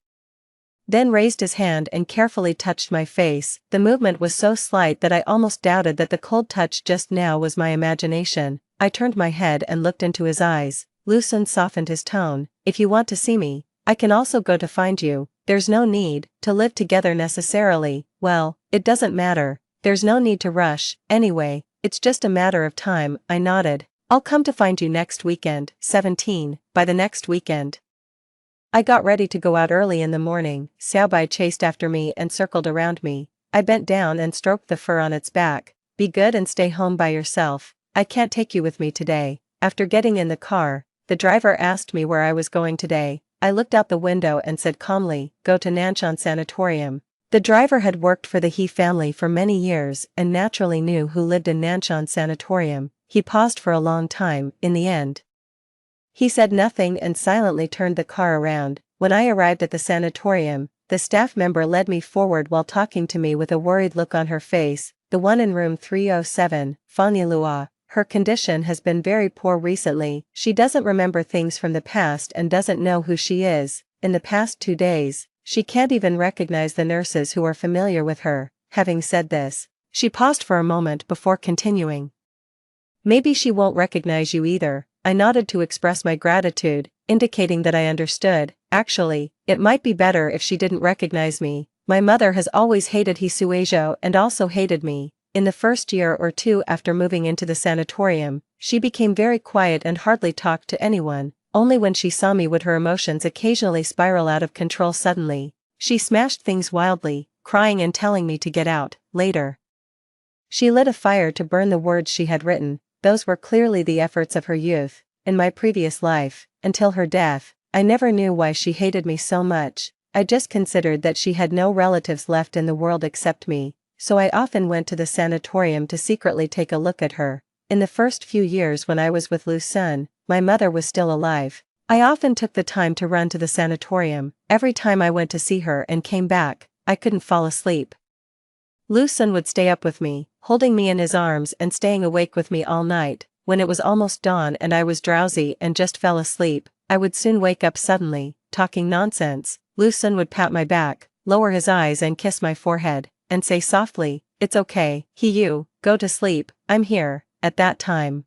then raised his hand and carefully touched my face. The movement was so slight that I almost doubted that the cold touch just now was my imagination. I turned my head and looked into his eyes. Lu Sun softened his tone. "If you want to see me, I can also go to find you. There's no need to live together necessarily. Well, it doesn't matter. There's no need to rush. Anyway, it's just a matter of time." I nodded. "I'll come to find you next weekend." 17. By the next weekend, I got ready to go out early in the morning. Xiaobai chased after me and circled around me. I bent down and stroked the fur on its back. "Be good and stay home by yourself. I can't take you with me today." After getting in the car, the driver asked me where I was going today. I looked out the window and said calmly, "Go to Nanshan Sanatorium." The driver had worked for the He family for many years and naturally knew who lived in Nanshan Sanatorium. He paused for a long time. In the end, he said nothing and silently turned the car around. When I arrived at the sanatorium, the staff member led me forward while talking to me with a worried look on her face. "The one in room 307, Fanyalua. Her condition has been very poor recently. She doesn't remember things from the past and doesn't know who she is. In the past 2 days, she can't even recognize the nurses who are familiar with her." Having said this, she paused for a moment before continuing. "Maybe she won't recognize you either." I nodded to express my gratitude, indicating that I understood. "Actually, it might be better if she didn't recognize me. My mother has always hated Hisuejo and also hated me. In the first year or two after moving into the sanatorium, she became very quiet and hardly talked to anyone. Only when she saw me would her emotions occasionally spiral out of control suddenly. She smashed things wildly, crying and telling me to get out. Later, she lit a fire to burn the words she had written. Those were clearly the efforts of her youth. In my previous life, until her death, I never knew why she hated me so much. I just considered that she had no relatives left in the world except me, so I often went to the sanatorium to secretly take a look at her. In the first few years when I was with Lu Sun, my mother was still alive. I often took the time to run to the sanatorium. Every time I went to see her and came back, I couldn't fall asleep. Lu Sun would stay up with me, holding me in his arms and staying awake with me all night. When it was almost dawn and I was drowsy and just fell asleep, I would soon wake up suddenly, talking nonsense. Lu Sun would pat my back, lower his eyes and kiss my forehead, and say softly, "It's okay, you, go to sleep, I'm here." At that time,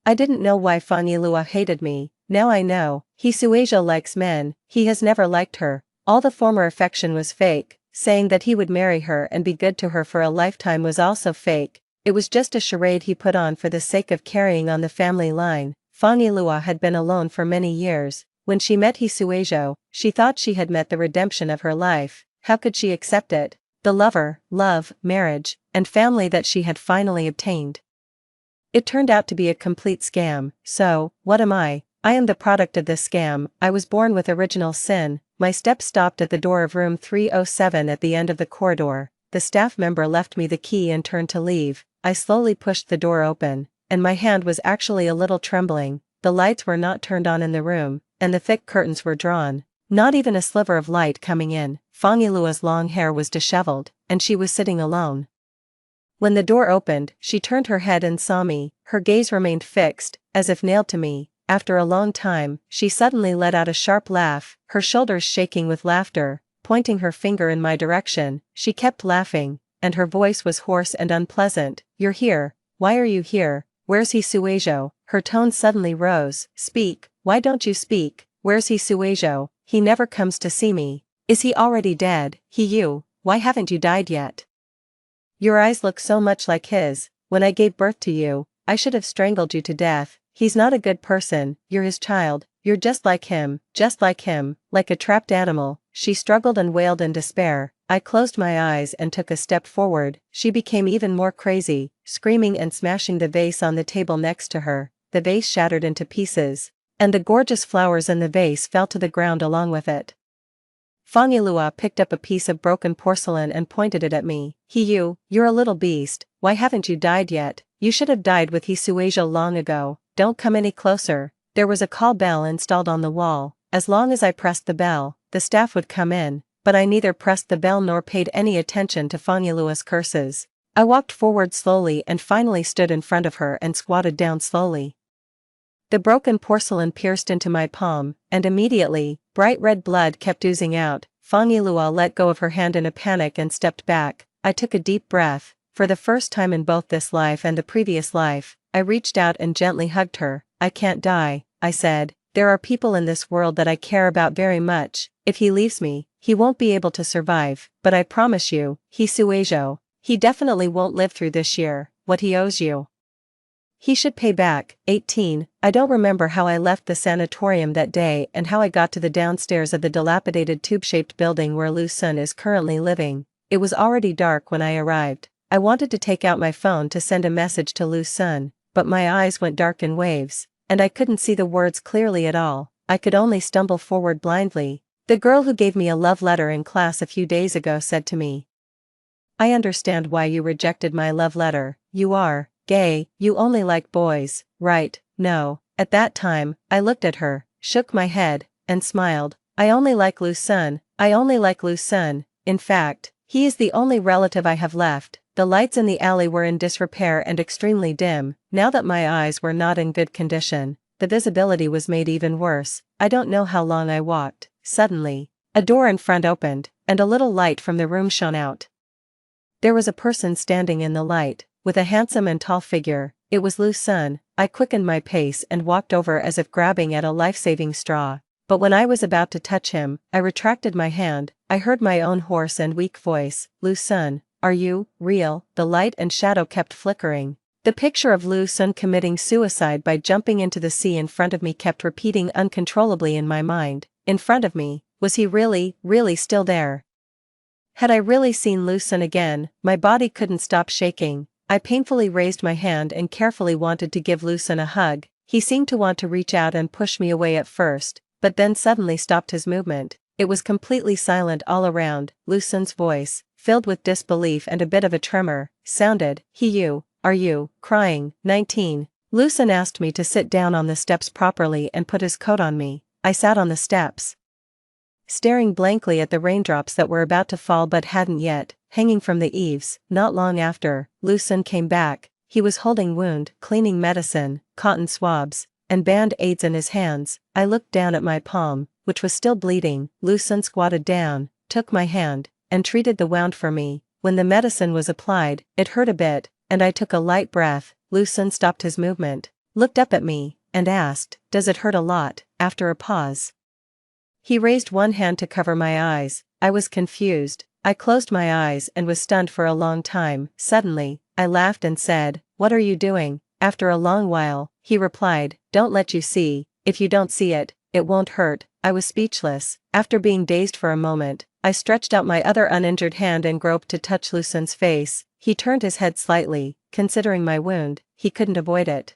I didn't know why Fanyalua hated me. Now I know. Hisuejo likes men. He has never liked her. All the former affection was fake. Saying that he would marry her and be good to her for a lifetime was also fake. It was just a charade he put on for the sake of carrying on the family line. Fanyalua had been alone for many years. When she met Hisuejo, she thought she had met the redemption of her life. How could she accept it? The lover, love, marriage, and family that she had finally obtained. It turned out to be a complete scam. So, what am I? I am the product of this scam. I was born with original sin. My steps stopped at the door of room 307 at the end of the corridor. The staff member left me the key and turned to leave. I slowly pushed the door open, and my hand was actually a little trembling. The lights were not turned on in the room, and the thick curtains were drawn. Not even a sliver of light coming in. Fanyalua's long hair was disheveled, and she was sitting alone. When the door opened, she turned her head and saw me. Her gaze remained fixed, as if nailed to me. After a long time, she suddenly let out a sharp laugh, her shoulders shaking with laughter. Pointing her finger in my direction, she kept laughing, and her voice was hoarse and unpleasant. "You're here. Why are you here? Where's Hisuejo?" Her tone suddenly rose. "Speak. Why don't you speak? Where's Hisuejo? He never comes to see me. Is he already dead? Why haven't you died yet? Your eyes look so much like his. When I gave birth to you, I should have strangled you to death. He's not a good person. You're his child. You're just like him, like a trapped animal." She struggled and wailed in despair. I closed my eyes and took a step forward. She became even more crazy, screaming and smashing the vase on the table next to her. The vase shattered into pieces, and the gorgeous flowers in the vase fell to the ground along with it. Fanyalua picked up a piece of broken porcelain and pointed it at me. You're a little beast. Why haven't you died yet? You should have died with Hisuejo long ago. Don't come any closer." There was a call bell installed on the wall. As long as I pressed the bell, the staff would come in, but I neither pressed the bell nor paid any attention to Fanyalua's curses. I walked forward slowly and finally stood in front of her and squatted down slowly. The broken porcelain pierced into my palm, and immediately, bright red blood kept oozing out. Fanyalua let go of her hand in a panic and stepped back. I took a deep breath. For the first time in both this life and the previous life, I reached out and gently hugged her. "I can't die," I said. "There are people in this world that I care about very much. If he leaves me, he won't be able to survive. But I promise you, Hisuejo, he definitely won't live through this year. What he owes you, he should pay back." 18. I don't remember how I left the sanatorium that day and how I got to the downstairs of the dilapidated tube-shaped building where Lu Sun is currently living. It was already dark when I arrived. I wanted to take out my phone to send a message to Lu Sun, but my eyes went dark in waves, and I couldn't see the words clearly at all. I could only stumble forward blindly. The girl who gave me a love letter in class a few days ago said to me, "I understand why you rejected my love letter. You are gay, you only like boys, right?" No. At that time, I looked at her, shook my head, and smiled. "I only like Lucien, I only like Lucien. In fact, he is the only relative I have left." The lights in the alley were in disrepair and extremely dim. Now that my eyes were not in good condition, the visibility was made even worse. I don't know how long I walked. Suddenly, a door in front opened, and a little light from the room shone out. There was a person standing in the light, with a handsome and tall figure. It was Lucien. I quickened my pace and walked over as if grabbing at a life-saving straw. But when I was about to touch him, I retracted my hand. I heard my own hoarse and weak voice. "Lucien, are you real?" The light and shadow kept flickering. The picture of Lucien committing suicide by jumping into the sea in front of me kept repeating uncontrollably in my mind. In front of me, was he really still there? Had I really seen Lucien again? My body couldn't stop shaking. I painfully raised my hand and carefully wanted to give Lucien a hug. He seemed to want to reach out and push me away at first, but then suddenly stopped his movement. It was completely silent all around. Lucien's voice, filled with disbelief and a bit of a tremor, sounded, are you crying?" 19. Lucien asked me to sit down on the steps properly and put his coat on me. I sat on the steps, staring blankly at the raindrops that were about to fall but hadn't yet, hanging from the eaves. Not long after, Lucien came back. He was holding wound cleaning medicine, cotton swabs, and band-aids in his hands. I looked down at my palm, which was still bleeding. Lucien squatted down, took my hand, and treated the wound for me. When the medicine was applied, it hurt a bit, and I took a light breath. Lucien stopped his movement, looked up at me, and asked, "Does it hurt a lot?" After a pause, he raised one hand to cover my eyes. I was confused. I closed my eyes and was stunned for a long time. Suddenly, I laughed and said, "What are you doing?" After a long while, he replied, "Don't let you see. If you don't see it, it won't hurt." I was speechless. After being dazed for a moment, I stretched out my other uninjured hand and groped to touch Lucien's face. He turned his head slightly. Considering my wound, he couldn't avoid it.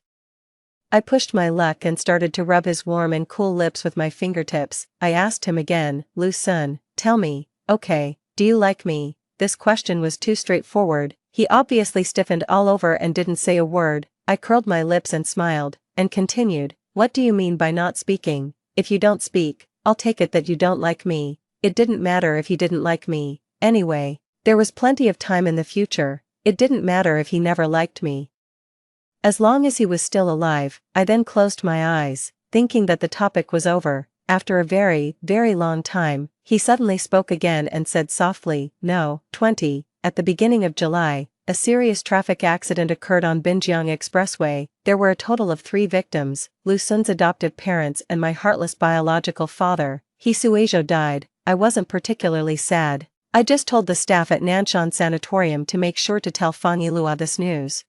I pushed my luck and started to rub his warm and cool lips with my fingertips. I asked him again, "Lucien, tell me, okay, do you like me?" This question was too straightforward. He obviously stiffened all over and didn't say a word. I curled my lips and smiled, and continued, "What do you mean by not speaking? If you don't speak, I'll take it that you don't like me." It didn't matter if he didn't like me. Anyway, there was plenty of time in the future. It didn't matter if he never liked me, as long as he was still alive. I then closed my eyes, thinking that the topic was over. After a very long time, he suddenly spoke again and said softly, "No." 20. At the beginning of July, a serious traffic accident occurred on Binjiang Expressway. There were a total of 3 victims, Lucien's adoptive parents and my heartless biological father. He Suizhou died. I wasn't particularly sad. I just told the staff at Nanshan Sanatorium to make sure to tell Fang Yilua this news.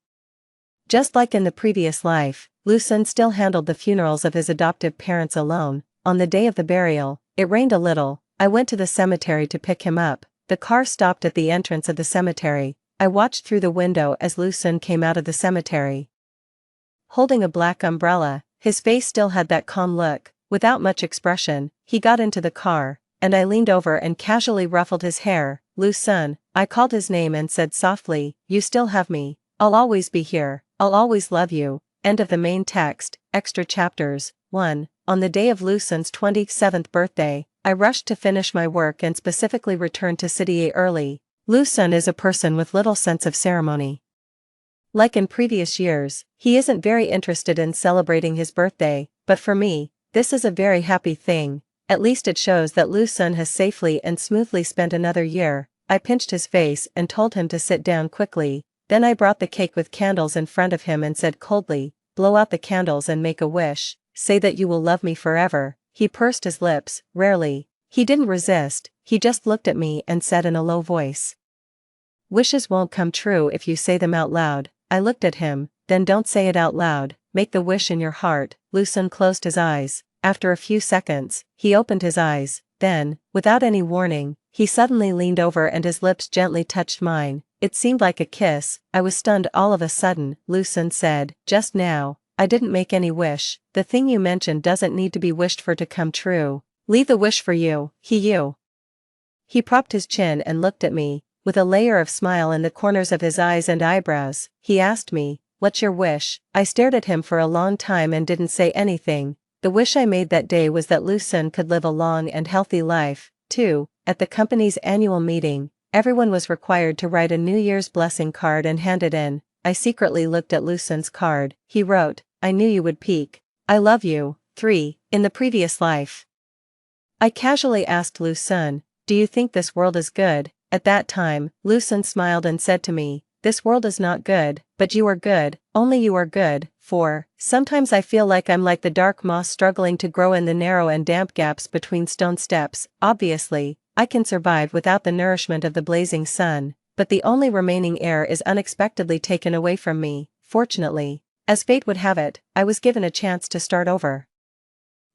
Just like in the previous life, Lucien still handled the funerals of his adoptive parents alone. On the day of the burial, it rained a little. I went to the cemetery to pick him up. The car stopped at the entrance of the cemetery. I watched through the window as Lucien came out of the cemetery, holding a black umbrella. His face still had that calm look. Without much expression, he got into the car, and I leaned over and casually ruffled his hair. "Lucien," I called his name and said softly, "You still have me. I'll always be here. I'll always love you." End of the main text. Extra chapters. 1. On the day of Lucien's 27th birthday, I rushed to finish my work and specifically returned to City A early. Lucien is a person with little sense of ceremony. Like in previous years, he isn't very interested in celebrating his birthday, but for me, this is a very happy thing. At least it shows that Lucien has safely and smoothly spent another year. I pinched his face and told him to sit down quickly. Then I brought the cake with candles in front of him and said coldly, "Blow out the candles and make a wish. Say that you will love me forever." He pursed his lips, rarely. He didn't resist, he just looked at me and said in a low voice, "Wishes won't come true if you say them out loud." I looked at him, "Then don't say it out loud, make the wish in your heart." Lucien closed his eyes. After a few seconds, he opened his eyes. Then, without any warning, he suddenly leaned over and his lips gently touched mine. It seemed like a kiss. I was stunned all of a sudden. Lu Sun said, "Just now, I didn't make any wish. The thing you mentioned doesn't need to be wished for to come true. Leave the wish for you." He propped his chin and looked at me, with a layer of smile in the corners of his eyes and eyebrows. He asked me, "What's your wish?" I stared at him for a long time and didn't say anything. The wish I made that day was that Lu Sun could live a long and healthy life, too. At the company's annual meeting, everyone was required to write a New Year's blessing card and hand it in. I secretly looked at Lu Sun's card. He wrote, "I knew you would peak. I love you. 3. In the previous life." I casually asked Lu Sun, "Do you think this world is good?" At that time, Lu Sun smiled and said to me, "This world is not good, but you are good, only you are good." 4. Sometimes I feel like I'm like the dark moss struggling to grow in the narrow and damp gaps between stone steps. Obviously, I can survive without the nourishment of the blazing sun, but the only remaining air is unexpectedly taken away from me. Fortunately, as fate would have it, I was given a chance to start over.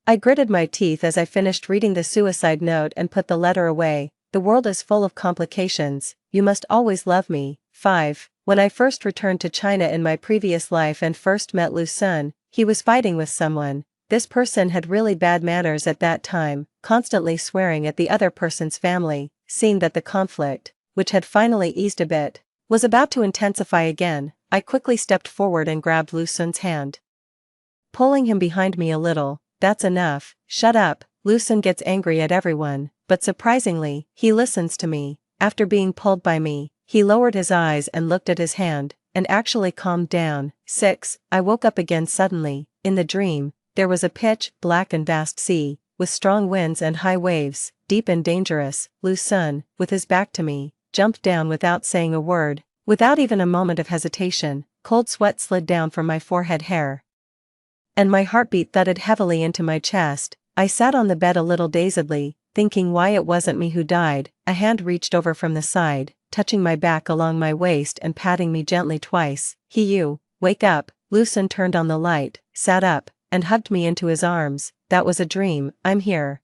I gritted my teeth as I finished reading the suicide note and put the letter away. The world is full of complications. You must always love me. 5. When I first returned to China in my previous life and first met Lu Sun, he was fighting with someone. This person had really bad manners at that time, constantly swearing at the other person's family. Seeing that the conflict, which had finally eased a bit, was about to intensify again, I quickly stepped forward and grabbed Lu Sun's hand, pulling him behind me a little. "That's enough, shut up." Lu Sun gets angry at everyone, but surprisingly, he listens to me. After being pulled by me, he lowered his eyes and looked at his hand, and actually calmed down. 6. I woke up again suddenly. In the dream, there was a pitch black and vast sea, with strong winds and high waves, deep and dangerous. Lu Sun, with his back to me, jumped down without saying a word. Without even a moment of hesitation, cold sweat slid down from my forehead hair, and my heartbeat thudded heavily into my chest. I sat on the bed a little dazedly, thinking why it wasn't me who died. A hand reached over from the side, touching my back along my waist and patting me gently twice. "You, wake up." Lu Sun turned on the light, sat up, and hugged me into his arms. "That was a dream. I'm here."